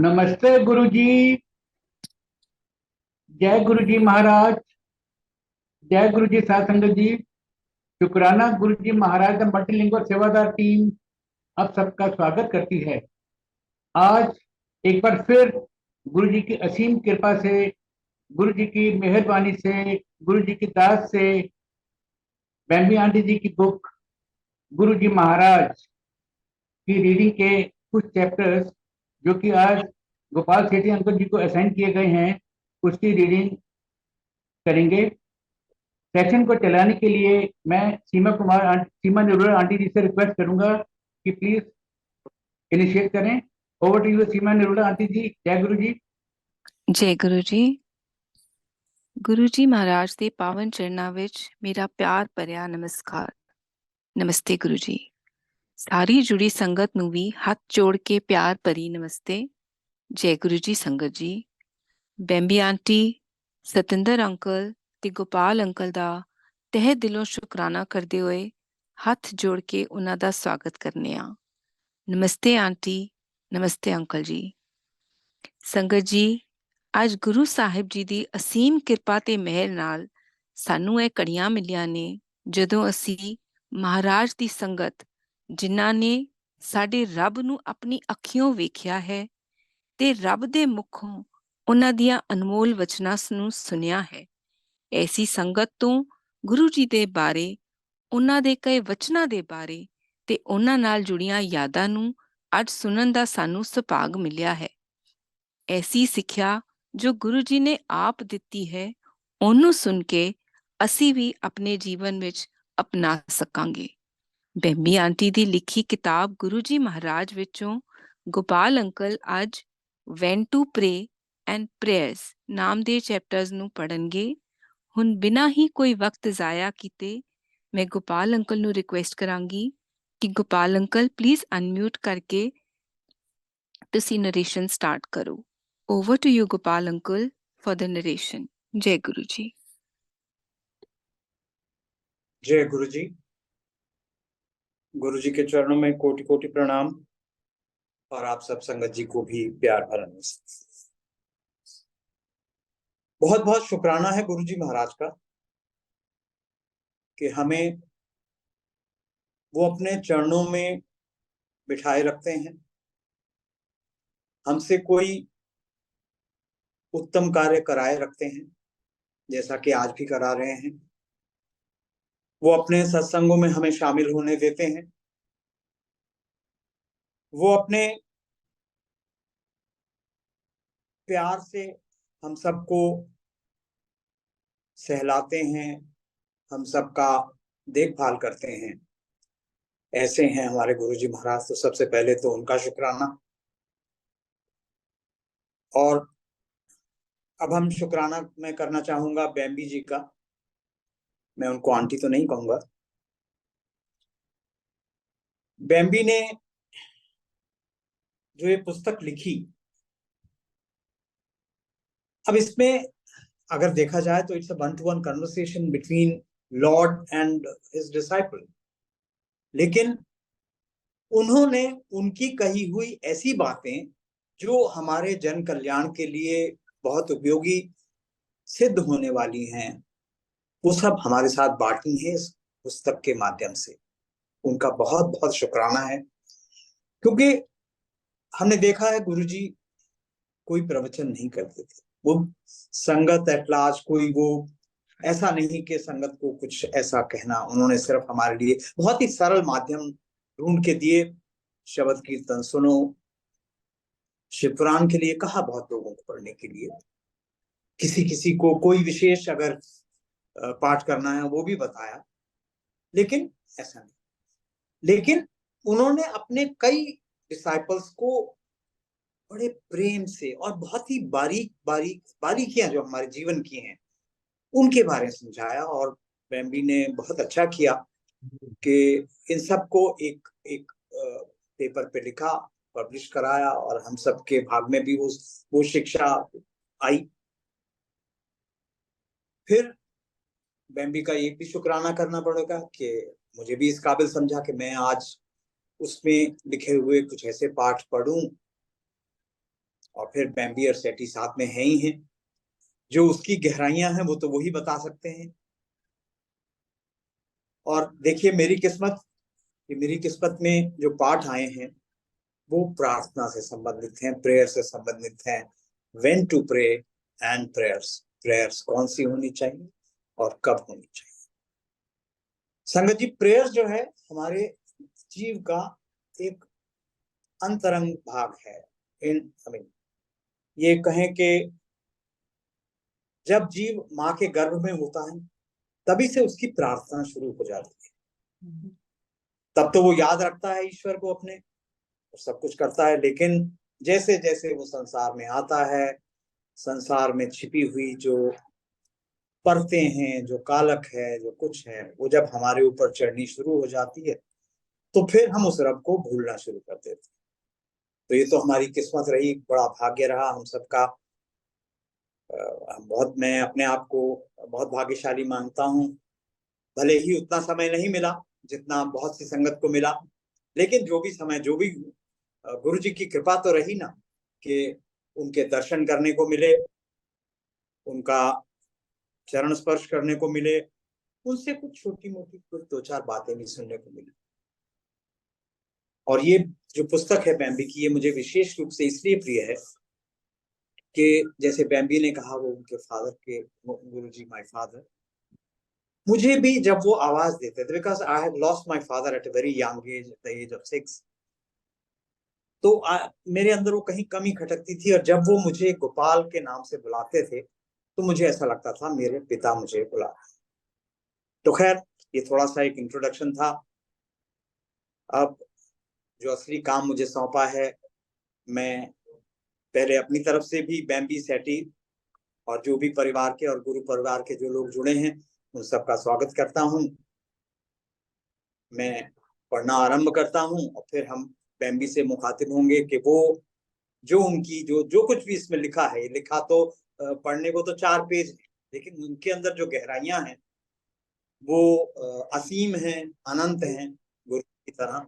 नमस्ते गुरुजी। जय गुरुजी महाराज। जय गुरुजी साध संगत जी। शुक्राना गुरुजी महाराज द मल्टीलिंगुअल सेवादार टीम आप सबका स्वागत करती है। आज एक बार फिर गुरुजी की असीम कृपा से, गुरुजी की मेहरबानी से, गुरुजी की दात से बेम्बी आंटी जी की बुक गुरुजी महाराज की रीडिंग के कुछ चैप्टर्स जो कि आज गोपाल सेठी अंकल जी को असाइन किए गए हैं, उसकी रीडिंग करेंगे। सेशन को चलाने के लिए मैं सीमा निरोला आंटी जी से रिक्वेस्ट करूंगा कि प्लीज इनिशिएट करें। Over to you Seema Nirola aunty ji. जय गुरु जी। जय गुरु जी। गुरु जी महाराज ਦੇ ਪਾਵਨ ਚਰਨਾਂ ਵਿੱਚ ਮੇਰਾ ਪਿਆਰ ਭਰਿਆ ਨਮਸਕਾਰ। ਨਮਸਤੇ ਗੁਰੂ ਜੀ। ਸਾਰੀ ਜੁੜੀ ਸੰਗਤ ਨੂੰ ਵੀ ਹੱਥ ਜੋੜ ਕੇ ਪਿਆਰ ਭਰੀ ਨਮਸਤੇ। ਜੈ ਗੁਰੂ ਜੀ ਸੰਗਤ ਜੀ। ਬੈਂਬੀ ਆਂਟੀ, ਸਤਿੰਦਰ ਅੰਕਲ ਤੇ ਗੋਪਾਲ ਅੰਕਲ ਦਾ ਤਹਿ ਦਿਲੋਂ ਸ਼ੁਕਰਾਨਾ ਕਰਦੇ ਹੋਏ ਹੱਥ ਜੋੜ ਕੇ ਉਹਨਾਂ ਦਾ ਸਵਾਗਤ ਕਰਨੇ ਆ। ਨਮਸਤੇ ਆਂਟੀ, ਨਮਸਤੇ ਅੰਕਲ ਜੀ। ਸੰਗਤ ਜੀ, ਅੱਜ ਗੁਰੂ ਸਾਹਿਬ ਜੀ ਦੀ ਅਸੀਮ ਕਿਰਪਾ ਤੇ ਮਿਹਰ ਨਾਲ ਸਾਨੂੰ ਇਹ ਘੜੀਆਂ ਮਿਲੀਆਂ ਨੇ ਜਦੋਂ ਅਸੀਂ ਮਹਾਰਾਜ ਦੀ ਸੰਗਤ, ਜਿਨ੍ਹਾਂ ਨੇ ਸਾਡੇ ਰੱਬ ਨੂੰ ਆਪਣੀ ਅੱਖੀਓਂ ਵੇਖਿਆ ਹੈ ਤੇ ਰੱਬ ਦੇ ਮੁਖੋਂ ਉਹਨਾਂ ਦੀਆਂ ਅਨਮੋਲ ਵਚਨਾਂ ਨੂੰ ਸੁਣਿਆ ਹੈ, ਐਸੀ ਸੰਗਤ ਤੋਂ ਗੁਰੂ ਜੀ ਦੇ ਬਾਰੇ, ਉਹਨਾਂ ਦੇ ਕਈ ਵਚਨਾਂ ਦੇ ਬਾਰੇ ਤੇ ਉਹਨਾਂ ਨਾਲ ਜੁੜੀਆਂ ਯਾਦਾਂ ਨੂੰ ਅੱਜ ਸੁਣਨ ਦਾ ਸਾਨੂੰ ਸੁਭਾਗ ਮਿਲਿਆ ਹੈ। ਐਸੀ ਸਿੱਖਿਆ ਜੋ ਗੁਰੂ ਜੀ ਨੇ ਆਪ ਦਿੱਤੀ ਹੈ, ਉਹਨੂੰ ਸੁਣ ਕੇ ਅਸੀਂ ਵੀ ਆਪਣੇ ਜੀਵਨ ਵਿੱਚ ਅਪਣਾ ਸਕਾਂਗੇ। ਬੈਂਬੀ ਆਂਟੀ ਦੀ ਲਿਖੀ ਕਿਤਾਬ ਗੁਰੂ ਜੀ ਮਹਾਰਾਜ ਵਿੱਚੋਂ ਗੋਪਾਲ ਅੰਕਲ ਅੱਜ ਵੈਨ ਟੂ ਪ੍ਰੇ ਐਂਡ ਪ੍ਰੇਅਰਸ ਨਾਮ ਦੇ ਚੈਪਟਰਸ ਨੂੰ ਪੜ੍ਹਨਗੇ। ਹੁਣ ਬਿਨਾਂ ਹੀ ਕੋਈ ਵਕਤ ਜ਼ਾਇਆ ਕੀਤੇ ਮੈਂ ਗੋਪਾਲ ਅੰਕਲ ਨੂੰ ਰਿਕੁਐਸਟ ਕਰਾਂਗੀ ਕਿ ਗੋਪਾਲ ਅੰਕਲ ਪਲੀਜ਼ ਅਨਮਿਊਟ ਕਰਕੇ ਤੁਸੀਂ ਨਰੇਸ਼ਨ ਸਟਾਰਟ ਕਰੋ। Over to you, Gopal uncle, for the narration. Jai Guru Ji. जय गुरु जी। गुरु जी के चरणों में कोटि कोटि प्रणाम और आप सब संगत जी को भी प्यार भरा नमस्ते। बहुत बहुत शुक्राना है गुरु जी महाराज का कि हमें वो अपने चरणों में बिठाए रखते हैं। हमसे कोई उत्तम कार्य कराए रखते हैं, जैसा कि आज भी करा रहे हैं। वो अपने सत्संगों में हमें शामिल होने देते हैं। वो अपने प्यार से हम सबको सहलाते हैं, हम सबका देखभाल करते हैं। ऐसे हैं हमारे गुरुजी महाराज। तो सबसे पहले तो उनका शुक्राना। और अब हम शुक्राना मैं करना चाहूंगा बेम्बी जी का। मैं उनको आंटी तो नहीं कहूंगा। बेम्बी ने जो ये पुस्तक लिखी, अब इसमें अगर देखा जाए तो it's a one two one conversation between Lord and his disciple. लेकिन उन्होंने उनकी कही हुई ऐसी बातें जो हमारे जन कल्याण के लिए बहुत उपयोगी सिद्ध होने वाली हैं, वो सब हमारे साथ बांटी है इस पुस्तक के माध्यम से। उनका बहुत बहुत शुक्राना है। क्योंकि हमने देखा है गुरुजी कोई प्रवचन नहीं करते थे। वो संगत एट लार्ज, कोई वो ऐसा नहीं कि संगत को कुछ ऐसा कहना। उन्होंने सिर्फ हमारे लिए बहुत ही सरल माध्यम ढूंढ के दिए। शब्द कीर्तन सुनो, शिवपुराण के लिए कहा बहुत लोगों को पढ़ने के लिए, किसी किसी को कोई विशेष अगर पाठ करना है वो भी बताया। लेकिन ऐसा नहीं। लेकिन उन्होंने अपने कई डिसाइपल्स को बड़े प्रेम से और बहुत ही बारीकियां जो हमारे जीवन की हैं उनके बारे में समझाया। और बेम्बी ने बहुत अच्छा किया कि इन सबको एक एक पेपर पे लिखा, पब्लिश कराया और हम सबके भाग में भी वो शिक्षा आई। फिर बेम्बी का एक भी शुक्राना करना पड़ेगा कि मुझे भी इस काबिल समझा कि मैं आज उसमें लिखे हुए कुछ ऐसे पाठ पढ़ूं और फिर बेम्बी और सेठी साथ में है ही हैं। जो उसकी गहराइयां हैं वो तो वही बता सकते हैं। और देखिए मेरी किस्मत में जो पाठ आए हैं वो प्रार्थना से संबंधित हैं, प्रेयर से संबंधित हैं। When to pray and prayers कौन सी होनी चाहिए और कब होनी चाहिए। संगत जी, प्रेयर जो है हमारे जीव का एक अंतरंग भाग है। ये कहें कि जब जीव माँ के गर्भ में होता है तभी से उसकी प्रार्थना शुरू हो जाती है। तब तो वो याद रखता है ईश्वर को अपने, सब कुछ करता है, लेकिन जैसे जैसे वो संसार में आता है, संसार में छिपी हुई जो परतें हैं, जो कालक है, जो कुछ है, वो जब हमारे ऊपर चढ़नी शुरू हो जाती है तो फिर हम उस रब को भूलना शुरू कर देते हैं। तो ये तो हमारी किस्मत रही, बड़ा भाग्य रहा हम सबका। मैं अपने आप को बहुत भाग्यशाली मानता हूँ। भले ही उतना समय नहीं मिला जितना बहुत सी संगत को मिला, लेकिन जो भी समय, जो भी गुरु जी की कृपा तो रही ना कि उनके दर्शन करने को मिले, उनका चरण स्पर्श करने को मिले, उनसे कुछ छोटी मोटी कुछ दो चार बातें भी सुनने को मिली। और ये जो पुस्तक है बेम्बी की, ये मुझे विशेष रूप से इसलिए प्रिय है कि जैसे बेम्बी ने कहा वो उनके फादर के, गुरुजी माय फादर, मुझे भी जब वो आवाज देते थे, because I had lost my father at a very young age, at the age of 6, तो मेरे अंदर वो कहीं कमी खटकती थी। और जब वो मुझे गोपाल के नाम से बुलाते थे तो मुझे ऐसा लगता था मेरे पिता मुझे बुला रहे हैं। तो खैर ये थोड़ा सा एक इंट्रोडक्शन था। अब जो असली काम मुझे सौंपा है, मैं पहले अपनी तरफ से भी बेम्बी, सेठी और जो भी परिवार के और गुरु परिवार के जो लोग जुड़े हैं उन सबका स्वागत करता हूँ। मैं पढ़ना आरंभ करता हूँ और फिर हम बेम्बी से मुखातिब होंगे कि वो जो उनकी जो कुछ भी इसमें लिखा है, लिखा तो पढ़ने को तो 4 पेज है, लेकिन उनके अंदर जो गहराइयां हैं वो असीम हैं, अनंत हैं, गुरु की तरह।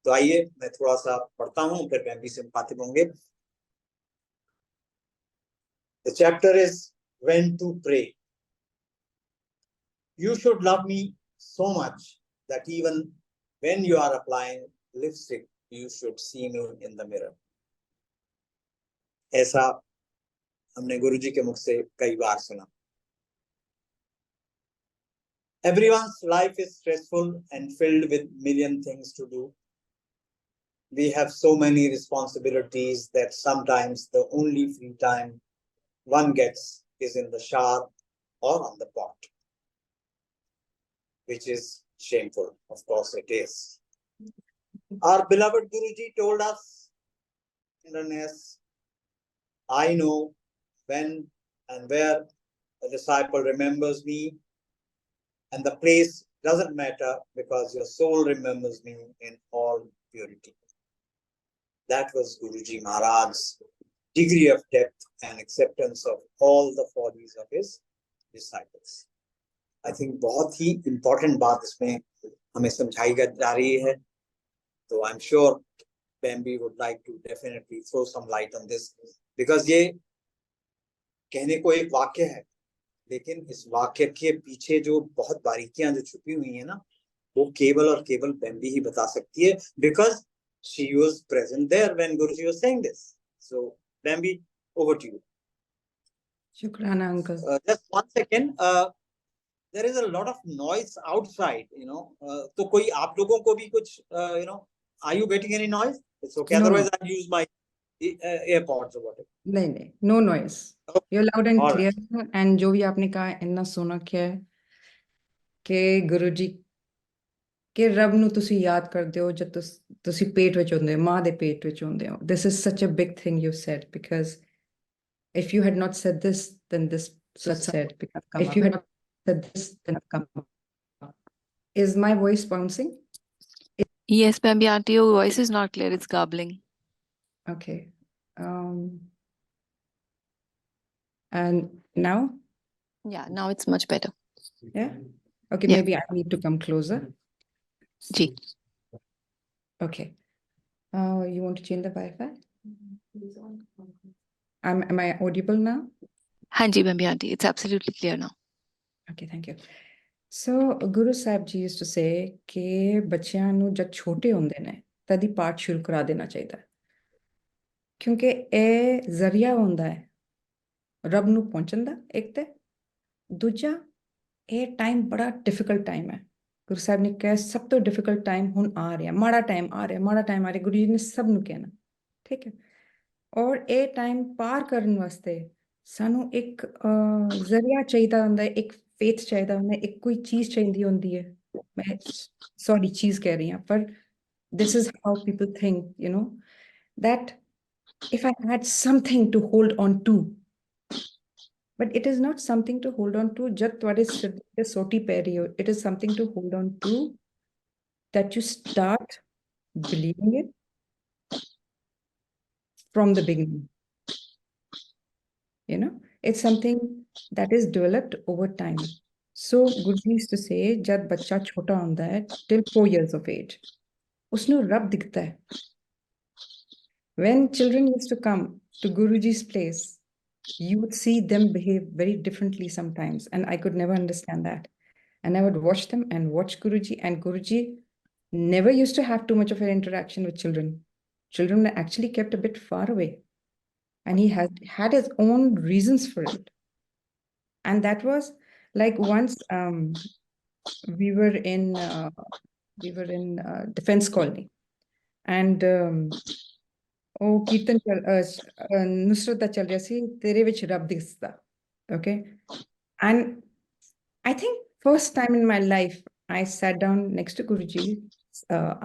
तो आइए मैं थोड़ा सा पढ़ता हूँ, फिर बेम्बी से मुखातिब होंगे। The chapter is when to pray. You should love me so much that even when you are applying lipstick, you should see me in the mirror. ऐसा हमने गुरुजी के मुख से कई बार सुना। Everyone's life is stressful and filled with million things to do. We have so many responsibilities that sometimes the only free time one gets is in the shower or on the pot, which is shameful. Of course it is. Our beloved Guruji told us in an S, I know when and where a disciple remembers me, and the place doesn't matter because your soul remembers me in all purity. That was Guruji Maharaj's degree of depth and acceptance of all the follies of his disciples. I think बहुत ही important बात इसमें हमें समझाई जा रही है। तो I'm sure Bambi would like to definitely throw some light on this, because ये कहने को एक वाक्य है, लेकिन इस वाक्य के पीछे जो बहुत बारीकियां जो छुपी हुई है ना, वो केवल और केवल बेम्बी ही बता सकती है, because she was present there when Guruji was saying this. So Bambi, over to you. Shukrana, uncle. Just 1 second. There is a lot of noise outside, तो कोई आप लोगों को भी कुछ, are you getting any noise? It's okay. No, Otherwise, no. I'll use my AirPods or whatever. नहीं, no noise. Okay. You're loud and All clear. And जो भी आपने कहा इन्ना सोना क्या है कि गुरुजी के रब ਨੂੰ ਤੁਸੀਂ ਯਾਦ ਕਰਦੇ ਹੋ ਜਦ ਤੁਸੀਂ ਪੇਟ ਵਿੱਚ ਹੁੰਦੇ ਹੋ, ਮਾਂ ਦੇ ਪੇਟ ਵਿੱਚ ਹੁੰਦੇ ਹੋ. This is such a big thing you said, because if you had not said this, then this said. If you had not said this, then come. Is my voice bouncing? Yes, Bambi auntie, your voice is not clear. It's garbling. Okay. And now? Yeah, now it's much better. Yeah. Okay, Yeah. maybe I need to come closer. Ji. Okay. You want to change the Wi-Fi? Am I audible now? हाँ जी Bambi aunty, it's absolutely clear now. Okay, thank you. So Guru Sahib ji used to say ਕਿ ਬੱਚਿਆਂ ਨੂੰ ਜਦ ਛੋਟੇ ਹੁੰਦੇ ਨੇ ਤਦ ਹੀ ਪਾਠ ਸ਼ੁਰੂ ਕਰਾ ਦੇਣਾ ਚਾਹੀਦਾ ਹੈ ਕਿਉਂਕਿ ਇਹ ਜ਼ਰੀਆ ਹੁੰਦਾ ਹੈ ਰੱਬ ਨੂੰ ਪਹੁੰਚਣ ਦਾ ਇੱਕ ਤੇ ਦੂਜਾ ਇਹ ਟਾਈਮ ਬੜਾ ਡਿਫਿਕਲਟ ਟਾਈਮ ਹੈ ਗੁਰੂ ਸਾਹਿਬ ਨੇ ਕਿਹਾ ਸਭ ਤੋਂ ਡਿਫਿਕਲਟ ਟਾਈਮ ਹੁਣ ਆ ਰਿਹਾ ਮਾੜਾ ਟਾਈਮ ਆ ਰਿਹਾ ਮਾੜਾ ਟਾਈਮ ਆ ਰਿਹਾ ਗੁਰੂ ਜੀ ਨੇ ਸਭ ਨੂੰ ਕਹਿਣਾ ਠੀਕ ਹੈ ਔਰ ਇਹ ਟਾਈਮ ਪਾਰ ਕਰਨ ਵਾਸਤੇ ਸਾਨੂੰ ਇੱਕ ਜ਼ਰੀਆ ਚਾਹੀਦਾ ਹੁੰਦਾ ਹੈ ਇੱਕ ਫੇਥ ਚਾਹੀਦਾ ਹੁੰਦਾ ਹੈ ਇੱਕ ਕੋਈ ਚੀਜ਼ ਚਾਹੀਦੀ ਹੁੰਦੀ ਹੈ ਮੈਂ ਸੌਰੀ ਚੀਜ਼ ਕਹਿ ਰਹੀ ਹਾਂ ਪਰ this is how people think, you know, that if I had something to hold on to, but it is not something to hold on to, just what is the soti period. It is something to hold on to that you start believing it from the beginning. You know, it's something that is developed over time. So Guruji used to say, jad bacha chota hunda hai till 4 years of age, usnu rab dikhta hai. When children used to come to Guruji's place, you would see them behave very differently sometimes, and I could never understand that. And I would watch them and watch Guruji, and Guruji never used to have too much of an interaction with children. Children were actually kept a bit far away, and he had his own reasons for it. And that was like once we were in defense colony, and ਉਹ ਕੀਰਤਨ ਨੁਸਰਤ ਦਾ ਚੱਲ ਰਿਹਾ ਸੀ ਤੇਰੇ ਵਿੱਚ ਰੱਬ ਦਿਸਦਾ okay and I think first time in my life I sat down next to Guruji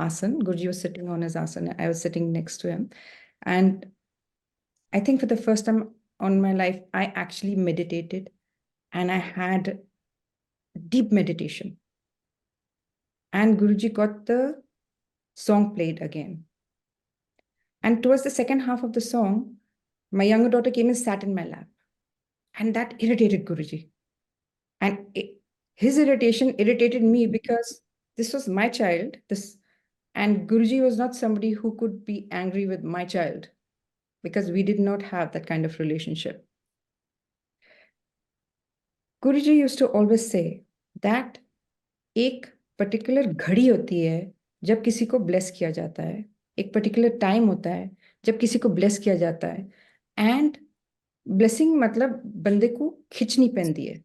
asan. Guruji was sitting on his asan, I was sitting next to him, and I think for the first time on my life I actually meditated and I had deep meditation, and Guruji got the song played again. And towards the second half of the song, my younger daughter came and sat in my lap. And that irritated Guruji. And his irritation irritated me because this was my child. And Guruji was not somebody who could be angry with my child because we did not have that kind of relationship. Guruji used to always say that एक particular घड़ी होती है जब किसी को bless किया जाता है, एक particular time होता है जब किसी को bless किया जाता है, and blessing मतलब बंदे को खिंचनी पैंदी है.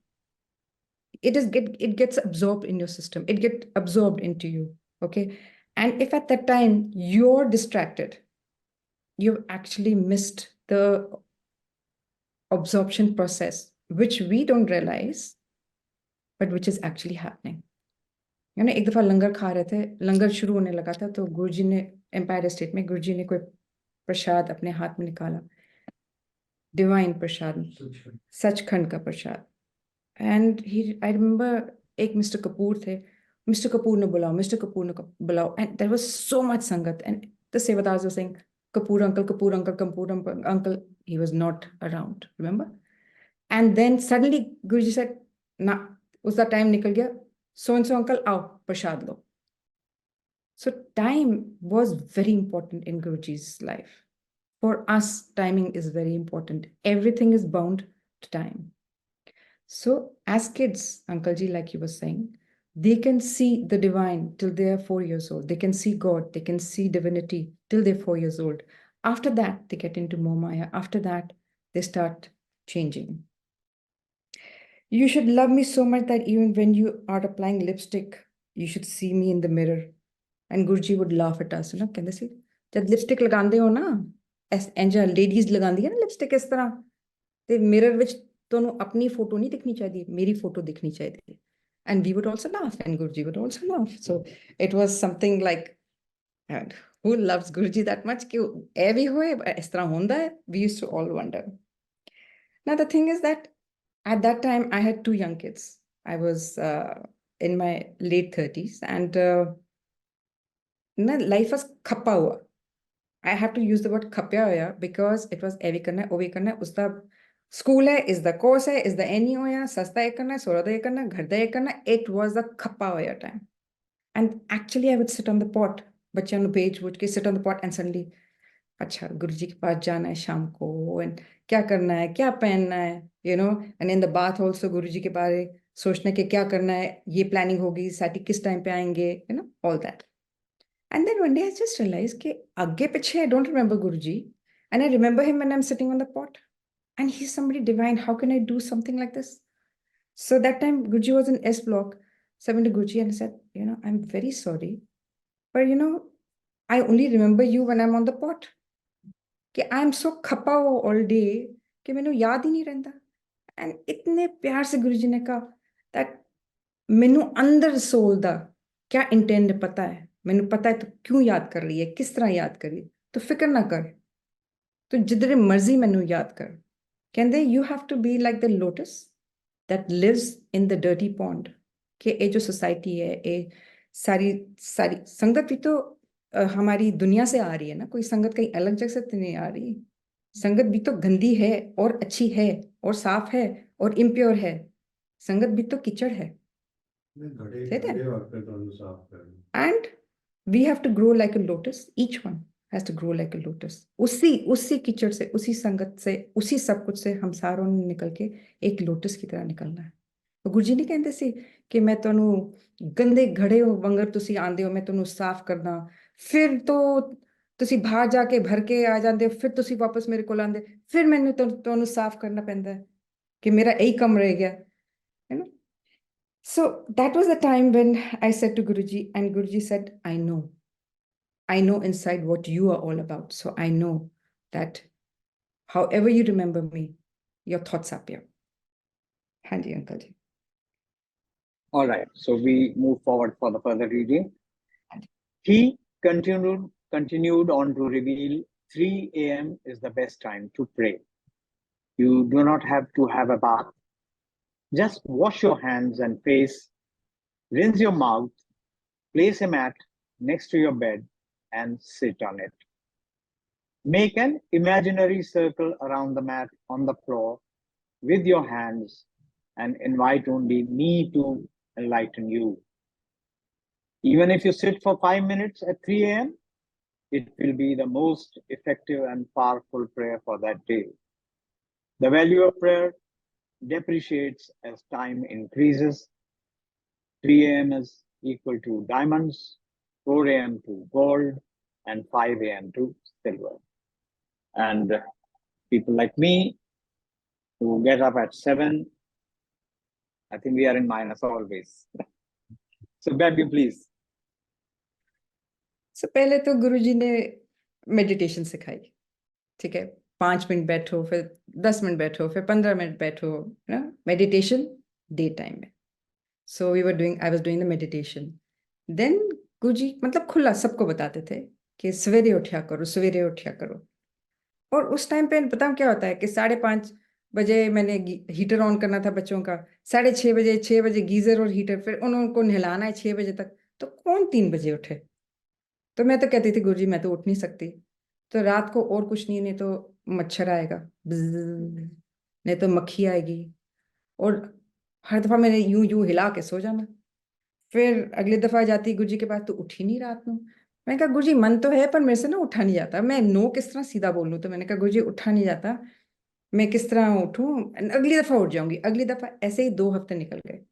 It gets absorbed in your system. It gets absorbed into you. Okay. And if at that time you're distracted, you've actually missed the absorption process, which we don't realize, but which is actually happening. You know, एक दफा लंगर खा रहे थे, लंगर शुरू होने लगा था तो गुरुजी ने एम्पायर स्टेट में गुरुजी ने कोई प्रसाद अपने हाथ में निकाला, डिवाइन प्रसाद, सचखंड का प्रसाद. And I remember एक मिस्टर कपूर थे, मिस्टर कपूर ने बुलाओ, मिस्टर कपूर ने बुलाओ, and there was so much sangat, and the Sevadars were saying Kapoor uncle, Kapoor uncle, Kapoor uncle. He was not around, remember? And then suddenly Guruji said, "Na, uska time nikal gaya. So and so uncle, आओ प्रसाद लो." So time was very important in Guruji's life. For us, timing is very important. Everything is bound to time. So as kids, Uncle Ji, like you were saying, they can see the divine till they are 4 years old. They can see God, they can see divinity till they're 4 years old. After that, they get into Momaya. After that, they start changing. You should love me so much that even when you are applying lipstick, you should see me in the mirror. And Guruji would laugh at us, you know, कहते सी जब lipstick लगांदे हो ना, ऐसा ladies लगांदी है ना lipstick इस तरह, ते mirror विच तोनू अपनी photo नहीं दिखनी चाहिए, मेरी photo दिखनी चाहिए. And we would also laugh, and Guruji would also laugh. So it was something like, and who loves Guruji that much? कि ऐ भी होए इस तरह होंदा है? We used to all wonder. Now the thing is that at that time I had 2 young kids. I was in my late 30s, and life was khappa hua. I have to use the word khapya hoya because it was evi karna, ovi karna, usta school hai, is the course hai, is the any hoya, sasta ek karna, soda ek karna, ghar da ek karna. It was the khappa hoya time. And actually I would sit on the pot, bachyan nu page would sit on the pot, and suddenly अच्छा गुरुजी के पास जाना है शाम को, and क्या करना है, क्या पहनना है, and in the bath also Guruji के बारे सोचना कि क्या करना है, ये प्लानिंग होगी, साथी किस टाइम पे आएंगे, all that. And then one day I just realized कि आगे पीछे I don't remember Guruji, and I remember him when I'm sitting on the pot, and he's somebody divine. How can I do something like this? So that time Guruji was in S block. So I went to Guruji and I said, I'm very sorry, but I only remember you when I'm on the pot. कि I am so खपा हुआ all day कि मैंने याद ही नहीं रहता. And इतने प्यार से गुरुजी ने कहा दैट मैनू अंदर सोल दा क्या इंटेंड पता है, मैनू पता है तू क्यों याद कर रही है, किस तरह याद कर रही है, तो फिक्र ना कर, तो जिधरे मर्जी मैनू याद कर. कहते you have to be like the lotus that lives in the dirty pond. कि ये जो सोसाइटी है, ये सारी सारी संगत भी तो हमारी दुनिया से आ रही है ना, कोई संगत कहीं अलग जगह से तो नहीं आ रही. संगत भी तो गंदी है और अच्छी है और साफ है और इम्प्योर है. संगत भी तो कीचड़ है. ठीक है. And we have to grow like a lotus, each one has to grow like a lotus. उसी कीचड़ से, उसी संगत से, उसी सब कुछ से हम सारों ने निकल के एक लोटस की तरह निकलना है. गुरु जी नहीं कहते सी कि मैं ਤੁਹਾਨੂੰ ਗੰਦੇ ਘੜੇ ਵਾਂਗਰ ਤੁਸੀਂ ਆਂਦੇ ਹੋ, ਮੈਂ ਤੁਹਾਨੂੰ ਸਾਫ਼ ਕਰਦਾ, ਫਿਰ ਤੋਂ ਤੁਸੀਂ ਬਾਹਰ ਜਾ ਕੇ ਭਰ ਕੇ ਆ ਜਾਂਦੇ ਹੋ, ਫਿਰ ਤੁਸੀਂ ਵਾਪਸ ਮੇਰੇ ਕੋਲ ਆਂਦੇ, ਫਿਰ ਮੈਨੂੰ ਤੁਹਾਨੂੰ ਸਾਫ਼ ਕਰਨਾ ਪੈਂਦਾ ਹੈ ਕਿ ਮੇਰਾ ਇਹੀ ਕੰਮ ਰਹਿ ਗਿਆ ਹੈ ਨਾ. So that was the time when I said to Guruji, and Guruji said, I know inside what you are all about. So I know that however you remember me, your thoughts are pure. Hanji uncle ji. All right, so we move forward for the further reading. He continued on to reveal 3 a.m. is the best time to pray. You do not have to have a bath. Just wash your hands and face, rinse your mouth, place a mat next to your bed and sit on it. Make an imaginary circle around the mat on the floor with your hands and invite only me to enlighten you. Even if you sit for 5 minutes at 3 a.m., it will be the most effective and powerful prayer for that day. The value of prayer depreciates as time increases. 3 a.m. is equal to diamonds, 4 a.m. to gold, and 5 a.m. to silver. And people like me who get up at 7, I think we are in minus always. So Babu, please. So पहले तो गुरुजी ने meditation सिखाई. ठीक है, 5 minute बैठो, फिर 10 minute बैठो, फिर 15 मिनट बैठो, ना मेडिटेशन डे टाइम में. So I was doing the meditation. Then Guruji मतलब खुला सबको बताते थे कि सवेरे उठा करो. और उस टाइम पे पता क्या होता है कि 5:30 बजे मैंने हीटर ऑन करना था बच्चों का, 6:30 बजे गीजर और हीटर, फिर उनको नहलाना है 6 बजे तक, तो कौन 3 बजे उठे. तो मैं तो कहती थी गुरुजी मैं तो उठ नहीं सकती. तो रात को और कुछ नहीं तो मच्छर आएगा, नहीं तो मक्खी आएगी, और हर दफा मैंने यूं हिला के सो जाना. फिर अगली दफा जाती गुरुजी के पास, तो उठ ही नहीं रात में. मैंने कहा गुरुजी मन तो है पर मेरे से ना उठा नहीं जाता, मैं नो किस तरह सीधा बोलूं. तो मैंने कहा गुरुजी उठा नहीं जाता, मैं किस तरह उठूं, अगली दफा उठ जाऊंगी. अगली दफा. ऐसे ही 2 हफ्ते निकल गए.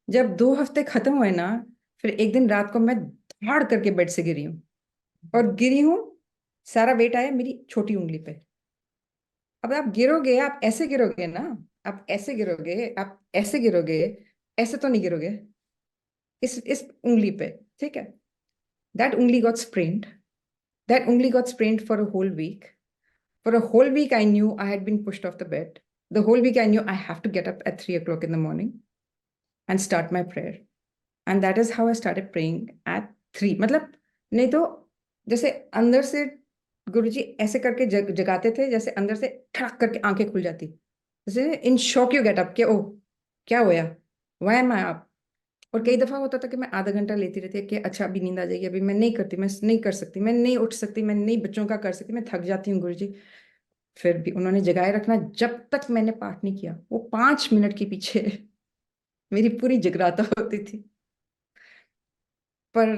जब 2 हफ्ते खत्म हुए ना, फिर एक दिन रात को मैं धाड़ करके बेड से गिरी हूँ, और गिरी हूँ, सारा वेट आया मेरी छोटी उंगली पे. अब आप गिरोगे, आप ऐसे गिरोगे ना, आप ऐसे गिरोगे, ऐसे तो नहीं गिरोगे, इस उंगली पे. ठीक है. दैट उंगली got sprained for a whole week. For a whole week, I knew I had been pushed off the bed. The whole week, I knew I have to get up at 3 o'clock in the morning and start my prayer. And that is how I started praying at 3. मतलब नहीं तो जैसे अंदर से गुरुजी ऐसे करके जगाते थे, जैसे अंदर से ठड़क करके आंखें खुल जाती, जैसे in shock you get up के, ओह क्या होया, व्हाई एम आई अप. और कई दफा होता था कि मैं आधा घंटा लेती रहती है कि अच्छा अभी नींद आ जाएगी, अभी मैं नहीं करती, मैं नहीं कर सकती, मैं नहीं उठ सकती, मैं नहीं बच्चों का कर सकती, मैं थक जाती हूँ गुरुजी. फिर भी उन्होंने जगाए रखना. जब तक मैंने पाठ नहीं किया, वो 5 मिनट के पीछे मेरी पूरी जगराता होती थी. पर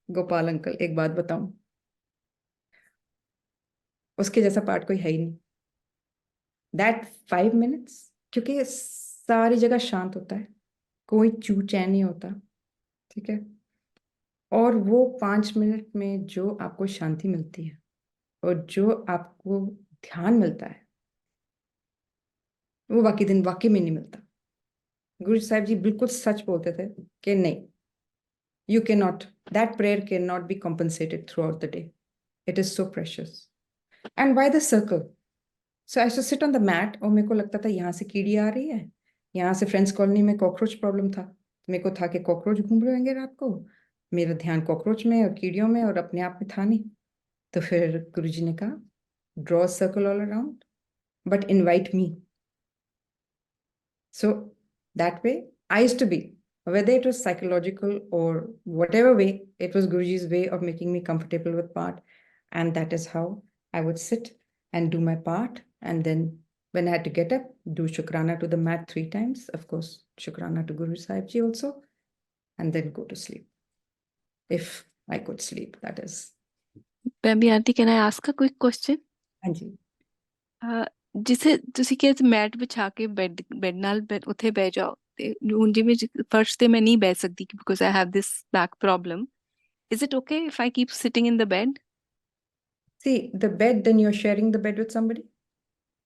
गोपाल अंकल एक बात बताऊं, उसके जैसा पाठ कोई है ही नहीं। दैट 5 minutes, क्योंकि सारी जगह शांत होता है, कोई चू चैन नहीं होता, ठीक है। और वो 5 मिनट में जो आपको शांति मिलती है और जो आपको ध्यान मिलता है, वो बाकी दिन वाकई में नहीं मिलता। गुरु साहिब जी बिल्कुल सच बोलते थे कि नहीं, you cannot, that prayer cannot be compensated throughout the day. It is so precious. And why the circle? So I used to sit on the mat और मेरे को लगता था यहाँ से कीड़ी आ रही है, यहाँ से फ्रेंड्स कॉलोनी में कॉकरोच प्रॉब्लम था, मेरे को था कि कॉकरोच घूम रहे होंगे रात को, मेरा ध्यान कॉकरोच में और कीड़ियों में और अपने आप में था नहीं। तो फिर गुरुजी ने कहा draw circle all around but invite me. So that way I used to be, whether it was psychological or whatever way, it was Guruji's way of making me comfortable with part. And that is how I would sit and do my part. And then when I had to get up, do Shukrana to the mat 3 times, of course, Shukrana to Guru Sahib Ji also, and then go to sleep. If I could sleep, that is. Baby aunty, can I ask a quick question? Anji. ਜਿਸੇ ਤੁਸੀਂ ਕਿਹਾ mat ਵਿਛਾ ਕੇ bed ਨਾਲ ਉੱਥੇ ਬਹਿ ਜਾਓ, ਤੇ ਹੁਣ ਜਿਵੇਂ ਫਰਸ਼ ਤੇ ਮੈਂ ਨਹੀਂ ਬਹਿ ਸਕਦੀ because I have this back problem, is it okay if I keep sitting in the bed? See, the bed, then you're sharing the bed with somebody?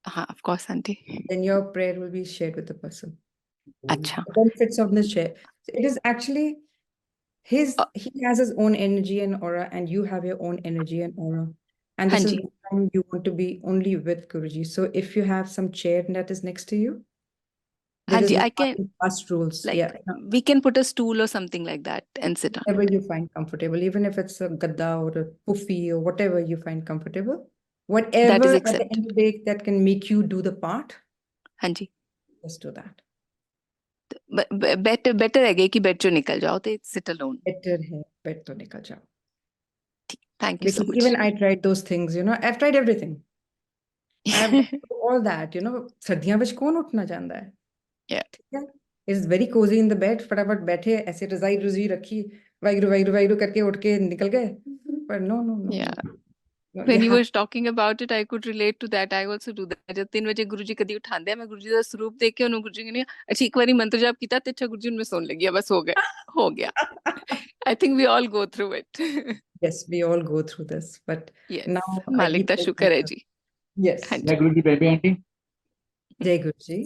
ਹਾਂ, of course aunty. Then your prayer will be shared with the person. ਅੱਛਾ, The benefits of the chair. It is actually he has his own energy and aura, and you have your own energy and aura. And this is ਹਾਂਜੀ, the time you want to be only with Guruji. So if you have some chair that is next to you, there is ਹਾਂਜੀ, no I can, past rules. like, Yeah. we can put a stool or something like that and sit on Whatever it. you find comfortable, even if it's a gadda or a puffy or whatever you find comfortable, whatever is at the end of the day that can make you do the part, ਹਾਂਜੀ, just do that. better ਹੈਗੇ ਕਿ bed ਚੋਂ ਨਿਕਲ ਜਾਓ ਤੇ sit alone. Better hai bed to nikal jao. Thank you so Because much. even I tried those things, I've tried everything. I've done all that, सर्दियों ਵਿੱਚ कौन उठना चाहता है? Yeah. ठीक है? It's very cozy in the bed, फटाफट बैठे ऐसे रजाई रुजी रखी, वाइगुरु वाइगुरु वाइगुरु करके उठ के निकल गए। But no. Yeah. No, When you have- were talking about it, I could relate to that. I also do that. जब 3 ਵਜੇ ਗੁਰੂ ਜੀ ਕਦੀ ਉਠਾਉਂਦੇ ਆ, ਮੈਂ ਗੁਰੂ ਜੀ ਦਾ ਸਰੂਪ ਦੇਖ ਕੇ ਉਹਨੂੰ ਗੁਰੂ ਜੀ ਕਹਿੰਦੀ ਆ, ਅੱਛਾ ਇੱਕ ਵਾਰੀ ਮੰਤਰ ਜਾਪ ਕੀਤਾ ਤੇ ਅੱਛਾ ਗੁਰੂ ਜੀ ਮੈਂ ਸੌਣ ਲੱਗੀ ਆ, ਬਸ ਹੋ ਗਿਆ। I think we all go through it. Yes, we all go through this, but Yes. now I Malik need the to- ਸ਼ੁਕਰ ਹੈ ਜੀ। Yes. ਹਾਂਜੀ। मैं गुरु जी बेबी आंटी जय गुरु जी।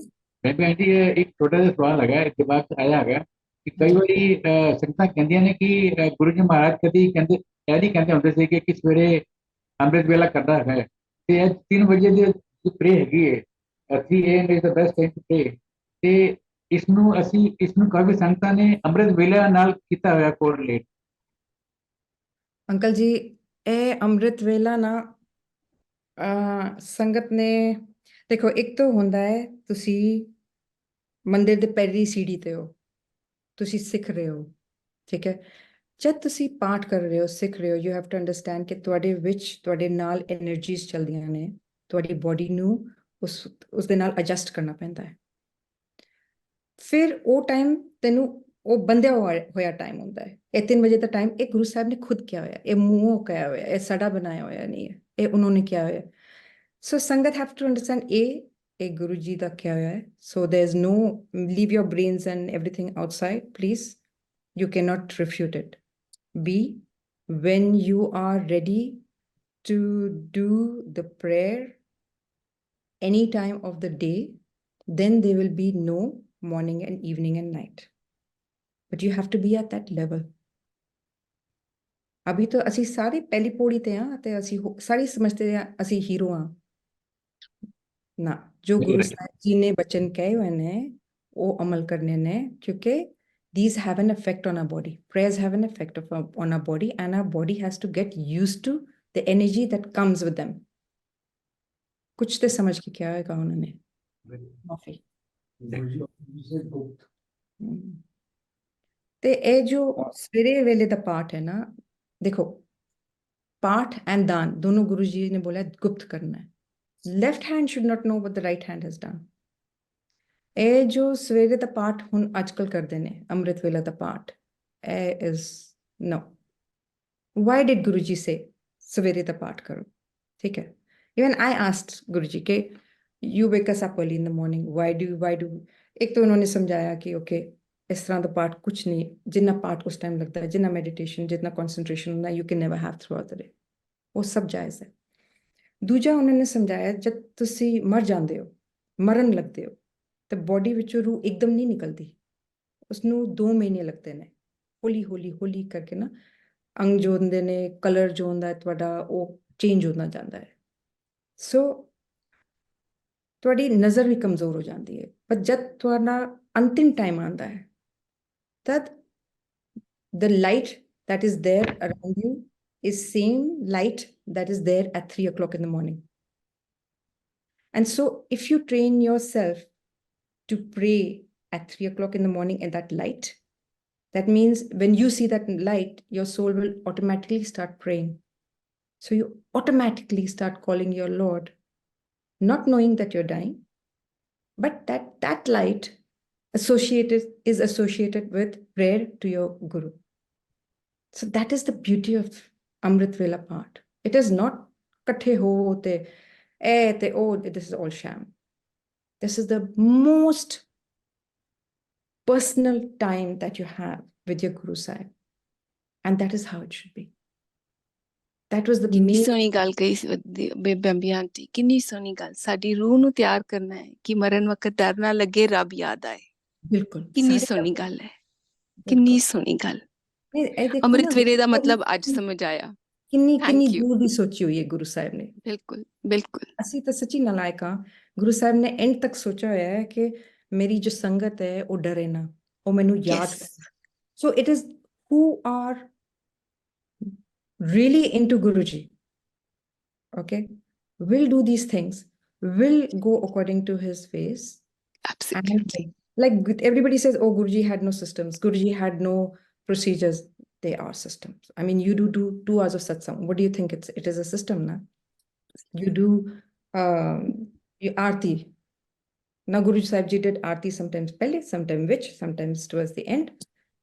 बेबी आंटी ये एक छोटा सा सवाल है दिमाग से आया है कि कई ਵਾਰੀ ਸੰਗਤਾਂ ਕਹਿੰਦੀਆਂ ਨੇ ਕਿ ਗੁਰੂ ਜੀ ਮਹਾਰਾਜ ਕਦੀ ਕਹਿੰਦੇ ਇਹ ਨਹੀਂ ਕਹਿੰਦੇ ਹੁੰਦੇ ਸੀ ਕਿ ਸਵੇਰੇ ਅੰਮ੍ਰਿਤ ਵੇਲਾ ਕਰਨਾ ਹੈ ਤੇ ਇਹ 3 ਵਜੇ ਦੀ ਪ੍ਰੇ ਹੈਗੀ ਹੈ 3 AM is the best time to pray ਤੇ ਇਸ ਨੂੰ ਕਾਫੀ ਸੰਗਤਾਂ ਨੇ ਅੰਮ੍ਰਿਤ ਵੇਲਾ ਨਾਲ ਕੀਤਾ ਹੋਇਆ ਕੋਰਿਲੇਟ। अंकल जी ਇਹ ਅੰਮ੍ਰਿਤ ਵੇਲਾ ਨਾ ਸੰਗਤ ਨੇ ਦੇਖੋ, ਇੱਕ ਤਾਂ ਹੁੰਦਾ ਹੈ ਤੁਸੀਂ ਮੰਦਿਰ ਦੇ ਪਹਿਲੀ ਸੀੜੀ ਤੇ ਹੋ, ਤੁਸੀਂ ਸਿੱਖ ਰਹੇ ਹੋ, ਠੀਕ ਹੈ। ਜਦ ਤੁਸੀਂ ਪਾਠ ਕਰ ਰਹੇ ਹੋ, ਸਿੱਖ ਰਹੇ ਹੋ, ਯੂ ਹੈਵ ਟੂ ਅੰਡਰਸਟੈਂਡ ਕਿ ਤੁਹਾਡੇ ਵਿੱਚ ਤੁਹਾਡੇ ਨਾਲ એનર્ਜੀਜ਼ ਚੱਲਦੀਆਂ ਨੇ, ਤੁਹਾਡੀ ਬੋਡੀ ਨੂੰ ਉਸ ਦੇ ਨਾਲ ਐਡਜਸਟ ਕਰਨਾ ਪੈਂਦਾ ਹੈ। ਫਿਰ ਉਹ ਟਾਈਮ ਤੈਨੂੰ ਉਹ ਬੰਦਿਆ ਹੋਇਆ ਟਾਈਮ ਹੁੰਦਾ ਹੈ। ਇਹ 3 ਵਜੇ ਦਾ ਟਾਈਮ ਇਹ ਗੁਰੂ ਸਾਹਿਬ ਨੇ ਖੁਦ ਕਿਹਾ ਹੋਇਆ, ਇਹ ਮੂੰਹੋਂ ਕਿਹਾ ਹੋਇਆ, ਇਹ ਸਾਡਾ ਬਣਾਇਆ ਹੋਇਆ ਨਹੀਂ ਹੈ, ਇਹ ਉਹਨਾਂ ਨੇ ਕਿਹਾ ਹੋਇਆ। ਸੋ ਸੰਗਤ ਹੈਵ ਟੂ ਅੰਡਰਸਟੈਂਡ ਇਹ ਗੁਰੂ ਜੀ ਦਾ ਕਿਹਾ ਹੋਇਆ ਹੈ। So there is no leave your brains and everything outside please, you cannot refute it. B, when you are ready to do the prayer any time of the day, then there will be no morning and evening and night. But you have to be at that level. अभी तो ਅਸੀਂ ਸਾਰੇ ਪਹਿਲੀ ਪੌੜੀ ਤੇ ਆ ਤੇ ਅਸੀਂ ਸਾਰੇ ਸਮਝਦੇ ਆ ਅਸੀਂ ਹੀਰੋ ਆ ਨਾ। ਜੋ ਗੁਰੂ ਸਾਹਿਬ ਜੀ ਨੇ ਬਚਨ ਕਹੇ ਹੋਏ ਨੇ ਉਹ ਅਮਲ ਕਰਨੇ ਨੇ, ਕਿਉਂਕਿ these have an effect on our body. Prayers have an effect on our body, and our body has to get used to the energy that comes with them. कुछ तो समझ के क्या होगा उन्होंने माफी। ਤੇ ਇਹ ਜੋ ਸਵੇਰੇ ਵੇਲੇ ਦਾ ਪਾਠ ਹੈ ਨਾ, ਦੇਖੋ ਪਾਠ ਐਂਡ ਦਾਨ ਦੋਨੋਂ ਗੁਰੂ ਜੀ ਨੇ ਬੋਲਿਆ ਗੁਪਤ ਕਰਨਾ ਹੈ। Left hand should not know what the right hand has done. ਇਹ ਜੋ ਸਵੇਰੇ ਦਾ ਪਾਠ ਹੁਣ ਅੱਜਕੱਲ ਕਰਦੇ ਨੇ, ਅੰਮ੍ਰਿਤ ਵੇਲਾ ਦਾ ਪਾਠ, ਇਹ is no. Why did Guru ji ਸੇ ਸਵੇਰੇ ਦਾ ਪਾਠ ਕਰੋ? ਠੀਕ ਹੈ, Even I asked Guruji ke you wake us up early in the morning. Why do एक तो उन्होंने समझाया कि ओके इस तरह का पाठ कुछ नहीं, जितना पाठ उस टाइम लगता है, जितना मेडिटेशन, जितना कंसंट्रेशन होना, you can never have through out the day, वो सब जायज़ है। दूजा उन्होंने समझाया जब ਤੁਸੀਂ ਮਰ ਜਾਂਦੇ ਹੋ, ਮਰਨ ਲੱਗਦੇ ਹੋ, ਤੇ ਬੋਡੀ ਵਿੱਚੋਂ ਰੂਹ ਇੱਕਦਮ ਨਹੀਂ ਨਿਕਲਦੀ, ਉਸਨੂੰ 2 ਮਹੀਨੇ ਲੱਗਦੇ ਨੇ, ਹੌਲੀ ਹੌਲੀ ਹੌਲੀ ਕਰਕੇ ਨਾ ਅੰਗ ਜੋ ਹੁੰਦੇ ਨੇ, ਕਲਰ ਜੋ ਹੁੰਦਾ ਹੈ ਤੁਹਾਡਾ ਉਹ ਚੇਂਜ ਹੁੰਦਾ ਜਾਂਦਾ ਹੈ। ਸੋ ਤੁਹਾਡੀ ਨਜ਼ਰ ਵੀ ਕਮਜ਼ੋਰ ਹੋ ਜਾਂਦੀ ਹੈ, ਪਰ ਜਦ ਤੁਹਾਡਾ ਅੰਤਿਮ ਟਾਈਮ ਆਉਂਦਾ ਹੈ ਤਦ the light that is there around you is same light that is there at 3 o'clock in the morning. And so if you train yourself to pray at 3 o'clock in the morning in that light, that means when you see that light, your soul will automatically start praying. So you automatically start calling your Lord, not knowing that you're dying, but that light is associated with prayer to your Guru. So that is the beauty of Amrit Vela part. It is not kathe ho te oh, this is all sham. This is the most personal time that you have with your Guru Sahib. And that is how it should be. That was the ਕਿੰਨੀ main. ਸੋਹਣੀ ਗੱਲ ਕਹੀ ਸੀ ਬੇਬੇ ਅੰਬੀ aunty, ਕਿੰਨੀ ਸੋਹਣੀ ਗੱਲ। ਸਾਡੀ ਰੂਹ ਨੂੰ ਤਿਆਰ ਕਰਨਾ ਹੈ ਕਿ ਮਰਨ ਵਕਤ ਡਰ ਨਾ ਲੱਗੇ, ਰੱਬ ਯਾਦ ਆਏ। ਬਿਲਕੁਲ ਕਿੰਨੀ ਸਾਰੇ ਸੋਹਣੀ ਗੱਲ ਹੈ, ਬਿਲਕੁਲ। ਕਿੰਨੀ ਸੋਹਣੀ ਗੱਲ। ਨਹੀਂ, ਇਹ ਦੇਖੋ ਅੰਮ੍ਰਿਤ ਨਾ ਵੇਲੇ ਦਾ ਗੁਰੂ ਮਤਲਬ ਸਾਹਿਬ ਅੱਜ ਨੇ ਸਮਝ ਆਇਆ। ਕਿੰਨੀ Thank you. ਦੂਰ ਦੀ ਸੋਚੀ ਹੋਈ ਹੈ ਗੁਰੂ ਸਾਹਿਬ ਨੇ। ਬਿਲਕੁਲ ਬਿਲਕੁਲ। ਅਸੀਂ ਤਾਂ ਸੱਚੀ ਨਾਲਾਇਕ ਹਾਂ। ਗੁਰੂ ਸਾਹਿਬ ਨੇ ਐਂਡ ਤੱਕ ਸੋਚਿਆ ਹੋਇਆ ਹੈ ਕਿ ਮੇਰੀ ਜੋ ਸੰਗਤ ਹੈ ਉਹ ਡਰੇ ਨਾ, ਉਹ ਮੈਨੂੰ ਯਾਦ Yes. ਕਰੇ। So it is who are really into Guruji, okay, will do these things, will go according to his ways. Absolutely. And like everybody says, oh, Guruji had no systems, Guruji had no procedures. They are systems. I mean, you do 2 hours of satsang. What do you think it is a system, na? You do you aarti. Now Guruji Sahib Ji did aarti sometimes pehle, sometimes which, sometimes towards the end,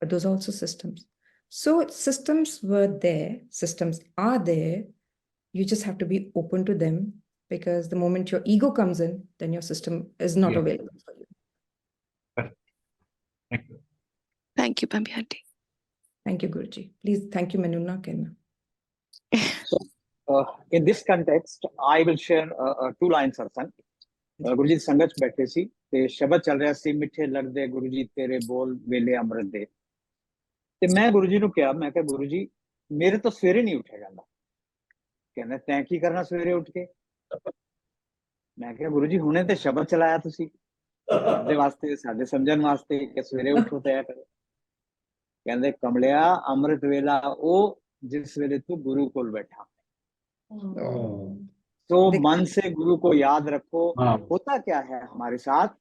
but those are also systems. So systems were there, systems are there. You just have to be open to them, because the moment your ego comes in, then your system is not Yeah. available for you. Thank you. Thank you, Bambi aunty. Thank you, Guruji. Please, thank you, Manuna Kenna. In this context, I will share two lines satsang. Guru ji ਸੰਗਤ ਚ ਬੈਠੇ ਸੀ ਤੇ ਸ਼ਬਦ ਚੱਲ ਰਿਹਾ ਸੀ, ਮਿੱਠੇ ਲੱਗਦੇ ਗੁਰੂ ਜੀ ਤੇਰੇ ਬੋਲ ਵੇਲੇ ਅੰਮ੍ਰਿਤ ਦੇ। ਤੇ ਮੈਂ ਗੁਰੂ ਜੀ ਨੂੰ ਕਿਹਾ, ਮੈਂ ਕਿਹਾ ਗੁਰੂ ਜੀ ਮੇਰੇ ਤੋਂ ਸਵੇਰੇ ਨਹੀਂ ਉੱਠਿਆ ਜਾਂਦਾ। ਕਹਿੰਦਾ ਤੈਂ ਕੀ ਕਰਨਾ ਸਵੇਰੇ ਉੱਠ ਕੇ? ਮੈਂ ਕਿਹਾ ਗੁਰੂ ਜੀ ਹੁਣੇ ਤੇ ਸ਼ਬਦ ਚਲਾਇਆ ਤੁਸੀਂ ਸਾਡੇ ਵਾਸਤੇ, ਸਾਡੇ ਸਮਝਣ ਵਾਸਤੇ ਕਿ ਸਵੇਰੇ ਉੱਠੋ ਤੇ ਕਰੋ। ਕਹਿੰਦੇ ਕਮਲਿਆ ਅੰਮ੍ਰਿਤ ਵੇਲਾ ਉਹ जिस वेले तू गुरु को बैठा। तो मन से गुरु को याद रखो। होता क्या है हमारे साथ,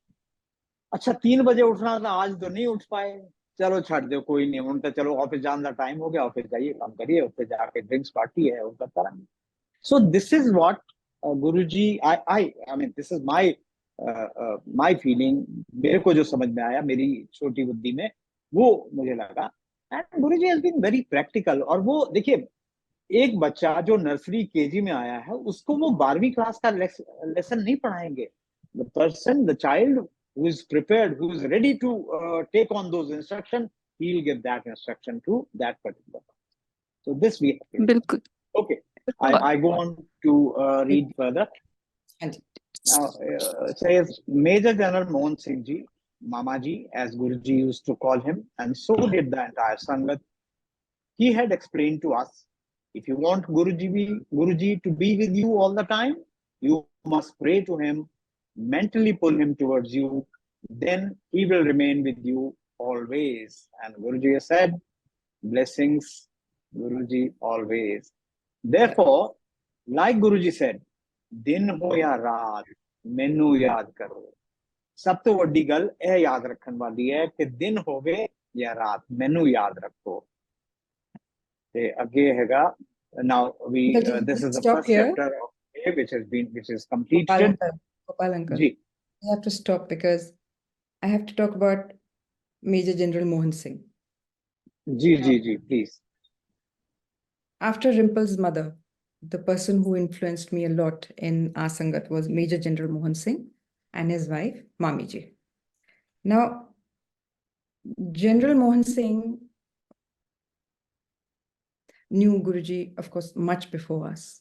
अच्छा 3 बजे उठना था, आज तो नहीं उठ पाए, चलो छड़ दो, कोई नहीं, उनका चलो ऑफिस जाने का टाइम हो गया, ऑफिस जाइए, काम करिए, ऑफिस जाके ड्रिंक्स पार्टी है वो करता रहेंगे। So this is what Guruji, I mean this is my feeling. मेरे को जो समझ में आया मेरी छोटी बुद्धि में वो मुझे लगा, and Guruji has been very practical. और वो देखिए, एक बच्चा जो नर्सरी केजी में आया है उसको वो 12वीं क्लास का लेसन नहीं पढ़ाएंगे। The person, the child who is prepared, who is ready to take on those instructions, he will give that instruction to that particular person. So this we have to. Bilkul. Okay, I go on to read further. Now it says Major General Mohan Singh Ji, Mama Ji, as Guruji used to call him, and so did the entire Sangat. He had explained to us, if you want Guruji to be with you all the time, you must pray to him, mentally pull him towards you, then he will remain with you always. And Guruji has said, blessings, Guruji always. Therefore, like Guruji said, din ho ya raat, mainu yaad karo. ਸਭ ਤੋਂ ਵੱਡੀ ਗੱਲ ਇਹ ਯਾਦ ਰੱਖਣ ਵਾਲੀ ਹੈ ਕਿ ਦਿਨ ਹੋਵੇ ਜਾਂ ਰਾਤ, ਮੈਨੂੰ ਯਾਦ ਰੱਖੋ। ਤੇ ਅੱਗੇ ਹੈਗਾ, now we this is the first chapter of A, which is completed. Gopal uncle, Ji. I have to stop because I have to talk about Major General Mohan Singh. Ji, please. After Rimple's mother, the person who influenced me a lot in our Sangat was Major General Mohan Singh and his wife, Mami Ji. Now, General Mohan Singh knew Guruji, of course, much before us.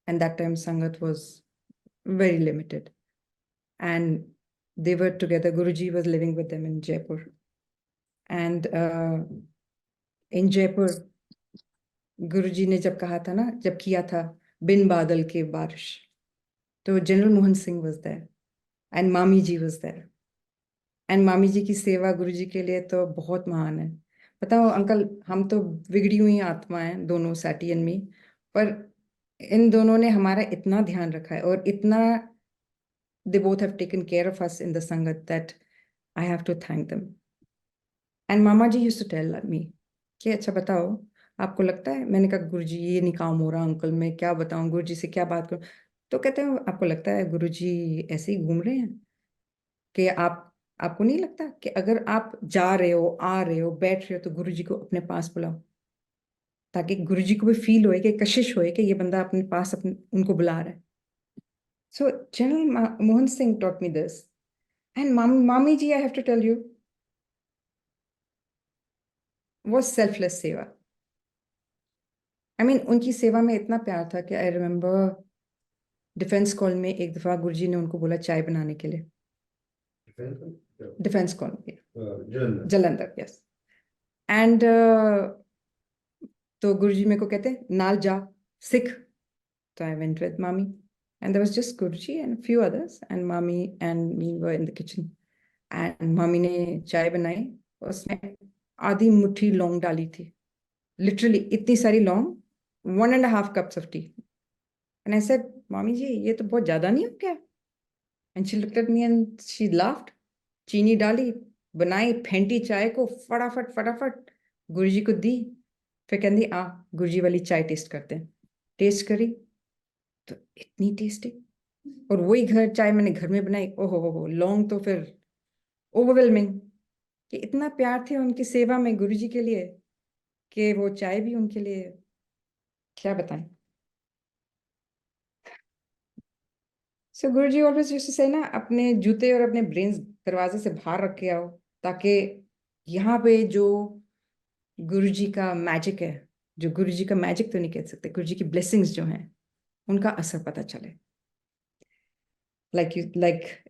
And that time Sangat was very limited. And they were together. Guruji was living with them in Jaipur. And in Jaipur, गुरुजी ने जब कहा था ना, जब किया था बिन बादल के बारिश, तो General Mohan Singh was there and मामी जी वाज देयर. एंड मामी जी की सेवा गुरुजी के लिए तो बहुत महान है. बताओ अंकल, हम तो बिगड़ी हुई आत्मा हैं दोनों, सैटी एंड मी, पर इन दोनों ने हमारा इतना ध्यान रखा है और इतना, they both have taken care of us in the Sangat that I have to thank them. And Mama ji used to tell me कि अच्छा बताओ, आपको लगता है, मैंने कहा गुरुजी ये नहीं काम हो रहा अंकल, मैं क्या बताऊं गुरुजी से, क्या बात करूं. तो कहते हैं आपको लगता है गुरुजी ऐसे ही घूम रहे हैं, कि आपको नहीं लगता कि अगर आप जा रहे हो, आ रहे हो, बैठ रहे हो, तो गुरुजी को अपने पास बुलाओ, ताकि गुरुजी को भी फील होए, कि कशिश होए कि ये बंदा अपने पास उनको बुला रहा है. So General Mohan Singh taught me this. And Mami ji, I have to tell you, was selfless seva. I mean, उनकी सेवा में इतना प्यार था कि I remember डिफेंस कॉल में एक दफा गुरुजी ने उनको बोला चाय बनाने के लिए. डिफेंस कॉल में जलंधर, यस. एंड तो गुरुजी मेरे को कहते नाल जा सिख. तो I went with Mami. And there was just Guruji and a few others, and Mami and me were in the kitchen. And Mami ने चाय बनाई, उसमें आधी मुट्ठी लौंग डाली थी, literally इतनी सारी लौंग, 1.5 cups of tea. And I said, Mami जी ये तो बहुत ज़्यादा नहीं हो क्या? And she looked at me and she laughed. चीनी डाली, बनाई, फेंटी चाय को फटाफट गुरुजी को दी. फिर कहती आ गुरुजी वाली चाय टेस्ट करते हैं. टेस्ट करी तो इतनी टेस्टी, और वही घर चाय मैंने घर में बनाई. ओहो हो लौंग तो फिर ओवरवेलमिंग, कि इतना प्यार थे उनकी सेवा में गुरुजी के लिए, कि वो चाय भी उनके लिए क्या बताएं. सो गुरुजी ऑलवेज यूज्ड टू से ना, अपने जूते और अपने ब्रेन्स दरवाजे से बाहर रख के आओ, ताकि यहाँ पे जो गुरुजी का मैजिक है, जो गुरुजी का मैजिक तो नहीं कह सकते, गुरुजी की ब्लेसिंग्स जो हैं उनका असर पता चले. like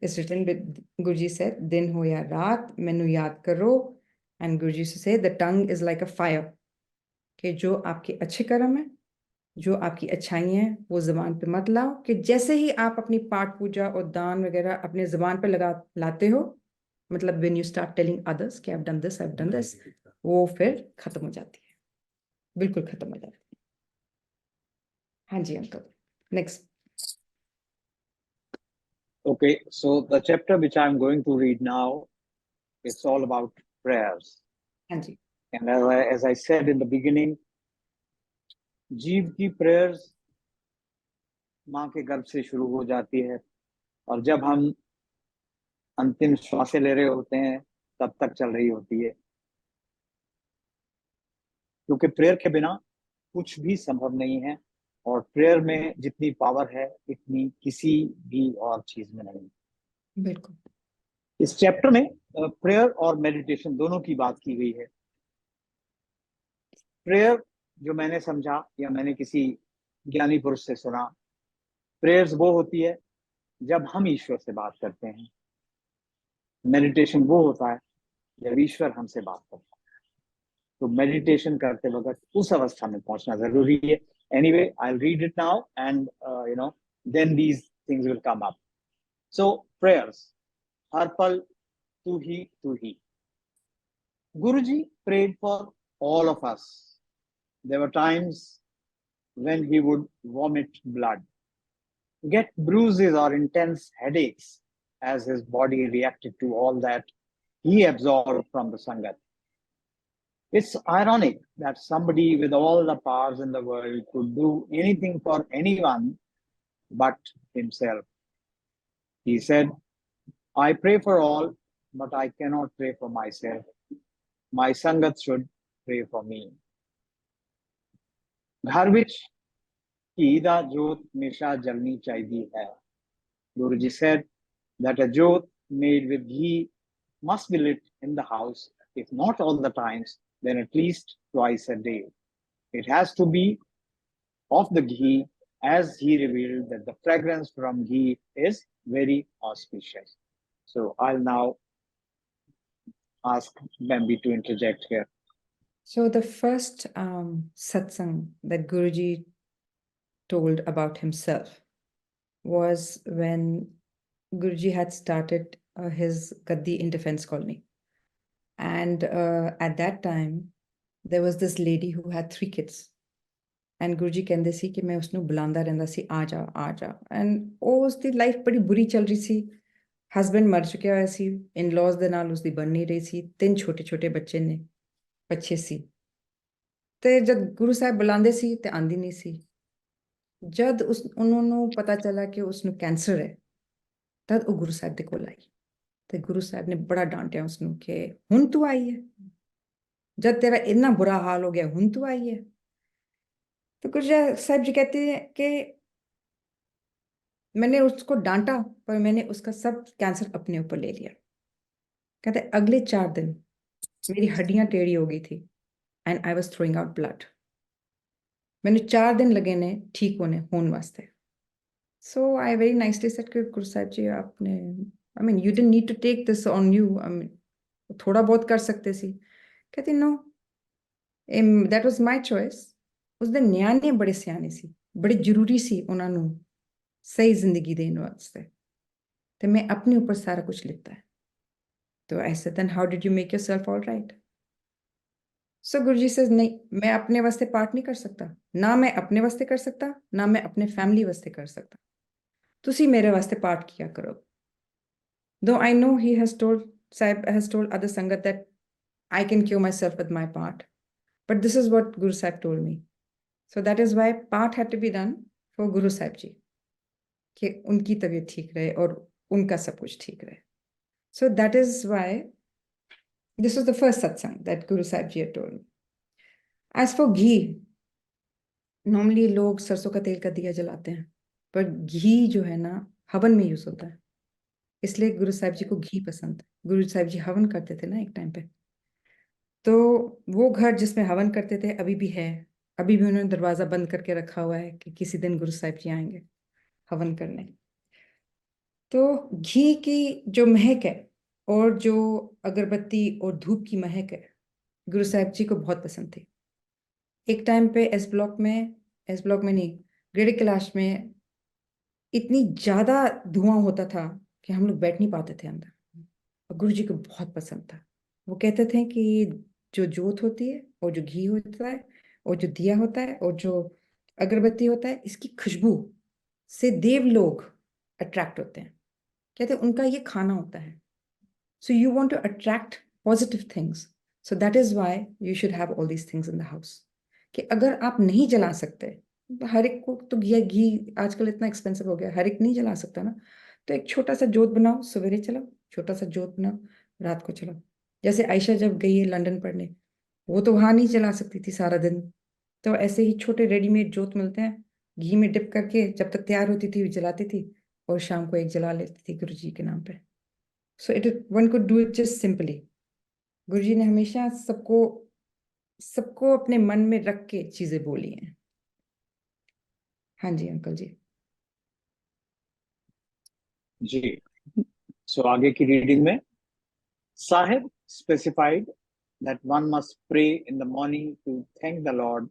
it's written with Guruji said, दिन हो या रात मैनू याद करो. And Guruji used to say the tongue is like a fire, कि जो आपके अच्छे कर्म है, जो आपकी अच्छाई है, वो जबान पे मत लाओ, कि जैसे ही आप अपनी पाठ पूजा और दान वगैरह अपने जबान पे लाते हो, मतलब when you start telling others कि I've done this, वो फिर खत्म हो जाती है, बिल्कुल खत्म हो जाती है. हाँ जी uncle, next. Okay, so the chapter which I'm going to read now, it's all about prayers. हाँ जी. And as I said in the beginning, जीव की prayers माँ के गर्भ से शुरू हो जाती है, और जब हम अंतिम श्वासें ले रहे होते हैं तब तक चल रही होती है, क्योंकि प्रेयर के बिना कुछ भी संभव नहीं है, और प्रेयर में जितनी पावर है इतनी किसी भी और चीज में नहीं. बिल्कुल. इस चैप्टर में प्रेयर और मेडिटेशन दोनों की बात की गई है. प्रेयर जो मैंने समझा या मैंने किसी ज्ञानी पुरुष से सुना, प्रेयर्स वो होती है जब हम ईश्वर से बात करते हैं. मेडिटेशन वो होता है जब ईश्वर हमसे बात करता है. तो मेडिटेशन करते वक्त उस अवस्था में पहुंचना जरूरी है. Anyway, I'll read it now, and then these things will come up. So prayers, हर पल तू ही. Guruji prayed for all of us. There were times when he would vomit blood, get bruises or intense headaches as his body reacted to all that he absorbed from the Sangat. It's ironic that somebody with all the powers in the world could do anything for anyone but himself. He said, I pray for all, but I cannot pray for myself. My Sangat should pray for me. घर विच कि ईदा जोत हमेशा जलनी चाहिए है. Guruji said that a jot made with ghee must be lit in the house, if not all the times, then at least twice a day. It has to be of the ghee, as he revealed that the fragrance from ghee is very auspicious. So I'll now ask Bambi to interject here. So the first satsang that Guruji told about himself was when Guruji had started his Gaddi in Defense Colony. And at that time, there was this lady who had 3 kids. And Guruji ਕਹਿੰਦੇ ਸੀ ਕਿ ਮੈਂ ਉਸਨੂੰ ਬੁਲਾਉਂਦਾ ਰਹਿੰਦਾ ਸੀ ਆ ਜਾ and ਉਸਦੀ life ਬੜੀ ਬੁਰੀ ਚੱਲ ਰਹੀ ਸੀ ਹਸਬੈਂਡ ਮਰ ਚੁੱਕਿਆ ਹੋਇਆ ਸੀ ਇਨ-ਲॉज ਦੇ ਨਾਲ ਉਸਦੀ ਬਣ ਨਹੀਂ ਰਹੀ ਸੀ 3 ਛੋਟੇ ਬੱਚੇ ਨੇ ਬੱਚੇ ਸੀ ਤੇ ਜਦ ਗੁਰੂ ਸਾਹਿਬ ਬੁਲਾਉਂਦੇ ਸੀ ਤੇ ਆਂਦੀ ਨਹੀਂ ਸੀ ਜਦ ਉਹਨਾਂ ਨੂੰ ਪਤਾ ਚੱਲਾ ਕਿ ਉਸਨੂੰ ਕੈਂਸਰ ਹੈ ਤਦ ਉਹ ਗੁਰੂ ਸਾਹਿਬ ਦੇ ਕੋਲ ਆਈ ਤੇ ਗੁਰੂ ਸਾਹਿਬ ਨੇ ਬੜਾ ਡਾਂਟਿਆ ਉਸਨੂੰ ਕਿ ਹੁਣ ਤੂੰ ਆਈ ਹੈ ਜਦ ਤੇਰਾ ਇੰਨਾ ਬੁਰਾ ਹਾਲ ਹੋ ਗਿਆ ਹੁਣ ਤੂੰ ਆਈ ਹੈ तो गुरु साहब जी कहते हैं कि मैंने उसको डांटा पर मैंने उसका सब कैंसर अपने ऊपर ले लिया कहते अगले 4 दिन मेरी हड्डियां टेढ़ी हो गई थी and I was throwing out blood मैंने 4 दिन लगे ने ठीक होने वास्ते so I very nicely said कि गुरु साहब जी आपने I mean you didn't need to take this on you I mean थोड़ा बहुत कर सकते सी कहते no that was my choice ਉਸਦੇ ਨਿਆਣੇ ਬੜੇ ਸਿਆਣੇ ਸੀ ਬੜੇ ਜ਼ਰੂਰੀ ਸੀ ਉਹਨਾਂ ਨੂੰ ਸਹੀ ਜ਼ਿੰਦਗੀ ਦੇਣ ਵਾਸਤੇ ਤੇ ਮੈਂ ਆਪਣੇ ਉੱਪਰ ਸਾਰਾ ਕੁਝ ਲਿੱਤਾ ਹੈ तो I said then how did you make yourself all right so Guruji says नहीं मैं अपने वास्ते पाठ नहीं कर सकता ना मैं अपने वास्ते कर सकता ना मैं अपने फैमिली वास्ते कर सकता तुसी मेरे वास्ते पाठ किया करो though I know he has told Sahib has told other sangat that I can cure myself with my part but this is what Guru Sahib told me So that is why part had to be done for Guru Sahib Ji कि उनकी तबीयत ठीक रहे और उनका सब कुछ ठीक रहे so that is why this was the first satsang that Guru Sahib Ji had told me as for ghee normally लोग सरसों का तेल का दिया जलाते हैं पर घी जो है ना हवन में यूज होता है इसलिए गुरु साहिब जी को घी पसंद है गुरु साहिब जी हवन करते थे ना एक टाइम पे तो वो घर जिसमें हवन करते थे अभी भी है अभी भी उन्होंने दरवाजा बंद करके रखा हुआ है कि किसी दिन गुरु साहिब जी आएंगे हवन करने तो घी की जो महक है और जो अगरबत्ती और धूप की महक है गुरु साहिब जी को बहुत पसंद थी एक टाइम पे एस ब्लॉक में नहीं ग्रेड कैलाश में इतनी ज्यादा धुआं होता था कि हम लोग बैठ नहीं पाते थे अंदर और गुरु जी को बहुत पसंद था वो कहते थे कि जो जोत होती है और जो घी होता है और जो दिया होता है और जो अगरबत्ती होता है इसकी खुशबू से देव लोग अट्रैक्ट होते हैं कहते हैं उनका ये खाना होता है so you want to attract positive things so that is why you should have all these things in the house कि अगर आप नहीं जला सकते हर एक को तो घी आजकल इतना एक्सपेंसिव हो गया हर एक नहीं जला सकता ना तो एक छोटा सा जोत बनाओ सवेरे चलाओ छोटा सा जोत बनाओ रात को चलाओ जैसे आयशा जब गई है लंदन पढ़ने वो तो वहां नहीं जला सकती थी सारा दिन तो ऐसे ही छोटे रेडीमेड जोत मिलते हैं घी में डिप करके जब तक तैयार होती थी जलाती थी और शाम को एक जला लेती थी गुरु जी के नाम पे so it one could do it just simply गुरु जी ने हमेशा सबको अपने मन में रख के चीजें बोली हैं हाँ जी अंकल जी जी सो आगे की रीडिंग में Sahib specified that one must pray in the morning to thank the Lord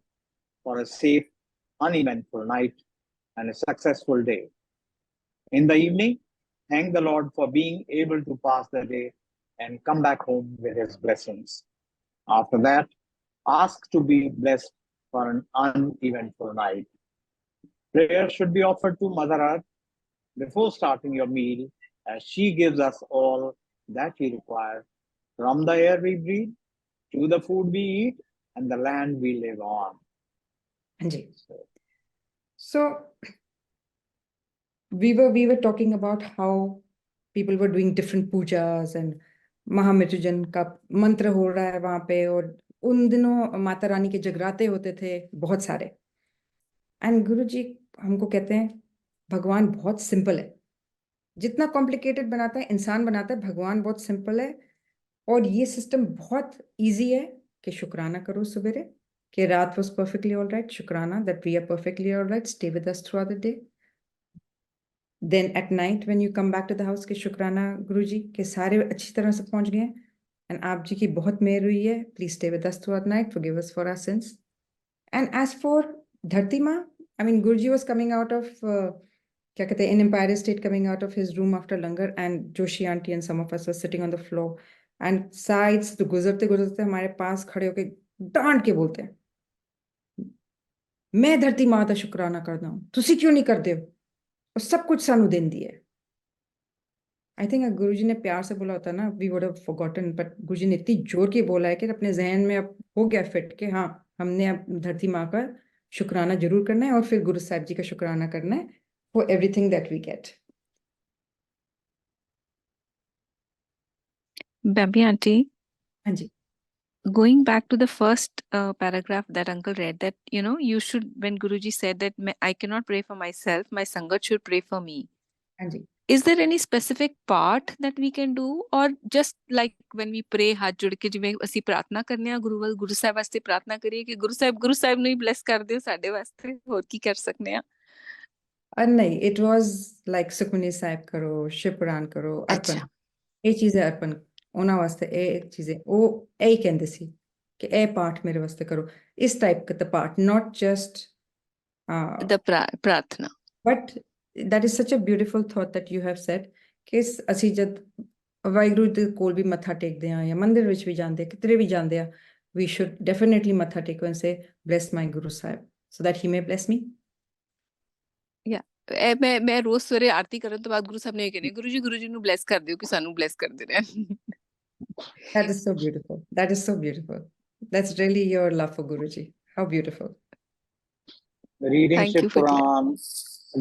for a safe, uneventful night and a successful day. In the evening, thank the Lord for being able to pass the day and come back home with his blessings. After that, ask to be blessed for an uneventful night. Prayer should be offered to Mother Earth before starting your meal, as she gives us all that we require from the air we breathe, to the food we eat, and the land we live on. Anji. So we were talking about how people were doing different pujas and महामृत्युंजय का मंत्र हो रहा है वहां पे और उन दिनों माता रानी के जगराते होते थे बहुत सारे एंड गुरुजी हमको कहते हैं भगवान बहुत सिंपल है, जितना कॉम्प्लिकेटेड बनाता है इंसान बनाता है, भगवान बहुत सिंपल है। और ये सिस्टम बहुत इजी है कि शुक्राना करो सवेरे कि रात वाज परफेक्टली ऑल राइट, शुक्राना that we are perfectly all right, stay with us throughout the day. Then at night when you come back to the house कि शुक्राना गुरुजी के सारे अच्छी तरह से पहुंच गए एंड आप जी की बहुत मेहर हुई है, please stay with us throughout night, forgive us for our sins. And as for धरती माँ, I mean Guruji was coming out of क्या कहते हैं in Empire State, coming out of his room after langar and Joshi aunty and some of us were sitting on the floor and sides तो गुजरते गुजरते हमारे पास खड़े होके डांट के बोलते हैं, मैं धरती माँ का शुक्राना करता हूँ, तुसी क्यों नहीं करते हो, और सब कुछ सानू देंदी है। आई थिंक गुरुजी ने प्यार से बोला होता ना, we would have forgotten, but Guruji ने इतनी जोर के बोला है कि अपने जहन में अब हो गया फिट कि हाँ हमने अब धरती माँ का शुक्राना जरूर करना है और फिर गुरु साहिब जी का शुक्राना करना है for everything that we get. Baby auntie, हाँ जी। going back to the first paragraph that uncle read, that you should, when Guruji said that I cannot pray for myself, my sangat should pray for me. हाँ जी। Is there any specific part that we can do, or just like when we pray हाथ जोड़ के जिਵੇਂ ਅਸੀਂ ਪ੍ਰਾਰਥਨਾ ਕਰਨੇ ਆ ਗੁਰੂ ਸਾਹਿਬ ਵਾਸਤੇ ਪ੍ਰਾਰਥਨਾ ਕਰੀਏ ਕਿ ਗੁਰੂ ਸਾਹਿਬ ਨੂੰ ਹੀ ਬਲੈਸ ਕਰ ਦਿਓ ਸਾਡੇ ਵਾਸਤੇ, ਹੋਰ ਕੀ ਕਰ ਸਕਨੇ ਆ? नहीं, it was like Sukhmani Sahib करो, शिवपुराण करो, अर्पण, अच्छा। ये चीजें अर्पण ਉਹਨਾਂ ਵਾਸਤੇ ਇਹ ਚੀਜ਼ਾਂ ਉਹ ਇਹੀ ਕਹਿੰਦੇ ਸੀ ਕਿ ਇਹ ਪਾਠ ਮੇਰੇ ਵਾਸਤੇ ਕਰੋ, ਇਸ ਟਾਈਪ ਦਾ ਪਾਠ, not just the ਪ੍ਰਾਰਥਨਾ। but that is such a beautiful thought that you have said ਕਿ ਅਸੀਂ ਜਦ ਵਾਹਿਗੁਰੂ ਦੇ ਕੋਲ ਵੀ ਮੱਥਾ ਟੇਕਦੇ ਆ ਜਾਂ ਮੰਦਿਰ ਵਿੱਚ ਵੀ ਜਾਂਦੇ ਆ, ਕਿਤੇ ਵੀ ਜਾਂਦੇ ਆ, we should definitely ਮੱਥਾ ਟੇਕੋ and say bless my Guru Sahib so that he may bless me। ਮੈਂ ਰੋਜ਼ ਸਵੇਰੇ ਆਰਤੀ ਕਰਨ ਤੋਂ ਬਾਅਦ ਗੁਰੂ ਸਾਹਿਬ ਨੇ ਇਹ ਕਹਿੰਦੇ ਗੁਰੂ ਜੀ ਨੂੰ ਬਲੈਸ ਕਰ ਦਿਓ ਕਿ ਸਾਨੂੰ ਬਲੈਸ ਕਰ ਦੇ ਰਹੇ। That is so beautiful, that is so beautiful, that's really your love for Guruji, how beautiful। Reading Thank Shiv you for Quran,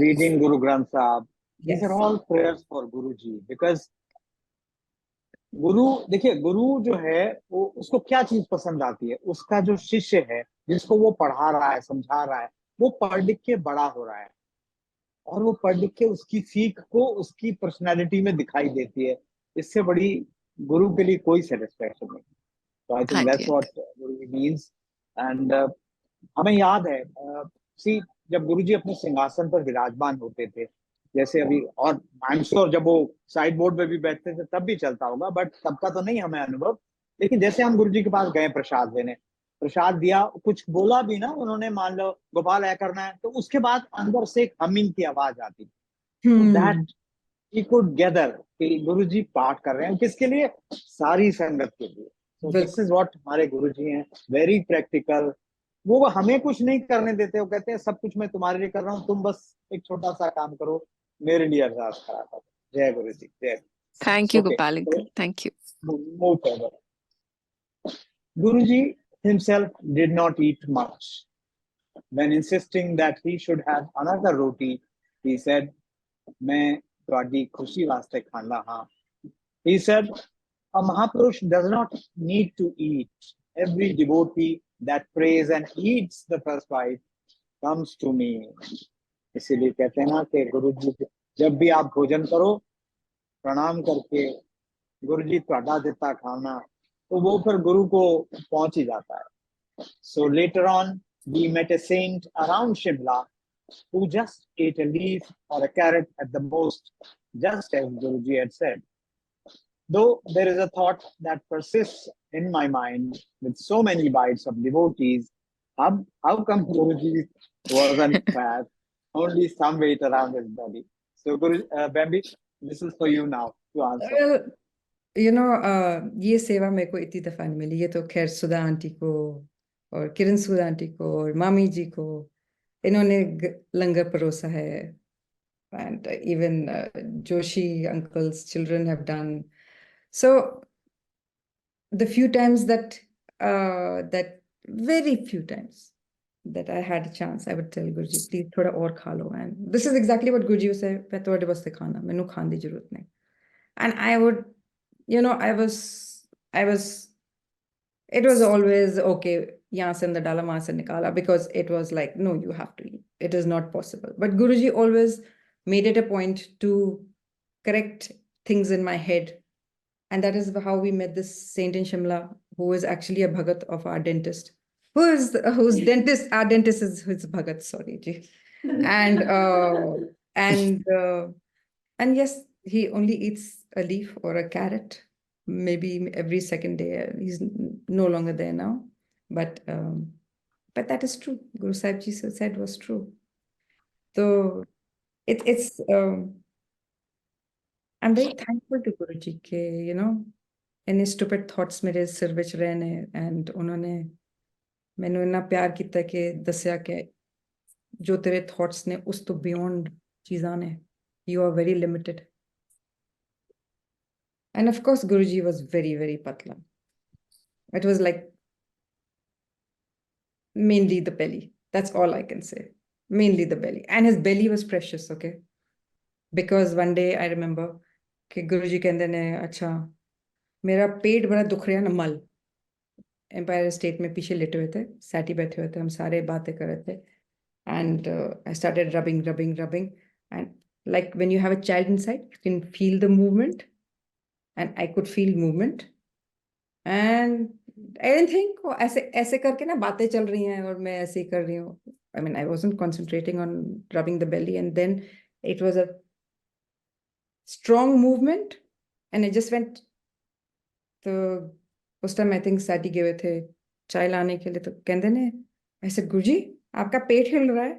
reading Guru Granth Sahib, these Yes। are all prayers for Guruji, because गुरु, देखिए गुरु जो है वो उसको क्या चीज पसंद आती है, उसका जो शिष्य है जिसको वो पढ़ा रहा है, समझा रहा है, वो पढ़ लिख के बड़ा हो रहा है और वो पढ़ लिख के उसकी सीख को उसकी पर्सनालिटी में दिखाई देती है। इससे बड़ी गुरु के लिए कोई सेटिस्फैक्शन नहीं। तो I think that's what Guru means. And हमें याद है सी जब गुरुजी अपने सिंहासन पर विराजमान होते थे, जैसे अभी, और आई एम श्योर जब वो साइड बोर्ड पे भी बैठते थे तब भी चलता होगा, बट तब का तो नहीं हमें अनुभव, लेकिन जैसे हम गुरुजी के पास गए प्रसाद देने, प्रसाद दिया, कुछ बोला भी ना उन्होंने, मान लो गोपाल ऐ करना है, तो उसके बाद अंदर से एक हमिंग की आवाज आती, दैट ही कुड गैदर कि गुरुजी पाठ कर रहे हैं, किसके लिए? सारी संगत के लिए। सो दिस इज व्हाट हमारे गुरुजी हैं, वेरी प्रैक्टिकल। वो हमें कुछ नहीं करने देते, वो कहते हैं सब कुछ मैं तुम्हारे लिए कर रहा हूँ, तुम बस एक छोटा सा काम करो, मेरे लिए अरदास करा करो। जय गुरु जी, जय। Thank you Gopal uncle, thank you. Move forward. Guruji himself did not eat much. When insisting that he should have another roti, he said, मैं ਤੁਹਾਡੀ खुशी वास्ते खाना हाँ। He said, a Mahapurush does not need to eat. Every devotee that prays and eats the first bite comes to me. इसीलिए कहते हैं ना कि गुरु जी जब भी आप भोजन करो, प्रणाम करके गुरु जी ਤੁਹਾਡਾ ਦਿੱਤਾ खाना, तो वो फिर गुरु को पहुंच ही जाता है। So later on, we met a saint around Shimla who just ate a leaf or a carrot at the most, just as Guruji had said. Though there is a thought that persists in my mind with so many bites of devotees, how come Guruji wasn't fat, only some weight around his body? So Guru, Bambi, this is for you now to answer. Well, you know, ये सेवा मेरे को इतनी दफा नहीं मिली, ये तो खैर सुधा आंटी को और किरण सुधा आंटी को और मामी जी को, इन्होंने लंगर परोसा है, and even Joshi uncle's children have done. So the few times that very few times that I had a chance, I would tell Guruji, please थोड़ा और खा लो, and this is exactly what Guruji would say, मैं ਤੁਹਾਡੇ ਵਾਸਤੇ ਖਾਣਾ, ਮੈਨੂੰ ਖਾਣ ਦੀ ਜ਼ਰੂਰਤ ਨਹੀਂ। And I would, you know, it was always okay, यहाँ से अंदर डाला वहाँ से निकाला, because it was like, no, you have to eat, it is not possible. But Guruji always made it a point to correct things in my head. And that is how we met this saint in Shimla, who is actually a Bhagat of our dentist. Whose dentist, our dentist is his Bhagat, sorry, ji. And yes, he only eats a leaf or a carrot, maybe every second day. He's no longer there now. But that is true. Guru Sahib Ji said was true. So it's I'm very thankful to Guruji ke, you know, any stupid thoughts mere sir vich rahe ne, and unhone mainu inna pyar kita ke dasya ke jo tere thoughts ne us to beyond cheezan ne, you are very limited. And of course Guruji was very, very patla. It was like mainly the belly. That's all I can say. Mainly the belly. And his belly was precious, okay? Because one day I remember कि गुरुजी कहते ने अच्छा मेरा पेट बड़ा दुख रहा है ना मल एम्पायर स्टेट में पीछे लेटे हुए थे सैटी बैठे हुए थे हम सारे बातें कर रहे थे and I started rubbing and like when you have a child inside you can feel the movement and I could feel movement and I didn't think वो ऐसे करके ना बातें चल रही हैं और मैं ऐसे ही कर रही हूँ I mean I wasn't concentrating on rubbing the belly and then it was a strong movement and I just went तो उस टाइम आई थिंक सैटी गए हुए थे चाय लाने के लिए तो कहते ने ऐसे गुरुजी आपका पेट हिल रहा है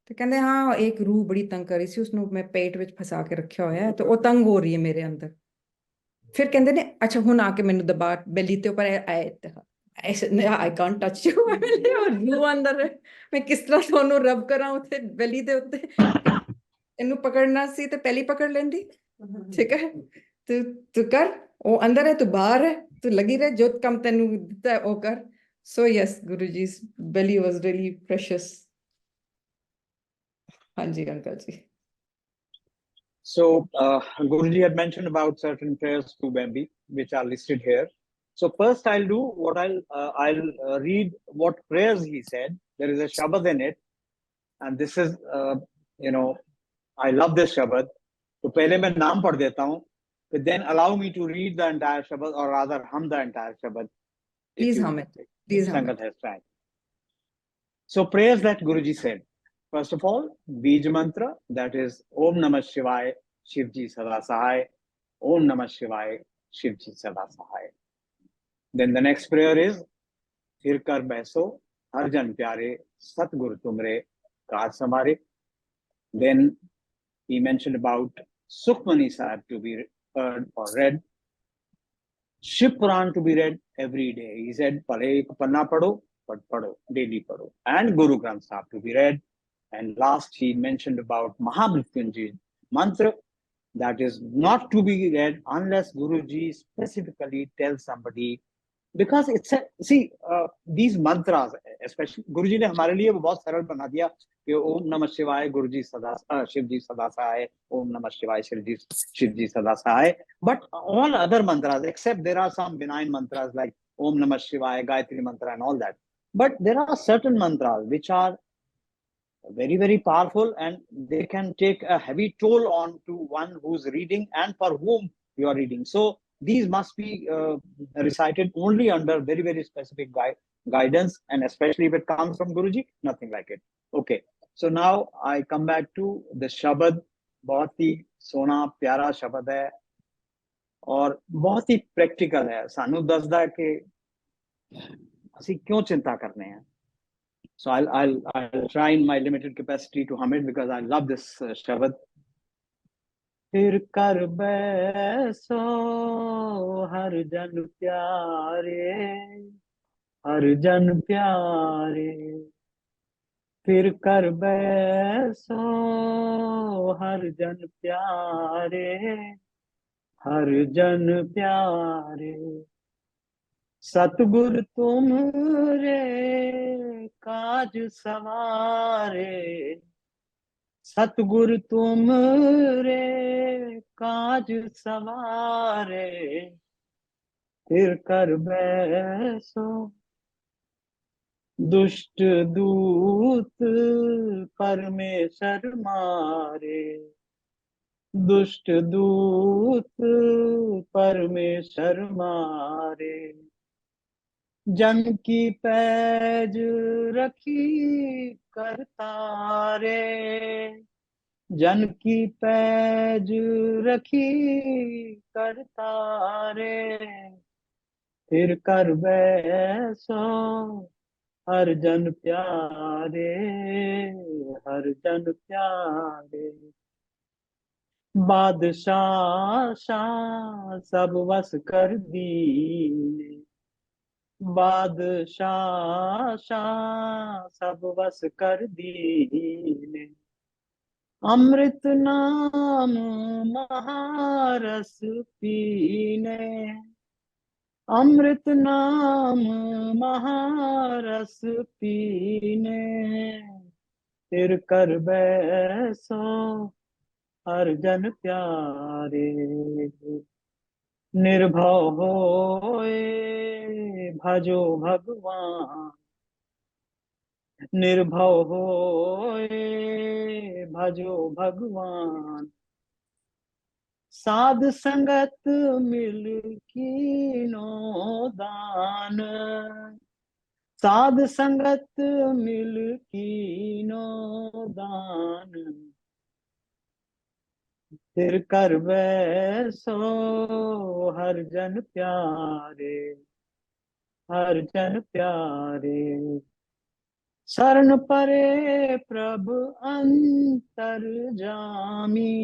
तो कहते हाँ एक रूह बड़ी तंग कर रही सी उसने मैं पेट विच फंसा के रखा होया है तो वो तंग हो रही है मेरे अंदर फिर कहते ने अच्छा हुन आके मैनू दबा बेली ते ऊपर आए ऐसे आई कांट टच यू रूह अंदर है मैं किस तरह ਤੁਹਾਨੂੰ रब करा उते बेली दे उते ਇਹਨੂੰ पकड़ना सी तो पहली पकड़ लेंदी ठीक है तू कर वो अंदर है तू बाहर है तू लगी रहे जो कम तेनू दिता है वो कर so yes Guruji's belly was really precious हाँ जी अंकल जी So Guruji had mentioned about certain prayers to Bambi, which are listed here. So first I'll do what I'll read what prayers he said. There is a Shabad in it, and this is I love this Shabad. So pehle main naam pad deta hu, but then allow me to read the entire Shabad, or rather hum the entire Shabad. please hum it please hum Sangat it has tried. So prayers that Guruji said. First of all, Bij Mantra, that is Om Namah Shivaya, Shivji Sada Sahai. Om Namah Shivaya, Shivji Sada Sahai. Then the next prayer is Fir Kar Baiso, Harjan Pyare, Satgur Tumre, Kaaj Samare. Then he mentioned about Sukhmani Sahib to be heard or read. Shiv Puran to be read every day. He said, Pale Panna Pado, but Pado, daily Pado. And Guru Granth Sahib to be read. And last, he mentioned about Mahamrityunjay mantra, that is not to be read unless Guruji specifically tells somebody, because it's these mantras, especially Guruji ने हमारे लिए वो बहुत सरल बना दिया कि ओम नमः शिवाय गुरुजी सदा शिवजी सदा सहाय, ओम नमः शिवाय शिवजी सदा सहाय. But all other mantras, except there are some benign mantras like Om Namah Shivaya, Gayatri mantra and all that. But there are certain mantras which are very, very powerful, and they can take a heavy toll on to one who's reading and for whom you are reading. So these must be recited only under very, very specific guidance, and especially if it comes from Guruji, nothing like it. Okay, so now I come back to the Shabad. बहुत ही सोना प्यारा शब्द है और बहुत ही practical है. सानू दसदा है कि ਅਸੀਂ क्यों चिंता करने हैं. So I'll try in my limited capacity to hum it because I love this Shabad. फिर कर बैसो हर जन प्यारे, हर जन प्यारे. फिर कर बैसो हर जन प्यारे, हर जन प्यारे. सतगुर तुम रे काज सवारे, सतगुर तुम रे काज सवारे. फिर कर बैसो दुष्ट दूत परमेश्वर मारे, दुष्ट दूत परमेश्वर मारे। जन की पैज रखी करतारे, जन की पैज रखी करतारे। फिर कर बैसो हर जन प्यारे, हर जन प्यारे। बादशाह शाह सब वस कर दीने, बादशाह शाह सब वस कर दीने। अमृत नाम महारस पीने, अमृत नाम महारस पीने। फिर कर बैसो हर जन प्यारे, निर्भव होए भजो भगवान, निर्भव होए भजो भगवान। साध संगत मिल कीनो दान, साध संगत मिल कीनो दान। फिर कर बैसो हर जन प्यारे, हर जन प्यारे। शरण परे प्रभु अंतर जामी,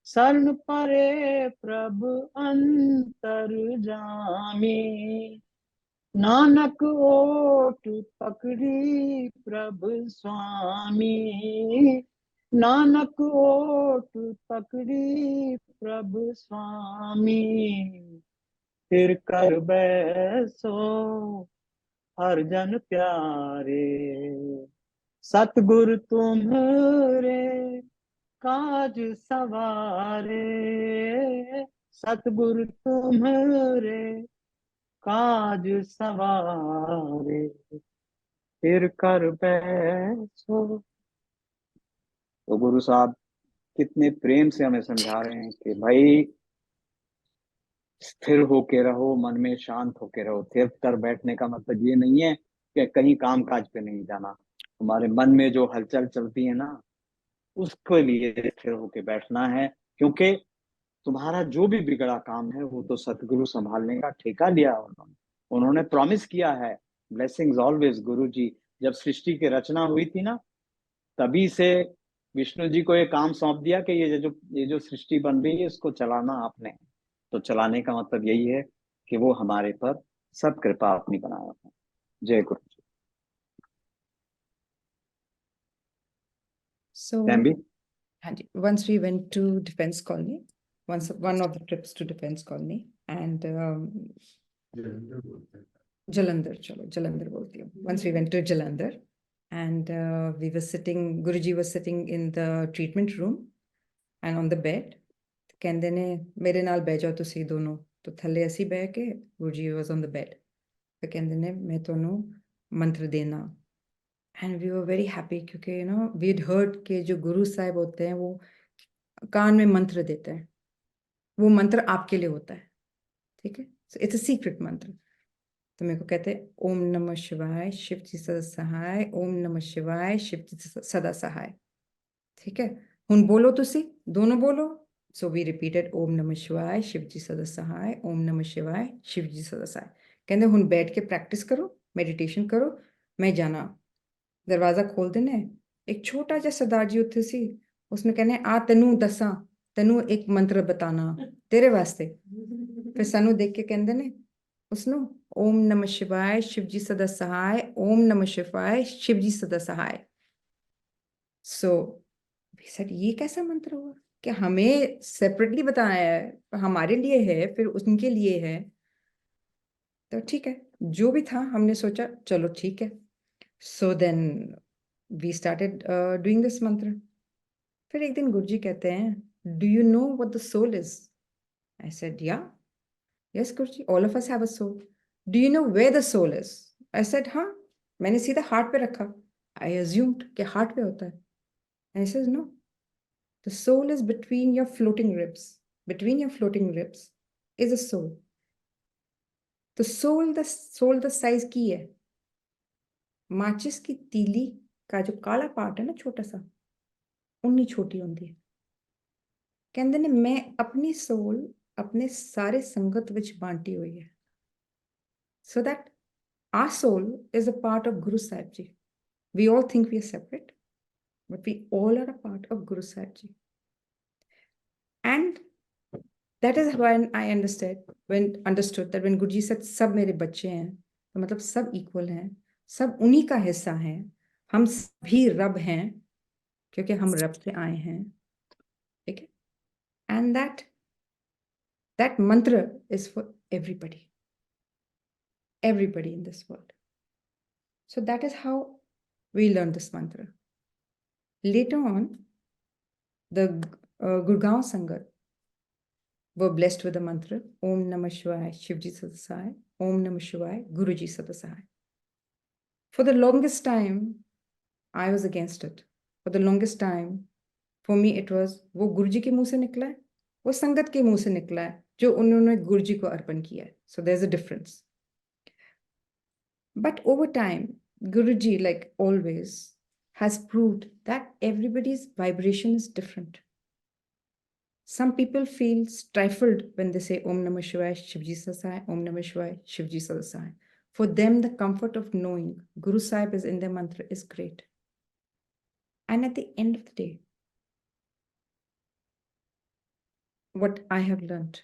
शरण परे प्रभु अंतर जामी। नानक ओट पकड़ी प्रभु स्वामी, नानक ओट पकड़ी प्रभु स्वामी। फिर कर बैसो हर जन प्यारे, सतगुरु तुम्हारे काज सवारे, सतगुरु तुम्हारे काज सवारे। फिर कर बैसो। तो गुरु साहब कितने प्रेम से हमें समझा रहे हैं कि भाई स्थिर होके रहो, मन में शांत होके रहो। स्थिर कर बैठने का मतलब ये नहीं है कि कहीं काम काज पे नहीं जाना। हमारे मन में जो हलचल चलती है ना, उसके लिए स्थिर होके बैठना है, क्योंकि तुम्हारा जो भी बिगड़ा काम है वो तो सतगुरु संभालने का ठेका लिया उन्होंने। उन्होंने प्रॉमिस किया है, ब्लेसिंग्स ऑलवेज। गुरु जी जब सृष्टि की रचना हुई थी ना, तभी से विष्णु जी को ये काम सौंप दिया कि ये जो सृष्टि बन रही है इसको चलाना आपने। तो चलाने का मतलब यही है कि वो हमारे पर सब कृपा अपनी बनाए रखें। जय गुरु जी। So, भी once we went to Defense Colony, one of the trips to Defense Colony, and Jalandhar, chalo, Jalandhar bolti hu. Once we went to Jalandhar, and we were sitting, Guruji was sitting in the treatment room and on the bed. ਕਹਿੰਦੇ ਨੇ ਮੇਰੇ ਨਾਲ ਬਹਿ ਜਾਓ ਤੁਸੀਂ ਦੋਨੋਂ। ਤਾਂ ਥੱਲੇ ਅਸੀਂ ਬਹਿ ਕੇ, ਗੁਰਜੀ ਵਾਸ ਔਨ ਦ ਬੈਡ। ਫਿਰ ਕਹਿੰਦੇ ਨੇ ਮੈਂ ਤੁਹਾਨੂੰ मंत्र देना। And we were very happy, क्योंकि you know we had heard के जो गुरु साहब होते हैं वो कान में मंत्र देते हैं, वो मंत्र आपके लिए होता है, ठीक है। सो इट्स अ सीक्रेट मंत्र। तो मेरे को कहते हैं ओम नमः शिवाय शिव जी सदा सहाय, ओम नमः शिवाय शिव जी सदा सहाय, ठीक है। हुन बोलो तुसी दोनों बोलो। सो वी रिपीटेड ओम नमः शिवाय शिव जी सदा सहाय, ओम नमः शिवाय शिव जी सदा सहाय। कहते हुन बैठ के प्रैक्टिस करो, मेडिटेशन करो। मैं जाना दरवाजा खोल देने, एक छोटा जा सरदार जी उत्थे सी, उसने कहने आ तेनू दसा, तेनू एक मंत्र बताना तेरे वास्ते। फिर सानू देख के कहंदे ने उसनु ओम नमः शिवाय शिव जी सदा सहाय, ओम नमः शिवाय शिव जी सदा सहाय। सो वी सेड ये कैसा मंत्र हुआ कि हमें सेपरेटली बताना है, हमारे लिए है फिर उनके लिए है। तो ठीक है, जो भी था हमने सोचा चलो ठीक है। So then we started doing this mantra. फिर एक दिन गुरुजी कहते हैं do you know what the soul is? I said yeah yes Guruji, all of us have a soul. Do you know where the soul is? I said हाँ, मैंने सीधा heart पे रखा. I assumed कि हार्ट पे होता है. And he says no. The soul is between your floating ribs. Between your floating ribs is a soul. The soul the size की है. माचिस की तीली का जो काला पार्ट है ना छोटा सा, उन्नी छोटी होती है. कहते ने मैं अपनी सोल अपने सारे संगत विच बांटी हुई है. So that our soul is a part of Guru Sahib Ji. We all think we are separate, but we all are a part of Guru Sahib Ji. And that is when I understood that when Guruji said सब मेरे बच्चे हैं, तो मतलब सब equal हैं, सब उन्हीं का हिस्सा हैं, हम सभी रब हैं, क्योंकि हम रब से आए हैं, ठीक है? And that mantra is for everybody in this world. So that is how we learn this mantra. Later on, the Gurgaon Sangat were blessed with the mantra Om Namah Shivaya Shivji Sadasai, Om Namah Shivaya Guruji Sadasai. For the longest time, I was against it. For the longest time, for me it was वो गुरुजी के मुंह से निकला है, वो संगत के मुंह से निकला है, जो उन्होंने गुरुजी को अर्पण किया है. So there's a difference. But over time, Guruji, like always, has proved that everybody's vibration is different. Some people feel stifled when they say Om Namah Shivaya Shivji Sadasai, Om Namah Shivaya Shivji Sadasai. For them, the comfort of knowing Guru Sahib is in their mantra is great. And at the end of the day, what I have learned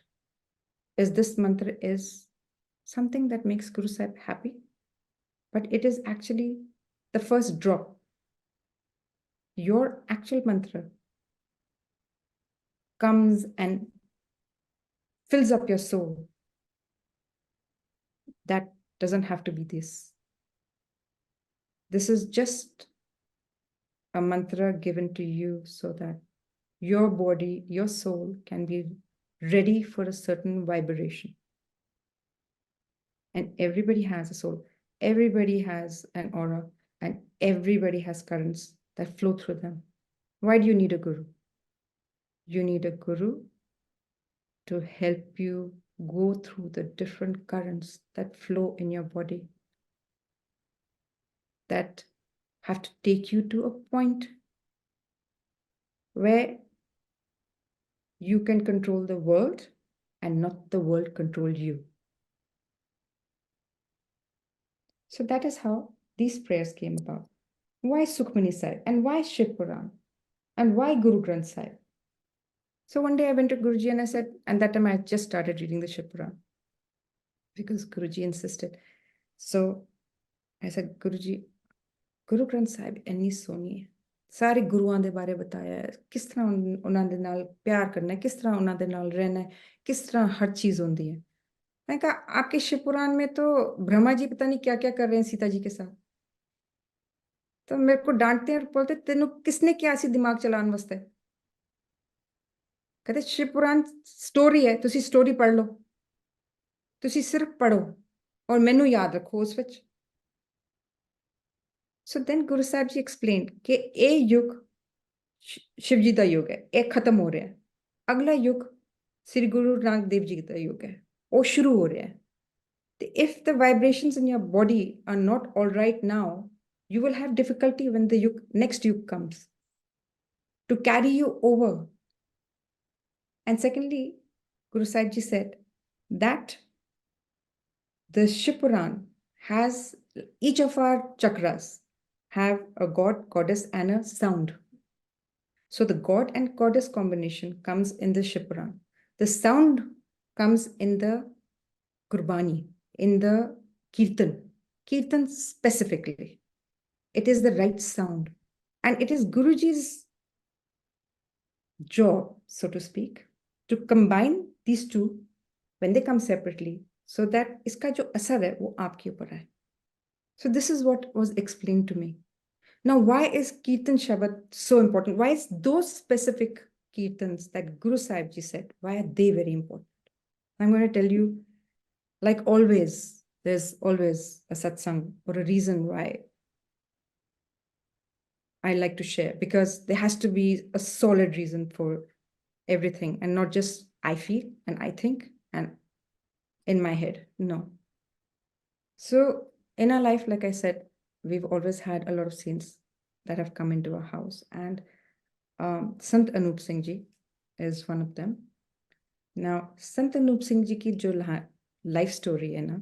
is this mantra is something that makes Guru Sahib happy, but it is actually the first drop. Your actual mantra comes and fills up your soul. That doesn't have to be this. This is just a mantra given to you so that your body, your soul can be ready for a certain vibration. And everybody has a soul. Everybody has an aura, and everybody has currents that flow through them. Why do you need a guru? You need a guru to help you go through the different currents that flow in your body, that have to take you to a point where you can control the world and not the world control you. So that is how these prayers came about. Why Sukhmani Sahib? And why Shiv Puran? And why Guru Granth Sahib? So one day I went to Guruji and I said, and that time I had just started reading the Shiv Puran because Guruji insisted. So I said, Guruji, Guru Granth Sahib ਇੰਨੀ ਸੋਹਣੀ ਹੈ, ਸਾਰੇ ਗੁਰੂਆਂ ਦੇ ਬਾਰੇ ਬਤਾਇਆ ਹੈ, ਕਿਸ ਤਰ੍ਹਾਂ ਉਹਨਾਂ ਦੇ ਨਾਲ ਪਿਆਰ ਕਰਨਾ ਹੈ, ਕਿਸ ਤਰ੍ਹਾਂ ਉਹਨਾਂ ਦੇ ਨਾਲ ਰਹਿਣਾ ਹੈ, किस तरह हर चीज होती है. मैंने कहा आपके शिव पुराण में तो ब्रह्मा जी पता नहीं क्या क्या कर रहे हैं सीता जी के साथ. तो मेरे को डांटते हैं और बोलते तेनू किसने क्या सी दिमाग चलाने वास्ते. कहते शिव पुराण स्टोरी है, तुसी स्टोरी पढ़ लो, तुसी सिर्फ पढ़ो और मैनू याद रखो उस विच. So then Guru Sahib Ji explained कि ये युग शिव जी का युग है, ये खत्म हो रहा है. अगला युग श्री गुरु नानक देव जी का युग है, वो शुरू हो रहा है. If the vibrations in your body are not all right now, you will have difficulty when the next yug comes to carry you over. And secondly, Guru Sahib Ji said that the Shiv Puran has, each of our chakras have a god, goddess and a sound. So the god and goddess combination comes in the Shiv Puran. The sound comes in the Gurbani, in the Kirtan specifically. It is the right sound. And it is Guruji's job, so to speak, to combine these two when they come separately, so that iska jo asar hai wo aapke upar hai. So this is what was explained to me. Now, why is Kirtan Shabad so important? Why is those specific Kirtans that Guru Sahib Ji said, why are they very important? I'm going to tell you, like always, there's always a satsang or a reason why I like to share, because there has to be a solid reason for everything and not just I feel and I think and in my head. No. So in our life, like I said, we've always had a lot of saints that have come into our house, and Sant Anup Singh Ji is one of them. Now, Sant Anup Singh Ji की जो life story है ना,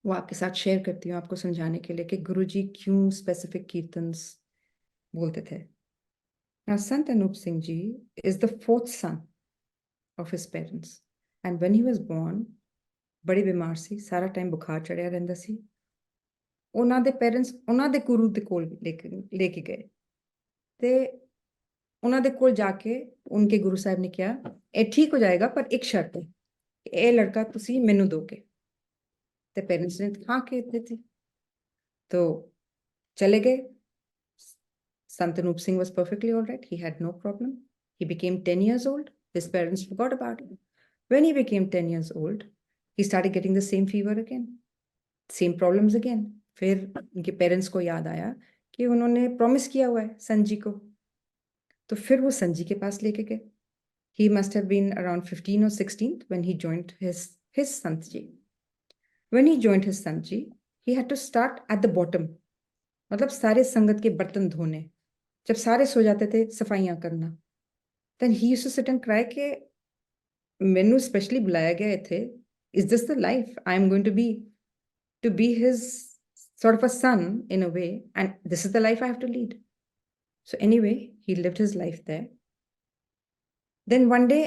वो आपके साथ share करती हूँ आपको समझाने के लिए कि गुरुजी क्यों स्पेसिफिक कीर्तन्स बोलते थे. Now, Sant Anup Singh Ji is the fourth son of his parents, and when he was born, बड़ी बीमार सी, सारा टाइम बुखार चढ़िया रहंदा सी. ਉਹਨਾਂ ਦੇ ਪੈਰੈਂਟਸ ਉਹਨਾਂ ਦੇ ਗੁਰੂ ਦੇ ਕੋਲ ਲੈ ਕੇ ਗਏ ਤੇ ਉਹਨਾਂ ਦੇ ਕੋਲ ਜਾ ਕੇ ਉਨਕੇ ਗੁਰੂ ਸਾਹਿਬ ਨੇ ਕਿਹਾ ਇਹ ਠੀਕ ਹੋ ਜਾਏਗਾ ਪਰ ਇੱਕ ਸ਼ਰਤ ਹੈ ਕਿ ਇਹ ਲੜਕਾ ਤੁਸੀਂ ਮੈਨੂੰ ਦੋਗੇ ਤੇ ਪੈਰੈਂਟਸ ਨੇ ਹਾਂ ਕਹਿ ਦਿੱਤੀ तो चले गए. Sant Anup Singh was perfectly all right. He had no problem. He became 10 years old. His parents forgot about him. When he became 10 years old, he started getting the same fever again, same problems again. फिर उनके parents को याद आया कि उन्होंने promise किया हुआ है संजी को, तो फिर वो संजी के पास लेके गए. He must have been around 15 or 16 when he joined his Sant ji. When he joined his Sant ji, he had to start at the bottom. मतलब सारे संगत के बर्तन धोने, जब सारे सो जाते थे सफाइयां करना. Then he used to sit and cry कि मैनू स्पेशली बुलाया गया थे, is this the life I am going to be his sort of a son in a way, and this is the life I have to lead. So anyway, he lived his life there. Then one day,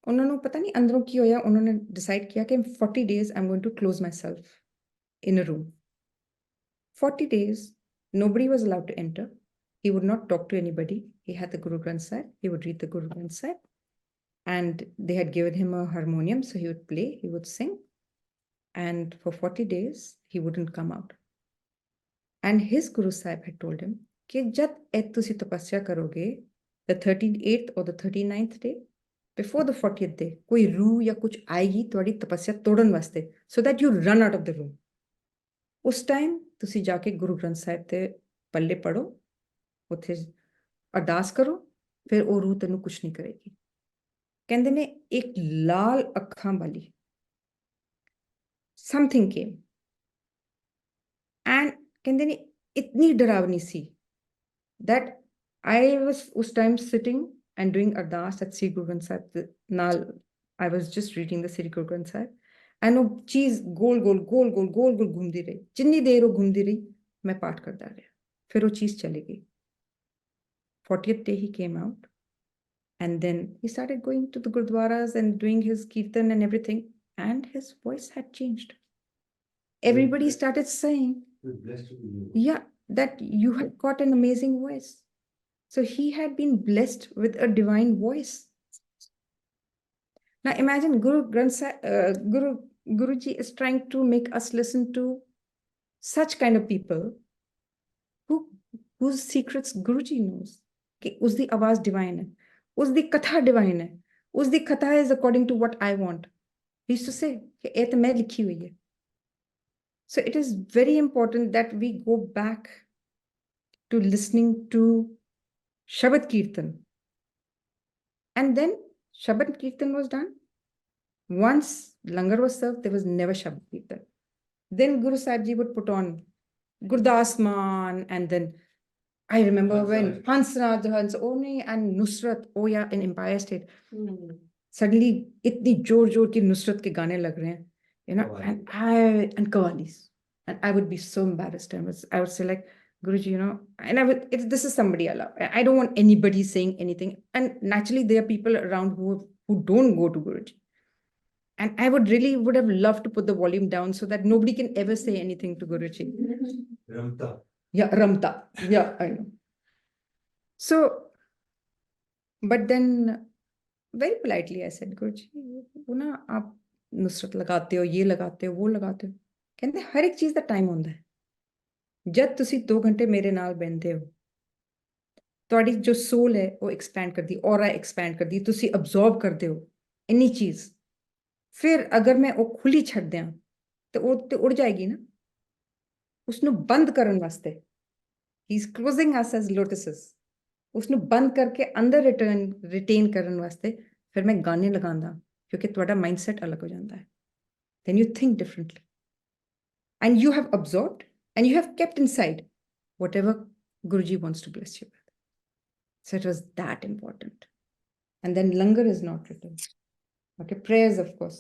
उन्होंने पता नहीं अंदरों की होया, उन्होंने decide किया कि 40 days I'm going to close myself in a room. 40 days, nobody was allowed to enter. He would not talk to anybody. He had the Guru Granth Sahib. He would read the Guru Granth Sahib. And they had given him a harmonium, so he would play, he would sing. And for 40 days, he wouldn't come out. And his Guru Sahib had told him कि जब तुसी तपस्या करोगे, the 38th or the 39th day, before the 40th day, कोई रूह या कुछ आएगी तुम्हारी तपस्या तोड़न वास्ते, so that you run out of the room. उस टाइम तुसी जाके गुरु ग्रंथ साहिब ते पल्ले पढ़ो, उत्थे अरदास करो, फिर वो रूह तेनू कुछ नहीं करेगी. कहंदे ने एक लाल अखां वाली something came, and कहंदे ने इतनी डरावनी सी that I was उस time sitting and doing ardas at Sri Guru Granth Sahib. Now I was just reading the Sri Guru Granth Sahib, and वो चीज गोल गोल घूमती रही. जितनी देर वो घूमती रही, मैं पाठ करता रहा. फिर वो चीज चली गई. 40th day he came out, and then he started going to the gurdwaras and doing his kirtan and everything, and his voice had changed. Everybody started saying, yeah, that you had got an amazing voice. So he had been blessed with a divine voice. Now imagine Guruji is trying to make us listen to such kind of people whose secrets Guruji knows. कि उसकी आवाज divine है, उसकी कथा divine है, उसकी कथा is according to what I want. He used to say कि ये तो मैं लिखी हुई है. So it is very important that we go back to listening to Shabad Kirtan. And then Shabad Kirtan was done. Once Langar was served, there was never Shabad Kirtan. Then Guru Sahib Ji would put on Gurdas Man, and then I remember when Hansraj, and Nusrat, oh yeah, in Empire State. Suddenly, itni jor ki Nusrat ke gaane lag rahe hain, you know, and Qawwalis. And I would be so embarrassed. I would say like, Guruji, you know, and this is somebody I love. I don't want anybody saying anything. And naturally, there are people around who don't go to Guruji. And I would have loved to put the volume down so that nobody can ever say anything to Guruji. Ramta. Yeah, Ramta. Yeah, I know. So, but then very politely I said, Guruji, वो ना आप नुसरत लगाते हो, ये लगाते हो, वो लगाते हो. कहते हर एक चीज ਦਾ ਟਾਈਮ ਹੁੰਦਾ ਹੈ. जब ਤੁਸੀਂ 2 घंटे मेरे नाल बहते हो, ਤੁਹਾਡੀ जो सोल है वो एक्सपैंड करती, ऑरा एक्सपैंड करती, ਤੁਸੀਂ absorb करते हो इन्नी चीज. फिर अगर मैं वो खुली छੱਡ ਦਿਆਂ ਤੇ ਉਹ ਤੇ ਉੜ ਜਾਏਗੀ ਨਾ। ਉਸਨੂੰ ਬੰਦ ਕਰਨ ਵਾਸਤੇ ਹੀ is closing us as lotuses, ਉਸਨੂੰ ਬੰਦ ਕਰਕੇ ਅੰਦਰ ਰਿਟੇਨ ਕਰਨ ਵਾਸਤੇ ਫਿਰ ਮੈਂ ਗਾਣੇ ਲਗਾਉਂਦਾ, ਕਿਉਂਕਿ ਤੁਹਾਡਾ ਮਾਈਂਡਸੈਟ ਅਲੱਗ ਹੋ ਜਾਂਦਾ ਹੈ। then you think differently and you have absorbed and you have kept inside whatever Guruji wants to bless you with. So it was that important. And then langar is not written. Okay, prayers, of course.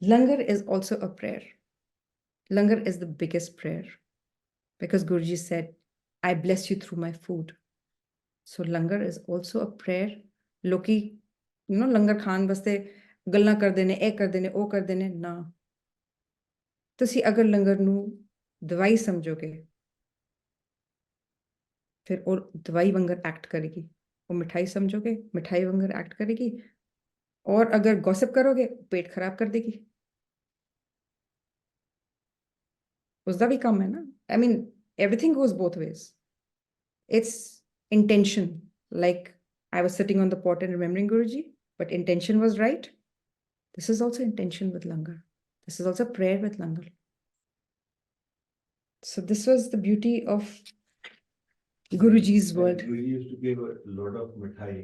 Langar is also a prayer. Langar is the biggest prayer because Guruji said, I bless you through my food. So langar is also a prayer. Loki, langar khan vaste ਗੱਲਾਂ ਕਰਦੇ ਨੇ, ਇਹ ਕਰਦੇ ਨੇ, ਉਹ ਕਰਦੇ ਨੇ, ਨਾ। ਤੁਸੀਂ ਅਗਰ ਲੰਗਰ ਨੂੰ ਦਵਾਈ ਸਮਝੋਗੇ ਫਿਰ ਉਹ ਦਵਾਈ ਵਾਂਗਰ ਐਕਟ ਕਰੇਗੀ। ਉਹ ਮਿਠਾਈ ਸਮਝੋਗੇ, ਮਿਠਾਈ ਵਾਂਗਰ ਐਕਟ ਕਰੇਗੀ। ਔਰ ਅਗਰ ਗੌਸਿਪ ਕਰੋਗੇ, ਪੇਟ ਖਰਾਬ ਕਰ ਦੇਗੀ। ਉਸਦਾ ਵੀ ਕੰਮ ਹੈ ਨਾ। I mean, everything goes both ways. It's intention. Like I was sitting on the pot and remembering Guruji, but intention was right. This is also intention with langar. This is also prayer with langar. So this was the beauty of Guruji's word. Guruji used to give a lot of mithai,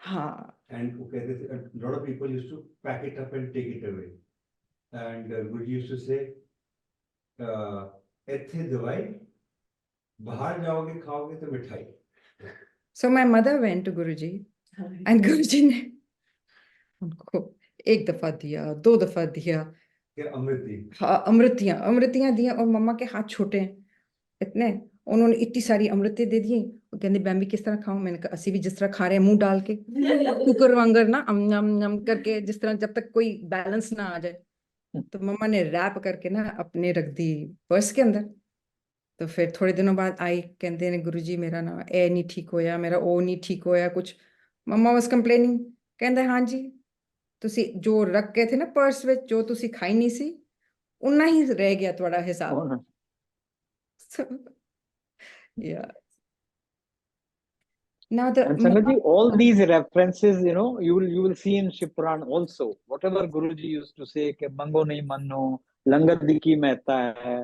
हाँ, and a lot of people used to pack it up and take it away. And Guruji used to say, "ऐथे दवाई, बाहर जाओगे खाओगे तो मिठाई." so my mother went to Guruji and Guruji ने उनको एक दफा दिया, 2 दफा दिया, क्या अमृत दी। हाँ, अमृतियां दिया और मम्मा के हाथ छोटे हैं इतने, उन्होंने इतनी सारी अमृतें दे दी। वो कहते मैं भी किस तरह खाऊं? मैंने कहा असी भी जिस तरह खा रहे हैं मुंह डाल के कुकर वांगर ना, नम करके, जिस तरह, जब तक कोई बैलेंस ना आ जाए। तो मम्मा ने रैप करके ना अपने रख दी पर्स के अंदर। तो फिर थोड़े दिनों बाद आई, कहते ने गुरुजी मेरा ना ए नहीं ठीक होया, मेरा ओ नहीं ठीक होया कुछ। मम्मा वाज कंप्लेनिंग, कहते हाँ जी ਤੁਸੀਂ ਜੋ ਰੱਖ ਕੇ ਥੇ ਨਾ ਪਰਸ ਵਿੱਚ, ਜੋ ਤੁਸੀਂ ਖਾਈ ਨਹੀਂ ਸੀ, ਉਨਾ ਹੀ ਰਹਿ ਗਿਆ ਤੁਹਾਡਾ ਹਿਸਾਬ। Oh, no. So, yeah. Now the And Sangatji, all these references, you will see in Shiv Puran also. Whatever Guruji used to say, कि मंगो नहीं मनो, लंगर दी की महत्ता है,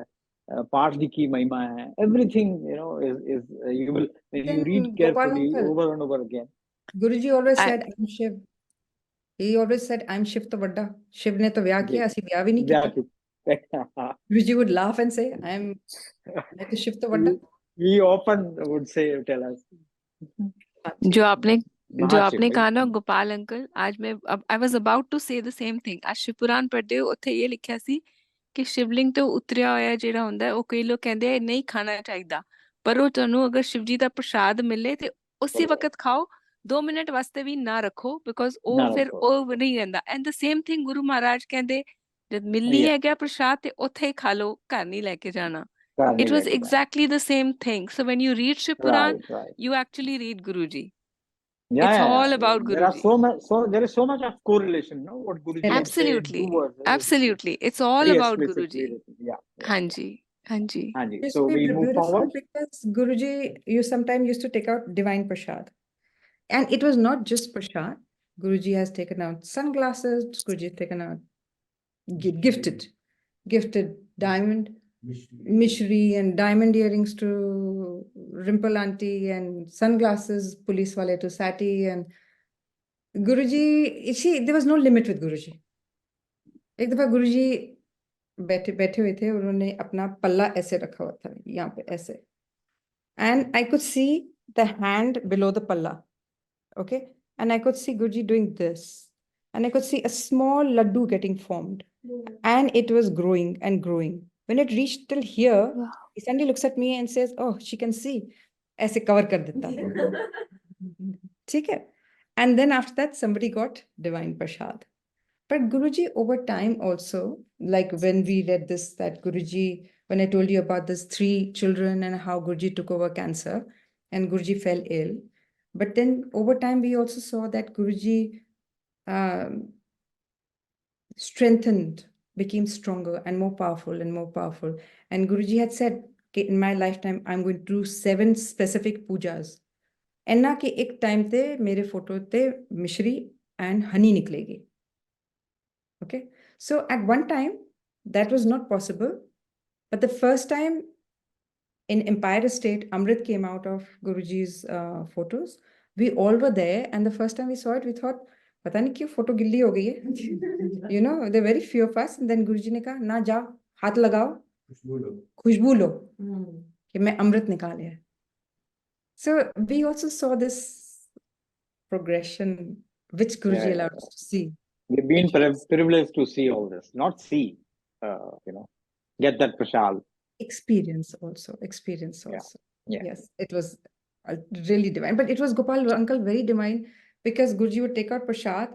पाठ दी की महिमा है. Everything, is you will, when you then read Gopal carefully uncle, over and over again. Guruji always I- said I'm Shiv. He always said I'm Shiv to ਵੱਡਾ। शिव ने तो ਵਿਆਹ किया, ਅਸੀਂ ਵਿਆਹ ਵੀ ਨਹੀਂ ਕੀਤਾ। Yeah. Guruji would laugh and say मैं तो शिव तो ਵੱਡਾ। He often would tell us. जो आपने Mahashiv, कहा right? ना गोपाल अंकल, आज मैं आई वाज अबाउट टू से द सेम थिंग। आज शिव पुराण पढ़दे हो, ਉੱਥੇ ਇਹ ਲਿਖਿਆ ਸੀ ਕਿ ਸ਼ਿਵਲਿੰਗ ਤੋਂ ਉਤਰਿਆ ਹੋਇਆ ਜਿਹੜਾ ਹੁੰਦਾ ਹੈ, ਉਹ ਕਈ ਲੋਕ ਕਹਿੰਦੇ ਆ ਨਹੀਂ ਖਾਣਾ ਚਾਹੀਦਾ, ਪਰ ਉਹ ਤੁਹਾਨੂੰ ਅਗਰ ਸ਼ਿਵ ਜੀ ਦਾ ਪ੍ਰਸ਼ਾਦ ਮਿਲੇ ਤੇ ਉਸੇ ਵਕਤ ਖਾਓ, 2 ਮਿੰਟ ਵਾਸਤੇ ਵੀ ਨਾ ਰੱਖੋ, ਬਿਕੋਜ਼ ਉਹ ਨਾ ਫਿਰ ਰੱਖੋ। ਉਹ ਨਹੀਂ ਰਹਿੰਦਾ। And the same thing Guru Maharaj ਕਹਿੰਦੇ ਜਦ ਮਿਲਣੀ Yeah. ਹੈਗਾ ਪ੍ਰਸ਼ਾਦ ਤੇ ਉੱਥੇ ਹੀ ਖਾ ਲਓ, ਘਰ ਨਹੀਂ ਲੈ ਕੇ ਜਾਣਾ। ਘਰ ਨਹੀਂ It ਲੈ was ਕੇ ਜਾਣਾ। exactly the same thing. So when you read Shiv Puran, Right. you actually read Guruji. Yeah, It's yeah, all yeah. about There are Guruji. there is so much of correlation, no? What Guruji would say in Absolutely. 2 verses. Absolutely. It's all Very about explicitly Guruji. written. Yeah. Hanji. Hanji. Hanji. Used So to be we move beautiful forward. because Guruji sometimes used to take out divine prasad. And it was not just prasad. Guruji has taken out sunglasses, Guruji has taken out gifted diamond, mishri and diamond earrings to Rimple auntie, and sunglasses, police wale to Sati. And Guruji, there was no limit with Guruji. एक दफा गुरुजी बैठे हुए थे, उन्होंने अपना पल्ला ऐसे रखा हुआ था, यहाँ पे ऐसे, and I could see the hand below the palla, okay, and I could see Guruji doing this, and I could see a small laddu getting formed, and it was growing and growing. When it reached till here, Wow. he suddenly looks at me and says, "Oh, she can see." ऐसे cover कर देता, ठीक है? And then after that, somebody got divine prasad. But Guruji, over time also, like when we read this, that Guruji, when I told you about this 3 children and how Guruji took over cancer and Guruji fell ill. But then over time, we also saw that Guruji strengthened, became stronger and more powerful and more powerful. And Guruji had said, okay, in my lifetime, I'm going to do 7 specific pujas. And na ki ek time te mere photo te mishri and honey niklegi. Okay, so at one time, that was not possible. But the first time in Empire State, Amrit came out of Guruji's photos. We all were there, and the first time we saw it, we thought, पता नहीं क्यों photo गिल्ली हो गई है. You know, there were very few of us, and then Guruji ने कहा, ना जाओ, हाथ लगाओ, खुशबू लो, कि मैं अमृत निकाले है. So we also saw this progression, which Guruji Yeah. allowed us to see. We've been privileged to see all this, not see, get that prasad. Experience also. Yeah. Yeah. Yes, it was really divine. But it was Gopal uncle very divine, because Guruji would take out prasad,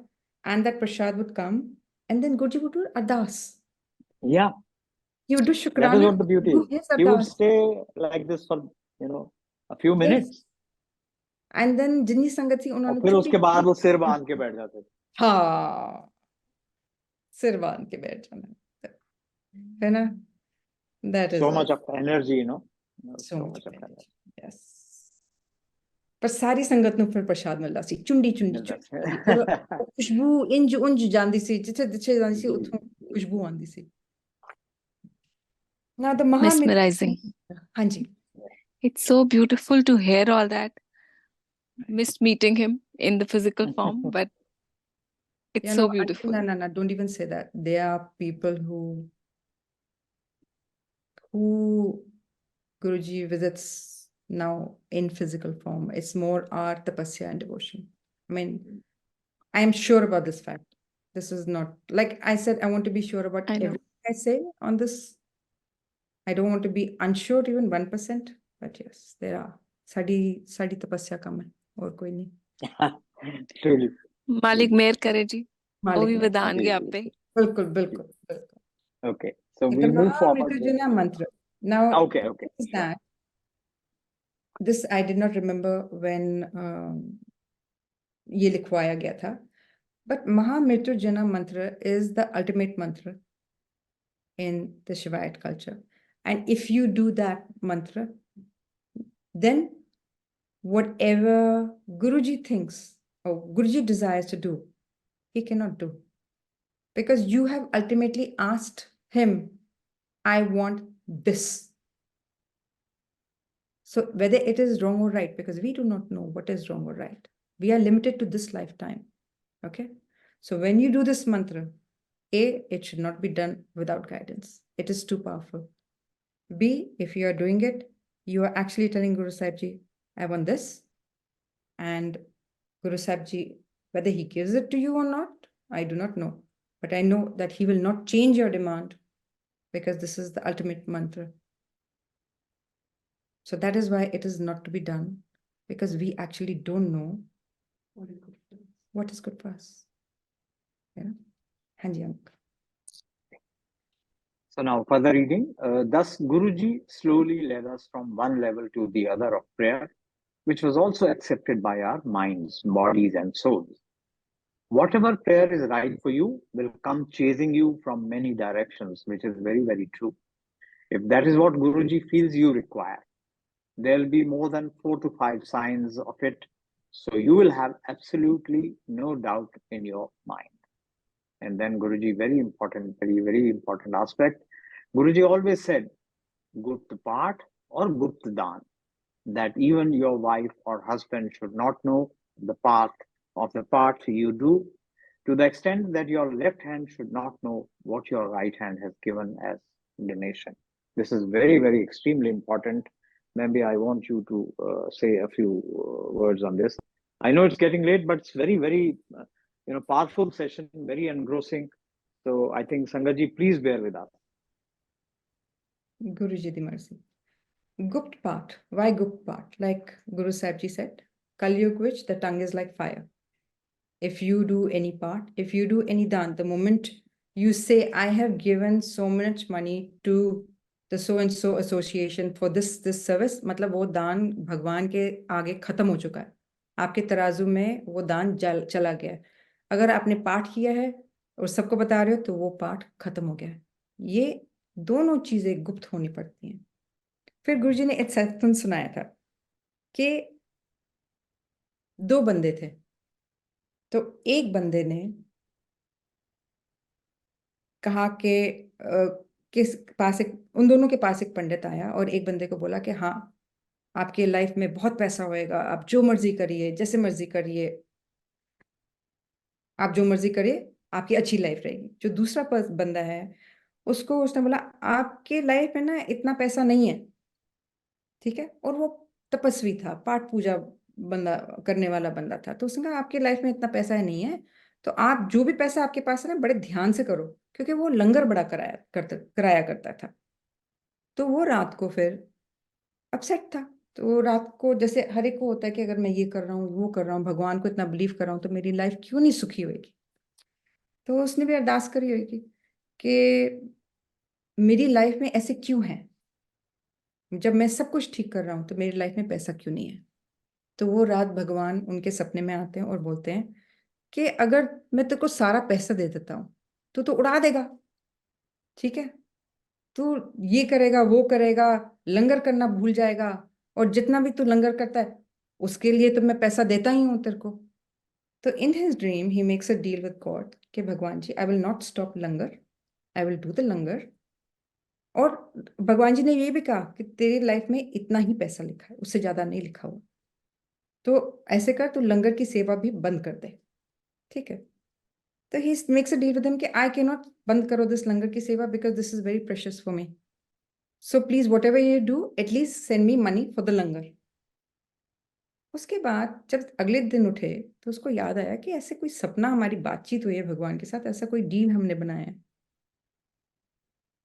and that prasad would come, and then Guruji would do ardas. Yeah, He would do that is shukrana. what the beauty do is. his He would ardas. stay like this for, a few minutes. And then जितनी संगत थी और उन्होंने फिर उसके बाद वो सिर बांध चुपी के बैठ जाते थे. हाँ सिर बांध के बैठ जाना है ना. That is So much also of energy, so much of energy. Yes. पर सारी संगत ਨੂੰ ਫਿਰ ਪ੍ਰਸ਼ਾਦ ਮਿਲਦਾ ਸੀ ਚੁੰਡੀ ਖੁਸ਼ਬੂ ਇੰਜ ਉਂਝ ਜਾਂਦੀ ਸੀ ਜਿੱਥੇ ਜਾਂਦੀ ਸੀ ਉੱਥੋਂ ਖੁਸ਼ਬੂ ਆਉਂਦੀ ਸੀ. Now the Mesmerizing. ਹਾਂਜੀ. It's so beautiful to hear all that. Missed meeting him in the physical form, but it's so beautiful. No, don't even say that. There are people who Guruji visits now in physical form. It's more art, tapasya, and devotion. I mean, I am sure about this fact. This is not, like I said, I want to be sure about I know. everything I say on this. I don't want to be unsure even 1%, but yes, there are. Sadi tapasya kam hai, aur koi nahi. Truly. मालिक मेहर करे जी वो Malik भी mein. वरदानगे आप पे. Bilkul. Okay, so And we the move forward. Mahamrityunjaya mantra. Now, Okay. is that this I did not remember when ये लिखवाया गया था, but Mahamrityunjaya mantra is the ultimate mantra in the Shivayat culture, and if you do that mantra, then whatever Guruji thinks or Guruji desires to do, he cannot do, because you have ultimately asked him, I want this. So whether it is wrong or right, because we do not know what is wrong or right. We are limited to this lifetime. Okay. So when you do this mantra, A, it should not be done without guidance. It is too powerful. B, if you are doing it, you are actually telling Guru Sahib Ji, I want this. And Guru Sahib Ji, whether he gives it to you or not, I do not know. But I know that he will not change your demand, because this is the ultimate mantra. So that is why it is not to be done, because we actually don't know what is good for us. Yeah. Hanji uncle. So now further reading. Thus Guruji slowly led us from one level to the other of prayer, which was also accepted by our minds, bodies, and souls. Whatever prayer is right for you will come chasing you from many directions, which is very, very true. If that is what Guruji feels you require, there'll be more than 4 to 5 signs of it. So you will have absolutely no doubt in your mind. And then Guruji, very important, very, very important aspect. Guruji always said, Gupt Path or Gupt Dan, that even your wife or husband should not know the path of the path you do, to the extent that your left hand should not know what your right hand has given as donation. This is very, very extremely important. Maybe I want you to say a few words on this. I know it's getting late, but it's very, very powerful session, very engrossing. So I think Sangaji, please bear with us. Guruji di mercy. Gupt Path. Why Gupt Path? Like Guru Sahib Ji said, Kalyug, which the tongue is like fire. If you do any part, if you do any dan, the moment you say, I have given so much money to the so and so association for this service, मतलब वो दान भगवान के आगे खत्म हो चुका है. आपके तराजू में वो दान चला गया है. अगर आपने पाठ किया है और सबको बता रहे हो, तो वो पाठ खत्म हो गया है. ये दोनों चीजें गुप्त होनी पड़ती हैं. फिर गुरुजी ने एक सत्संग सुनाया था कि 2 बंदे थे. तो एक बंदे ने कहा कि किस पास एक उन दोनों के पास एक पंडित आया और एक बंदे को बोला कि हाँ, आपके लाइफ में बहुत पैसा होएगा, आप जो मर्जी करिए, जैसे मर्जी करिए, आप जो मर्जी करिए, आपकी अच्छी लाइफ रहेगी। जो दूसरा बंदा है, उसको उसने बोला आपके लाइफ में ना इतना पैसा नहीं है, ठीक है। और वो तपस्वी था, पाठ पूजा बंदा करने वाला बंदा था। तो उसने कहा आपके लाइफ में इतना पैसा नहीं है, तो आप जो भी पैसा आपके पास है ना, बड़े ध्यान से करो, क्योंकि वो लंगर बड़ा कराया करता था। तो वो रात को फिर अपसेट था। तो वो रात को, जैसे हर एक को होता है कि अगर मैं ये कर रहा हूँ, वो कर रहा हूँ, भगवान को इतना बिलीव कर रहा हूँ, तो मेरी लाइफ क्यों नहीं सुखी होगी। तो उसने भी अरदास करी होगी कि मेरी लाइफ में ऐसे क्यों है, जब मैं सब कुछ ठीक कर रहा हूँ तो मेरी लाइफ में पैसा क्यों नहीं है। तो वो रात भगवान उनके सपने में आते हैं और बोलते हैं कि अगर मैं तेरे को सारा पैसा दे देता हूँ तो उड़ा देगा, ठीक है। तू ये करेगा, वो करेगा, लंगर करना भूल जाएगा, और जितना भी तू लंगर करता है उसके लिए तो मैं पैसा देता ही हूँ तेरे को। तो in his dream he makes a deal with God कि भगवान जी, I will not stop langar, I will do the langar. और भगवान जी ने ये भी कहा कि तेरी लाइफ में इतना ही पैसा लिखा है, उससे ज्यादा नहीं लिखा हुआ। तो ऐसे कर, तू लंगर की सेवा भी बंद कर दे, ठीक है। तो ही makes a deal with him कि आई कैन नॉट बंद करो दिस लंगर की सेवा, because this is very precious for me. So please whatever you do, at least send me money for the langar. उसके बाद जब अगले दिन उठे तो उसको याद आया कि ऐसे कोई सपना, हमारी बातचीत हुई है भगवान के साथ, ऐसा कोई डील हमने बनाया है।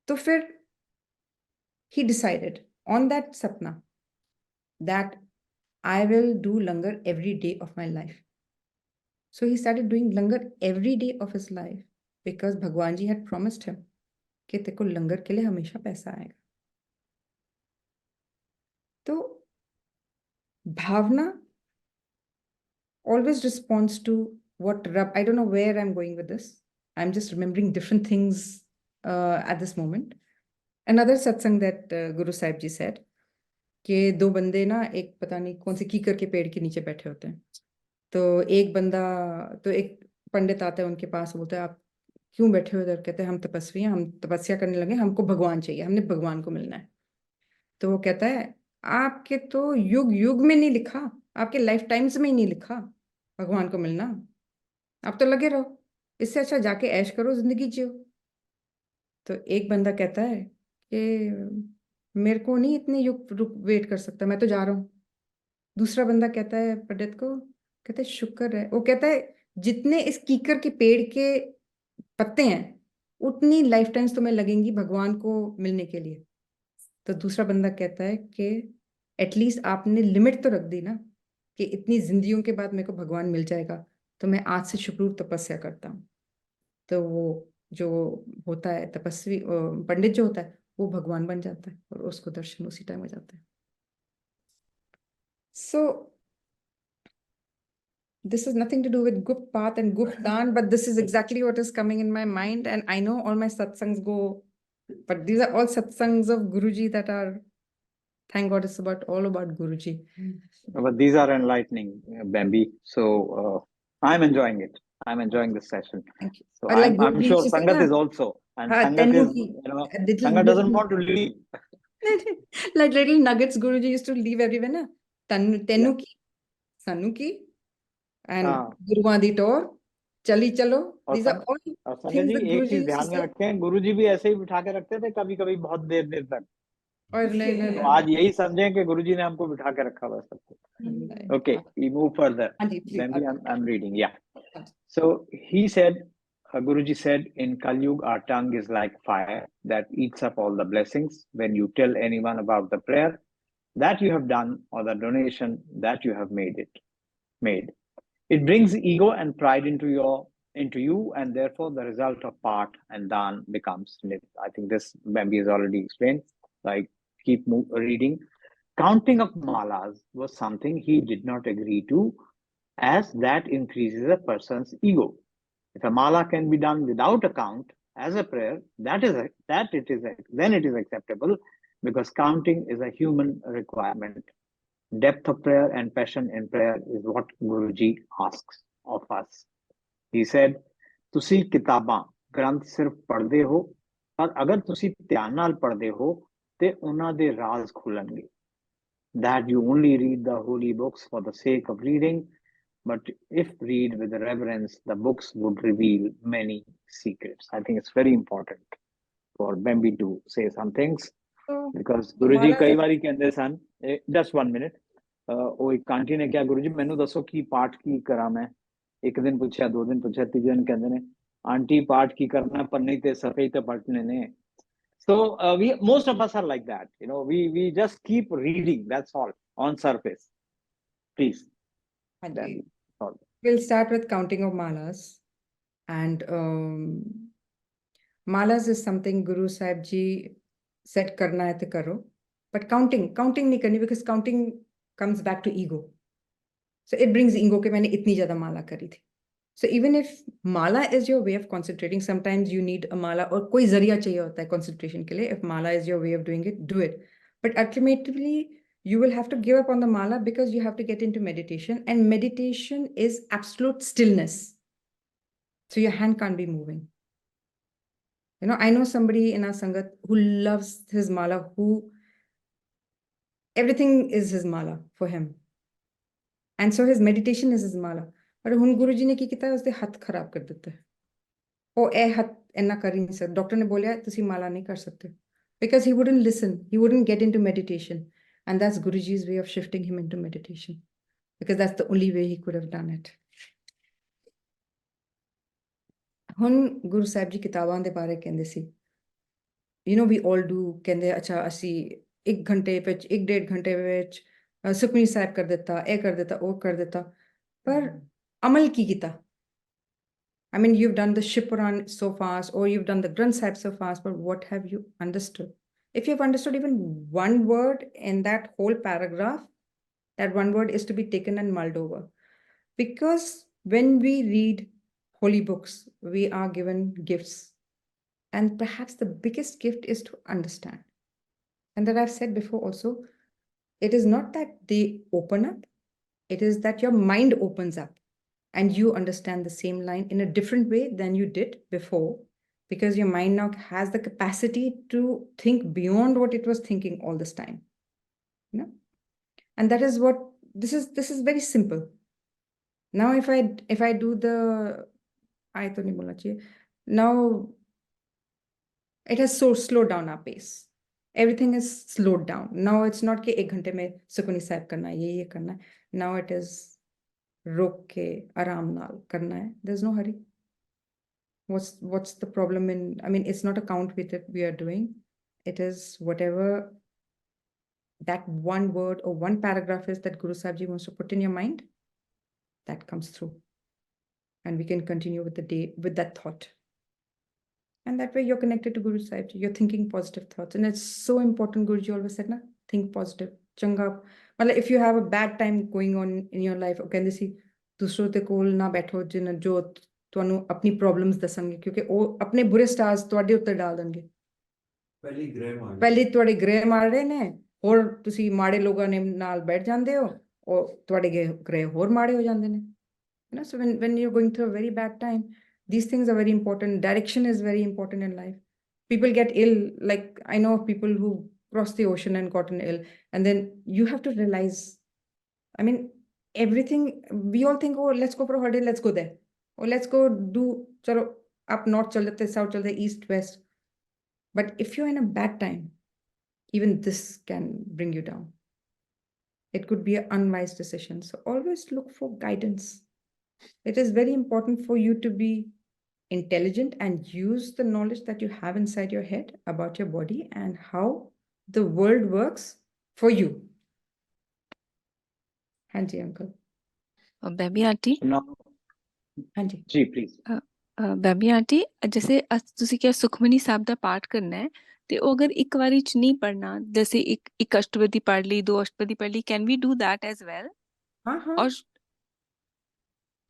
तो फिर he decided on that sapna that I will do langar every day of my life. So he started doing langar every day of his life because Bhagwan ji had promised him कि तेरे को लंगर के लिए हमेशा पैसा आएगा। तो भावना always responds to what Rab, I don't know where I'm going with this. I'm just remembering different things at this moment. Another satsang that Guru Sahib ji said कि दो बंदे ना, एक पता नहीं कौन से कीकर के पेड़ के नीचे बैठे होते हैं। तो एक बंदा, तो एक पंडित आता है उनके पास, बोलता है आप क्यों बैठे हो इधर। कहते हैं हम तपस्वी हैं, हम तपस्या करने लगे, हमको भगवान चाहिए, हमने भगवान को मिलना है। तो वो कहता है आपके तो युग युग में नहीं लिखा, आपके लाइफ टाइम्स में ही नहीं लिखा भगवान को मिलना, आप तो लगे रहो, इससे अच्छा जाके ऐश करो, जिंदगी जियो। तो एक बंदा कहता है कि मेरे को नहीं इतने युग रुक वेट कर सकता, मैं तो जा रहा हूँ। दूसरा बंदा कहता है पंडित को, कहते शुक्र है, वो कहता है जितने इस कीकर के पेड़ के पत्ते हैं उतनी लाइफ टाइम्स तुम्हें लगेंगी भगवान को मिलने के लिए। तो दूसरा बंदा कहता है कि एटलीस्ट आपने लिमिट तो रख दी ना कि इतनी जिंदगियों के बाद मेरे को भगवान मिल जाएगा, तो मैं आज से शुक्र तपस्या करता हूँ। तो वो जो होता है तपस्वी पंडित जो होता है वो भगवान बन जाता है और उसको दर्शन उसी टाइम हो जाता है। So this is nothing to do with Gupt Path and Gupt Dan, but this is exactly what is coming in my mind. And I know all my satsangs go, but these are all satsangs of Guruji that are, thank God, it's all about Guruji. But these are enlightening, Bambi. So I'm enjoying it. I'm enjoying this session. Thank you. So Or like I'm Guruji sure used to say, Sangat na, is also. And हाँ, Sangat Tenu is, ki, you know, little, Sangat doesn't want to leave. like little nuggets Guruji used to leave everywhere, na? Tenu ki, Sanu ki, and Guruwan di tor, Chali chalo. These are all संगत things ji that एक Guruji चीज used to ध्यान में say. रखें, गुरुजी भी ऐसे ही बिठा के रखते थे कभी कभी बहुत देर देर तक। और नहीं, तो आज यही समझें कि गुरुजी ने हमको बिठा के रखा हुआ है सबको। Okay, we move further. Maybe I'm reading. Yeah. So he said, Guruji said, in Kali Yuga, our tongue is like fire that eats up all the blessings. When you tell anyone about the prayer that you have done or the donation that you have made, it brings ego and pride into you, and therefore the result of part and dan becomes nil. I think this Bambi has already explained. Like, keep reading. Counting of malas was something he did not agree to, as that increases a person's ego. If a mala can be done without a count as a prayer, then it is acceptable, because counting is a human requirement. Depth of prayer and passion in prayer is what Guruji asks of us. He said, "Tusi kitaban ਗ੍ਰੰਥ ਸਿਰਫ ਪੜ੍ਹਦੇ ਹੋ, ਪਰ ਅਗਰ ਤੁਸੀਂ ਧਿਆਨ ਨਾਲ ਪੜ੍ਹਦੇ ਹੋ ਤੇ ਉਹਨਾਂ ਦੇ ਰਾਜ਼ ਖੁੱਲਣਗੇ। That you only read the holy books for the sake of reading, but if read with reverence, the books would reveal many secrets. I think it's very important for Bambi to say some things, So, because Guruji Mala ਕਈ is- ਵਾਰੀ ਕਹਿੰਦੇ ਸਨ, just 1 minute, ਉਹ ਇੱਕ aunty ਨੇ ਕਿਹਾ, ਗੁਰੂ ਜੀ ਮੈਨੂੰ ਦੱਸੋ ਕੀ ਪਾਠ ਕੀ ਕਰਾਂ ਮੈਂ। ਇੱਕ ਦਿਨ ਪੁੱਛਿਆ, 2 ਦਿਨ ਪੁੱਛਿਆ, ਤੀਜੇ ਦਿਨ ਕਹਿੰਦੇ ਨੇ ਆਂਟੀ ਪਾਠ ਕੀ ਕਰਨਾ, ਪੰਨੇ ਤੇ ਸਫੇ ਤੇ ਪੜਨੇ ਨੇ। So we most of us are like that, you know, we just keep reading, that's all, on surface. Please. ਹਾਂਜੀ। Then all. We'll start with counting of malas. And malas is something Guru Sahib Ji said karna hai to karo. But counting nahi karni, because counting comes back to ego. So it brings ego ke maine itni zyada mala kari thi. So even if mala is your way of concentrating, sometimes you need a mala or koi zariya chahiye hota hai concentration ke liye. If mala is your way of doing it, do it. But ultimately, you will have to give up on the mala because you have to get into meditation. And meditation is absolute stillness. So your hand can't be moving. You know, I know somebody in our Sangat who loves his mala, who everything is his mala for him. And so his meditation is his mala. But hun Guru Ji ne ki kita hai, uste hath kharab kar dete hai. Oh, hath enna kar nahi sakte. Doctor ne bolya tusi mala nahi kar sakte. Because he wouldn't listen. He wouldn't get into meditation. And that's Guru Ji's way of shifting him into meditation. Because that's the only way he could have done it. ਹੁਣ ਗੁਰੂ ਸਾਹਿਬ ਜੀ ਕਿਤਾਬਾਂ ਦੇ ਬਾਰੇ ਕਹਿੰਦੇ ਸੀ, you know, we all do, ਕਹਿੰਦੇ ਅੱਛਾ ਅਸੀਂ 1 ਘੰਟੇ ਵਿੱਚ 1.5 ਘੰਟੇ ਵਿੱਚ ਸੁਖਮਨੀ ਸਾਹਿਬ ਕਰ ਦਿੱਤਾ, ਇਹ ਕਰ ਦਿੱਤਾ, ਉਹ ਕਰ ਦਿੱਤਾ, ਪਰ ਅਮਲ ਕੀ ਕੀਤਾ? I mean, you've done the Shiv Puran so fast, or you've done the Granth Sahib so fast, but what have you understood? If you've understood even one word in that whole paragraph, that one word is to be taken and mulled over. Because when we read holy books, we are given gifts. And perhaps the biggest gift is to understand. And that I've said before also, it is not that they open up, it is that your mind opens up and you understand the same line in a different way than you did before, because your mind now has the capacity to think beyond what it was thinking all this time. You know? And that is what, this is very simple. Now, if I do the, I to nahi bolna chahiye. Now, it has so slowed down our pace. Everything is slowed down. Now it's not कि 1 घंटे में सुखमनी साहिब करना है, ये करना है. Now it is रोक के आराम नाल करना है. There's no hurry. What's the problem in? I mean, it's not a count we are doing. It is whatever that one word or one paragraph is that Guru Sahib Ji wants to put in your mind. That comes through, and we can continue with the day with that thought. And that way you're connected to Guru Sahib Ji. You're thinking positive thoughts. And it's so important, Guru Ji always said, na, think positive. Changa. Well, if you have a bad time going on in your life, ਕਹਿੰਦੇ ਸੀ ਦੂਸਰੋਂ ਦੇ ਕੋਲ ਨਾ ਬੈਠੋ ਜਿਨ ਜੋ ਤੁਹਾਨੂੰ ਆਪਣੀ problems ਦੱਸਣਗੇ, ਕਿਉਂਕਿ ਉਹ ਆਪਣੇ ਬੁਰੇ ਸਟਾਰਸ ਤੁਹਾਡੇ ਉੱਤੇ ਡਾਲ ਦੇਣਗੇ। ਪਹਿਲੀ ਤੁਹਾਡੇ ਗ੍ਰਹਿ ਮਾਰ ਰਹੇ ਨੇ, ਹੋਰ ਤੁਸੀਂ ਮਾੜੇ ਲੋਕਾਂ ਨੇ ਨਾਲ ਬੈਠ ਜਾਂਦੇ ਹੋ, ਔਰ ਤੁਹਾਡੇ ਗ੍ਰਹਿ ਹੋਰ ਮਾੜੇ ਹੋ ਜਾਂਦੇ ਨੇ। You know, so when you're going through a very bad time, these things are very important. Direction is very important in life. People get ill. Like I know of people who crossed the ocean and gotten ill. And then you have to realize, I mean, everything, we all think, oh, let's go for a holiday, let's go there. Or let's go do, chalo, up north, chalte, south, chalte, east, west. But if you're in a bad time, even this can bring you down. It could be an unwise decision. So always look for guidance. It is very important for you to be intelligent and use the knowledge that you have inside your head about your body and how the world works for you. Hanji, uncle. Baby aunty Now, Hanji. Ji, please. Baby aunty ਜੈਸੇ ਤੁਸੀਂ ਕਿਹਾ ਸੁਖਮਨੀ ਸਾਹਿਬ ਦਾ ਪਾਠ ਕਰਨਾ ਹੈ ਤੇ ਉਹ ਅਗਰ ਇੱਕ ਵਾਰੀ ਚ ਨਹੀਂ ਪੜਨਾ, ਜੈਸੇ ਇੱਕ ਅਸ਼ਟਪਦੀ ਪੜ ਲਈ, 2 ਅਸ਼ਟਪਦੀ ਪੜ ਲਈ, can we do that as well?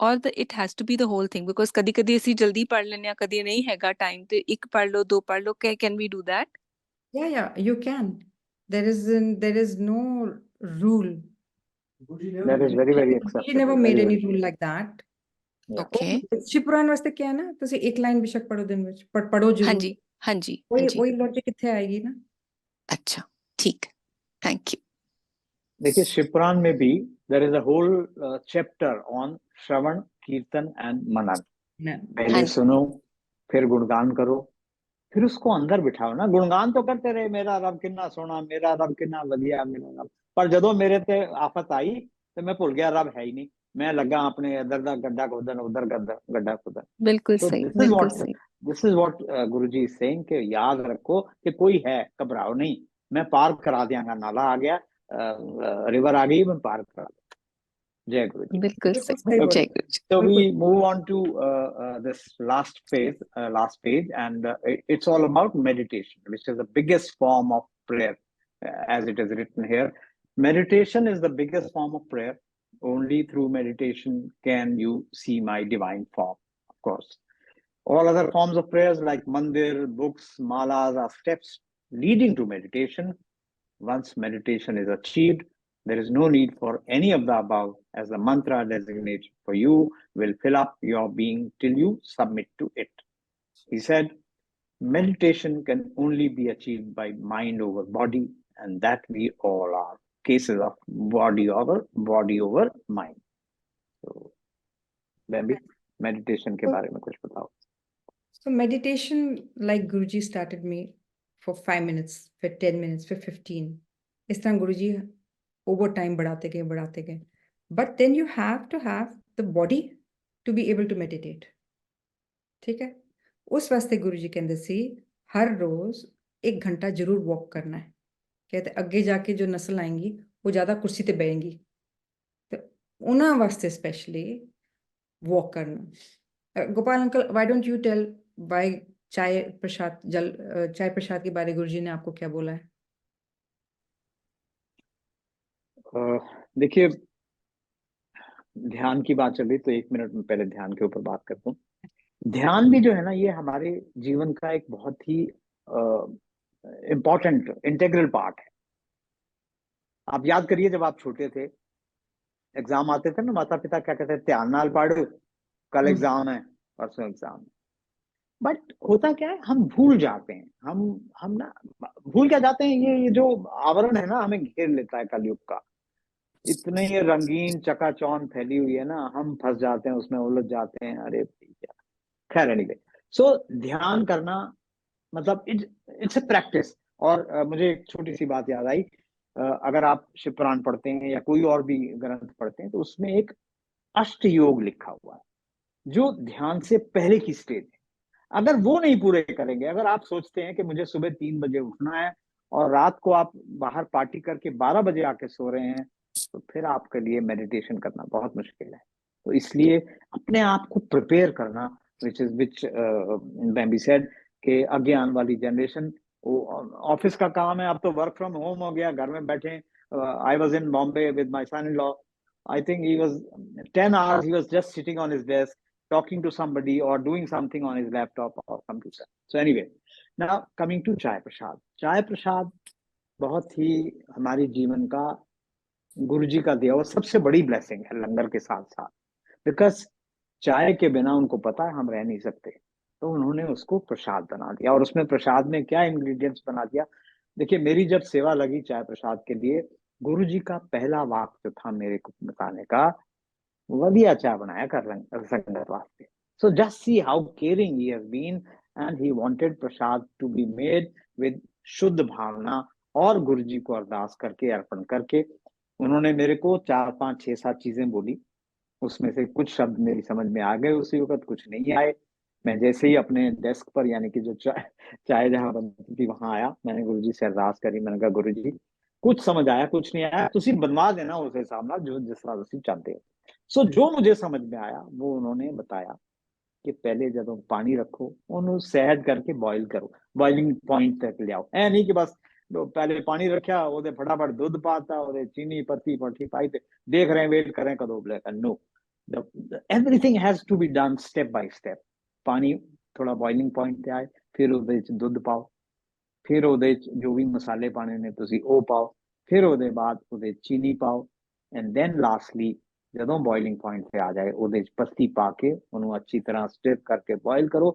or it has to be the whole thing, because ਕਦੀ ਕਦੀ ਅਸੀਂ ਜਲਦੀ ਪੜ ਲੈਂਦੇ ਆ, ਕਦੀ ਨਹੀਂ ਹੈਗਾ ਟਾਈਮ, ਤੇ ਇੱਕ ਪੜ ਲਓ, 2 ਪੜ ਲਓ, can we do that? Yeah, you can. There is no rule. That is very, very He acceptable. never Very, made any very rule like that. Yeah. Okay Shivpuran वास्ते क्या है ना, ਤੁਸੀਂ ਇੱਕ ਲਾਈਨ ਬੇਸ਼ੱਕ ਪੜੋ ਦਿਨ ਵਿੱਚ, ਪਰ ਪੜੋ ਜ਼ਰੂਰ। ਹਾਂਜੀ ਹਾਂਜੀ ਉਹੀ ਹਾਂਜੀ ਉਹੀ ਲੌਜਿਕ ਕਿੱਥੇ ਆਏਗੀ ਨਾ। अच्छा ठीक थैंक यू देखिए शिवपुराण में भी there is a whole chapter on shravan kirtan and मनन। ना पहले हाँ। सुनो, फिर गुणगान करो, फिर उसको अंदर बिठाओ ना। गुणगान तो करते रहे, मेरा रब किन्ना सोना, मेरा रब किन्ना वधिया, मेरा रब, पर जदों मेरे ते आफत आई तो मैं भुल गया रब है ही नहीं, मैं लगा अपने इधर दा गड्ढा खोदन, उधर गड्ढा खोदन। बिल्कुल तो सही दिस इज बिल्कुल व्हाट सही गुरुजी इज सेइंग कि याद रखो कि कोई है, घबराओ नहीं, मैं पार करा दियांगा, नाला आ गया, रिवर आ गई, मैं पार करा दूंगा। जय गुरु जी। बिल्कुल बिल्कुल सही सही जय बोला। गुरु जी So बिल्कुल we move on to this last page, and it's all about meditation, which is the biggest form of prayer, as it is written here. Meditation is the biggest form of prayer. Only through meditation can you see my divine form, of course. All other forms of prayers like mandir, books, malas are steps leading to meditation. Once meditation is achieved, there is no need for any of the above, as the mantra designated for you will fill up your being till you submit to it. He said, meditation can only be achieved by mind over body, and that we all are cases of body over mind. So, Bambi, meditation के बारे में कुछ बताओ। So meditation, like Guruji started me for 5 minutes, for 10 minutes, for 15. इस तरह गुरुजी over time बढ़ाते गए. But then you have to have the body to be able to meditate. ठीक है? उस वास्ते गुरुजी कहंदे सी हर रोज 1 घंटा जरूर वॉक करना है। कहते अगे जाके जो नस्ल आएंगी वो ज्यादा कुर्सी ते बैठेंगी, तो उन्हां वास्ते स्पेशली वॉक करना। Gopal uncle, why don't you tell why chai prasad के बारे गुरुजी ने आपको क्या बोला है? देखिए, ध्यान की बात चल रही तो 1 मिनट में पहले ध्यान के ऊपर बात करता हूँ। ध्यान भी जो है ना, ये हमारे जीवन का एक बहुत ही इम्पोर्टेंट इंटेग्रल पार्ट है। आप याद करिए, जब आप छोटे थे, एग्जाम आते थे ना, माता पिता क्या कहते थे, ध्यान नाल पढ़, कल एग्जाम है, परसों एग्जाम है। बट होता क्या है, हम भूल जाते हैं, हम ना भूल क्या जाते हैं, ये जो आवरण है ना हमें घेर लेता है कलयुग का, इतने ये रंगीन चकाचौंध फैली हुई है ना, हम फंस जाते हैं उसमें, उलझ जाते हैं। अरे भैया, खैर एनीवे, सो ध्यान करना मतलब इट्स अ प्रैक्टिस। और मुझे एक छोटी सी बात याद आई, अगर आप शिव पुराण पढ़ते हैं या कोई और भी ग्रंथ पढ़ते हैं तो उसमें एक अष्ट योग लिखा हुआ है, जो ध्यान से पहले की स्टेज है। अगर वो नहीं पूरे करेंगे, अगर आप सोचते हैं कि मुझे सुबह 3 बजे उठना है और रात को आप बाहर पार्टी करके 12 बजे आके सो रहे हैं, तो फिर आपके लिए मेडिटेशन करना बहुत मुश्किल है। तो इसलिए अपने आप को प्रिपेयर करना, विच बैम्बी सेड कि आगे आने वाली जनरेशन, ऑफिस का काम है, अब तो वर्क फ्रॉम होम हो गया, घर में बैठे। I was in Bombay with my son in law, I think he was 10 hours he was just sitting on his desk talking to somebody or doing something on his laptop or computer. So anyway, now coming to चाय प्रसाद। चाय प्रसाद बहुत ही हमारे जीवन का गुरु जी का दिया हुआ सबसे बड़ी ब्लेसिंग है, लंगर के साथ साथ। बिकॉज चाय के बिना उनको पता है हम रह नहीं सकते, तो उन्होंने उसको प्रसाद बना दिया। और उसमें प्रसाद में क्या इंग्रेडिएंट्स बना दिया, देखिए, मेरी जब सेवा लगी चाय प्रसाद के लिए, गुरु जी का पहला वाक्य जो था मेरे को बताने का, वधिया चाय बनाया कर संगत वास्ते। So just see how caring he has been, and he wanted Prasad to be made with शुद्ध भावना। और गुरु जी को अरदास करके, अर्पण करके, उन्होंने मेरे को 4, 5, 6, 7 चीजें बोली। उसमें से कुछ शब्द मेरी समझ में आ गए उसी वक्त, कुछ नहीं आए। मैं जैसे ही अपने डेस्क पर, यानी कि जो चाय जहां बनती थी वहां आया, मैंने गुरु जी से अरदास करी। मैंने कहा, गुरु जी, कुछ समझ आया, कुछ नहीं आया, तुसी बनवा देना उस हिसाब नाल जो जिस तरह तुसी चाहते हो। सो जो मुझे समझ में आया वो उन्होंने बताया कि पहले जब पानी रखो, उन्हें सहज करके बॉइल करो, बॉइलिंग पॉइंट तक ले आओ। ऐ नहीं कि बस पहले पानी रखा, ओदे फटाफट दूध पाता, ओदे चीनी पत्ती पट्टी पाई ते देख रहे हैं, वेट करें कदों उबलेगा। No, everything has to be done step by step. पानी थोड़ा बॉइलिंग पॉइंट ते आए, फिर ਉਹਦੇ ਚ ਦੁੱਧ ਪਾਓ, फिर ਉਹਦੇ ਚ जो भी मसाले पाने ने ਤੁਸੀਂ ਉਹ ਪਾਓ, फिर ਉਹਦੇ ਬਾਅਦ ਉਹਦੇ चीनी पाओ, एंड देन लास्टली ਜਦੋਂ ਬੋਇਲਿੰਗ ਪੁਆਇੰਟ ਤੇ ਆ ਜਾਏ ਉਹਦੇ ਚ ਪੱਤੀ ਪਾ ਕੇ ਉਹਨੂੰ ਅੱਛੀ ਤਰ੍ਹਾਂ ਸਟਿਰ ਕਰਕੇ ਬੋਇਲ ਕਰੋ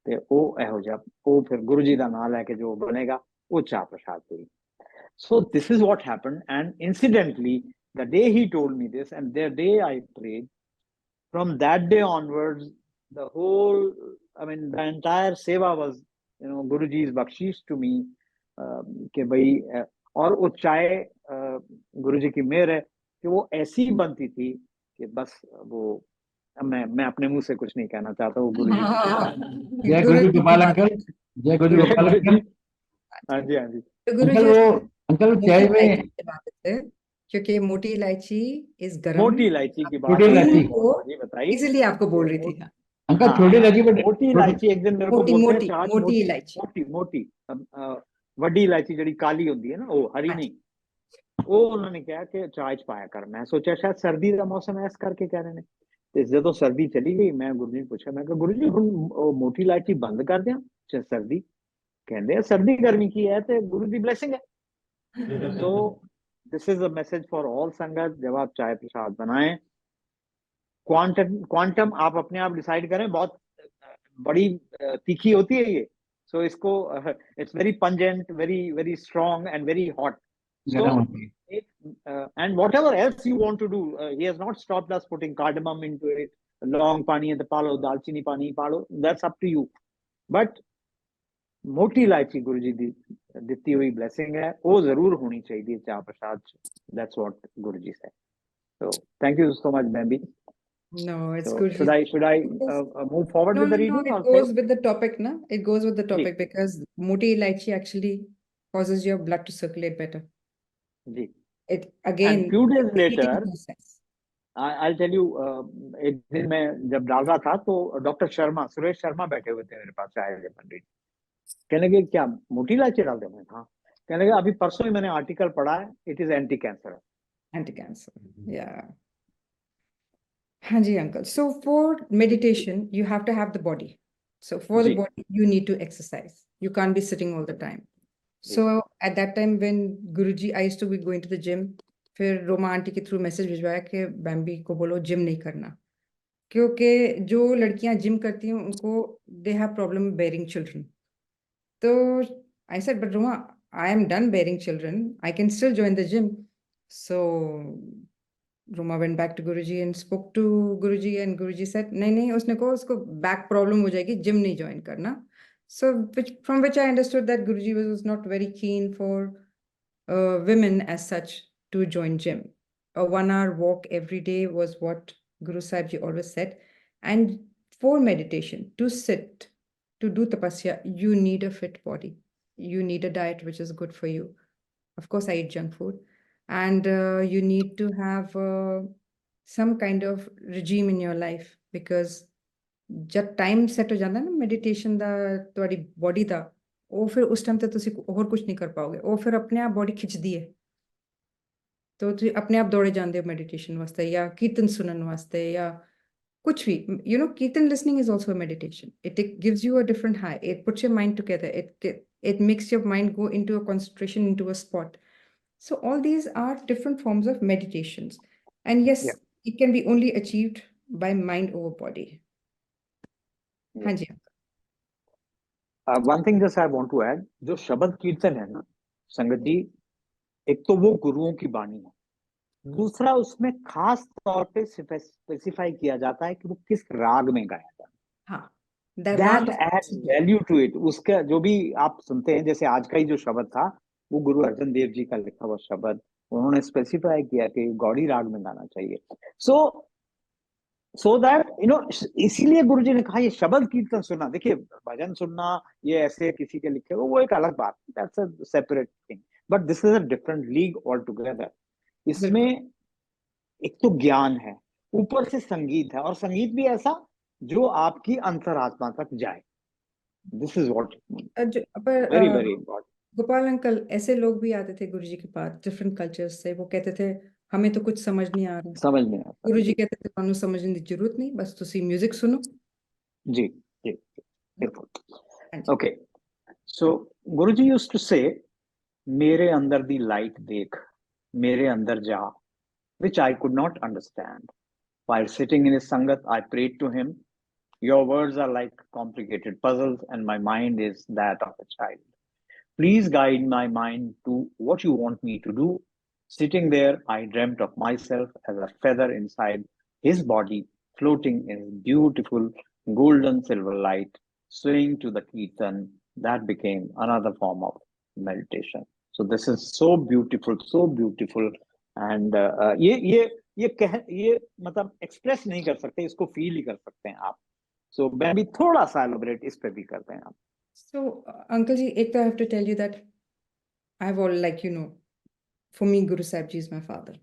ਤੇ ਉਹ ਇਹੋ ਜਿਹਾ ਉਹ ਫਿਰ ਗੁਰੂ ਜੀ ਦਾ ਨਾਮ ਲੈ ਕੇ ਜੋ ਬਣੇਗਾ ਉਹ ਚਾਹ ਪ੍ਰਸ਼ਾਦ ਹੋਈ। So this is what happened, and incidentally, the day he told me this, and the day I prayed, from that day onwards, the whole, I mean, the entire seva was, Guruji's bakshish to me, कि भाई और वो चाय गुरुजी की मेहर है कि वो ऐसी बनती थी कि बस वो मैं अपने मुंह से कुछ नहीं कहना चाहता, वो गुरुजी की जय गुरु जी गोपाल अंकल, जय गुरु जी गोपाल अंकल। हाँ जी हाँ जी। तो अंकल वो मोटी चाय में इलायची की बात है, क्योंकि मोटी इलायची इस गरम, मोटी इलायची की बात छोटी इलायची जी बताइए। इसीलिए आपको बोल रही थी। अंकल हाँ, छोटी इलायची मोटी इलायची एक दिन मेरे को मोटी बोलते हैं मोटी चाच मोटी इलायची, मोटी मोटी वड्डी इलायची ਜਿਹੜੀ ਕਾਲੀ ਹੁੰਦੀ ਹੈ ਨਾ ਉਹ ਹਰੀ ਨਹੀਂ, ਉਹ ਉਹਨਾਂ ਨੇ ਕਿਹਾ ਕਿ ਚਾਹ ਚ ਪਾਇਆ ਕਰ। ਮੈਂ ਸੋਚਿਆ ਸ਼ਾਇਦ ਸਰਦੀ ਦਾ ਮੌਸਮ ਹੈ ਇਸ ਕਰਕੇ ਕਹਿ ਰਹੇ ਨੇ। ਤੇ ਜਦੋਂ ਸਰਦੀ ਚਲੀ ਗਈ ਮੈਂ ਗੁਰੂ ਜੀ ਨੂੰ ਪੁੱਛਿਆ, ਮੈਂ ਕਿਹਾ ਗੁਰੂ ਜੀ ਹੁਣ ਉਹ ਮੋਟੀ ਇਲਾਇਚੀ ਬੰਦ ਕਰ ਦਿਆਂ ਚਾਹੇ ਸਰਦੀ? ਕਹਿੰਦੇ ਆ ਸਰਦੀ ਗਰਮੀ ਕੀ ਹੈ ਤੇ ਗੁਰੂ ਦੀ ਬਲੇਸਿੰਗ ਹੈ। तो this is a message for all संगत, जब आप चाय प्रसाद बनाएं क्वांटम आप अपने आप डिसाइड करें। बहुत बड़ी तीखी होती है ये, सो इसको it's very pungent, very very strong and very hot. So, and whatever else you want to do, he has not stopped us putting cardamom into it, long pani and the palo, dalchini pani palo, that's up to you. But मोटी इलायची गुरु जी दी ਦਿੱਤੀ हुई blessing है, वो जरूर होनी चाहिए चाह प्रसाद। That's what Guru ji said. So thank you so much, Bambi. No, it's So good. should I move forward No, with the no, reading? it or goes with the topic, na? It goes with the ji topic because moti ilaichi actually causes your blood to circulate better. Ji. It again, And few days it's heating later, process. I'll tell you, एक दिन मैं जब डाल रहा था तो doctor Sharma, Suresh Sharma बैठे हुए थे मेरे पास आए थे पंडित। कहने लगे क्या मोटी इलायची डाल दें? हाँ। कहने लगे अभी परसों ही मैंने आर्टिकल पढ़ा है, it is anti cancer. Anti-cancer. Yeah. Hanji uncle. So for meditation, you have to have the body. So for the G body, you need to exercise. You can't be sitting all the time. So at that time when Guruji, I used to be going to the gym, फिर Roma aunty के through message भिजवाया कि बैम्बी को बोलो gym नहीं करना, क्योंकि जो लड़कियां जिम करती हैं उनको they have problem bearing children. तो I said but Roma, I am done bearing children, I can still join the gym. So Roma went back to Guruji and spoke to Guruji, and Guruji said, नहीं उसने को उसको back problem हो जाएगी, gym नहीं join करना। So from which I understood that Guruji was not very keen for women as such to join gym. A 1 hour walk every day was what Guru Sahib Ji always said. And for meditation, to sit, to do tapasya, you need a fit body. You need a diet which is good for you. Of course, I eat junk food. And you need to have some kind of regime in your life, because जब time set हो जाता है ना meditation ਦਾ ਤੁਹਾਡੀ body ਦਾ, ਉਹ ਫਿਰ ਉਸ time ਤੇ ਤੁਸੀਂ ਹੋਰ ਕੁਝ ਨਹੀਂ ਕਰ ਪਾਓਗੇ, ਉਹ ਫਿਰ ਆਪਣੇ ਆਪ ਬੋਡੀ ਖਿੱਚਦੀ ਹੈ। तो ਤੁਸੀਂ ਆਪਣੇ ਆਪ ਦੌੜੇ ਜਾਂਦੇ ਹੋ ਮੈਡੀਟੇਸ਼ਨ ਵਾਸਤੇ ਜਾਂ ਕੀਰਤਨ ਸੁਣਨ ਵਾਸਤੇ ਜਾਂ ਕੁਝ ਵੀ। You know, kirtan listening is also a meditation. It gives you a different high. It puts your mind together. It makes your mind go into a concentration, into a spot. So all these are different forms of meditations. And yes, Yeah. it can be only achieved by mind over body. Yeah. हाँ जी। one thing just I want to add, जो शब्द कीर्तन है ना संगत जी, एक तो वो गुरुओं की बाणी है, दूसरा उसमें खास तौर पे स्पेसिफाई किया जाता है कि वो किस राग में गाया जाता है। हाँ, That adds value to it. उसका जो भी आप सुनते हैं, जैसे आज का ही जो शब्द था वो गुरु अर्जन देव जी का लिखा हुआ शब्द, उन्होंने स्पेसिफाई किया कि गौड़ी राग में गाना चाहिए। सो दैट इसीलिए गुरु जी ने कहा ये शब्द कीर्तन सुनना। देखिए भजन सुनना ये ऐसे किसी के लिखे हो वो एक अलग बात, that's a separate thing, but this is a different league all together. इसमें एक तो ज्ञान है, ऊपर से संगीत है, और संगीत भी ऐसा जो आपकी अंतरात्मा तक जाए। This is what very very important. Gopal uncle, ऐसे लोग भी आते थे गुरुजी के पास डिफरेंट कल्चर्स से, वो कहते थे हमें तो कुछ समझ नहीं आ रहा। समझ नहीं आता। गुरुजी कहते थे ਤੁਹਾਨੂੰ ਸਮਝਣ ਦੀ ਜ਼ਰੂरਤ ਨਹੀਂ, ਬਸ ਤੁਸੀਂ म्यूजिक सुनो। जी जी okay. So Guruji used to say मेरे अंदर दी लाइट देख, मेरे अंदर जा, which I could not understand, While sitting in his Sangat, I prayed to him. Your words are like complicated puzzles, and my mind is that of a child. Please guide my mind to what you want me to do. Sitting there, I dreamt of myself as a feather inside his body, floating in beautiful golden silver light, swaying to the kirtan. That became another form of meditation. So this is so beautiful, and ये मतलब express नहीं कर सकते, इसको feel ही कर सकते हैं आप. So मैं भी थोड़ा सा एलोबरेट इस पे भी करते हैं आप. So, Uncle Ji, ek to I have to tell you that I've all, like, for me, Guru Sahib Ji is my father.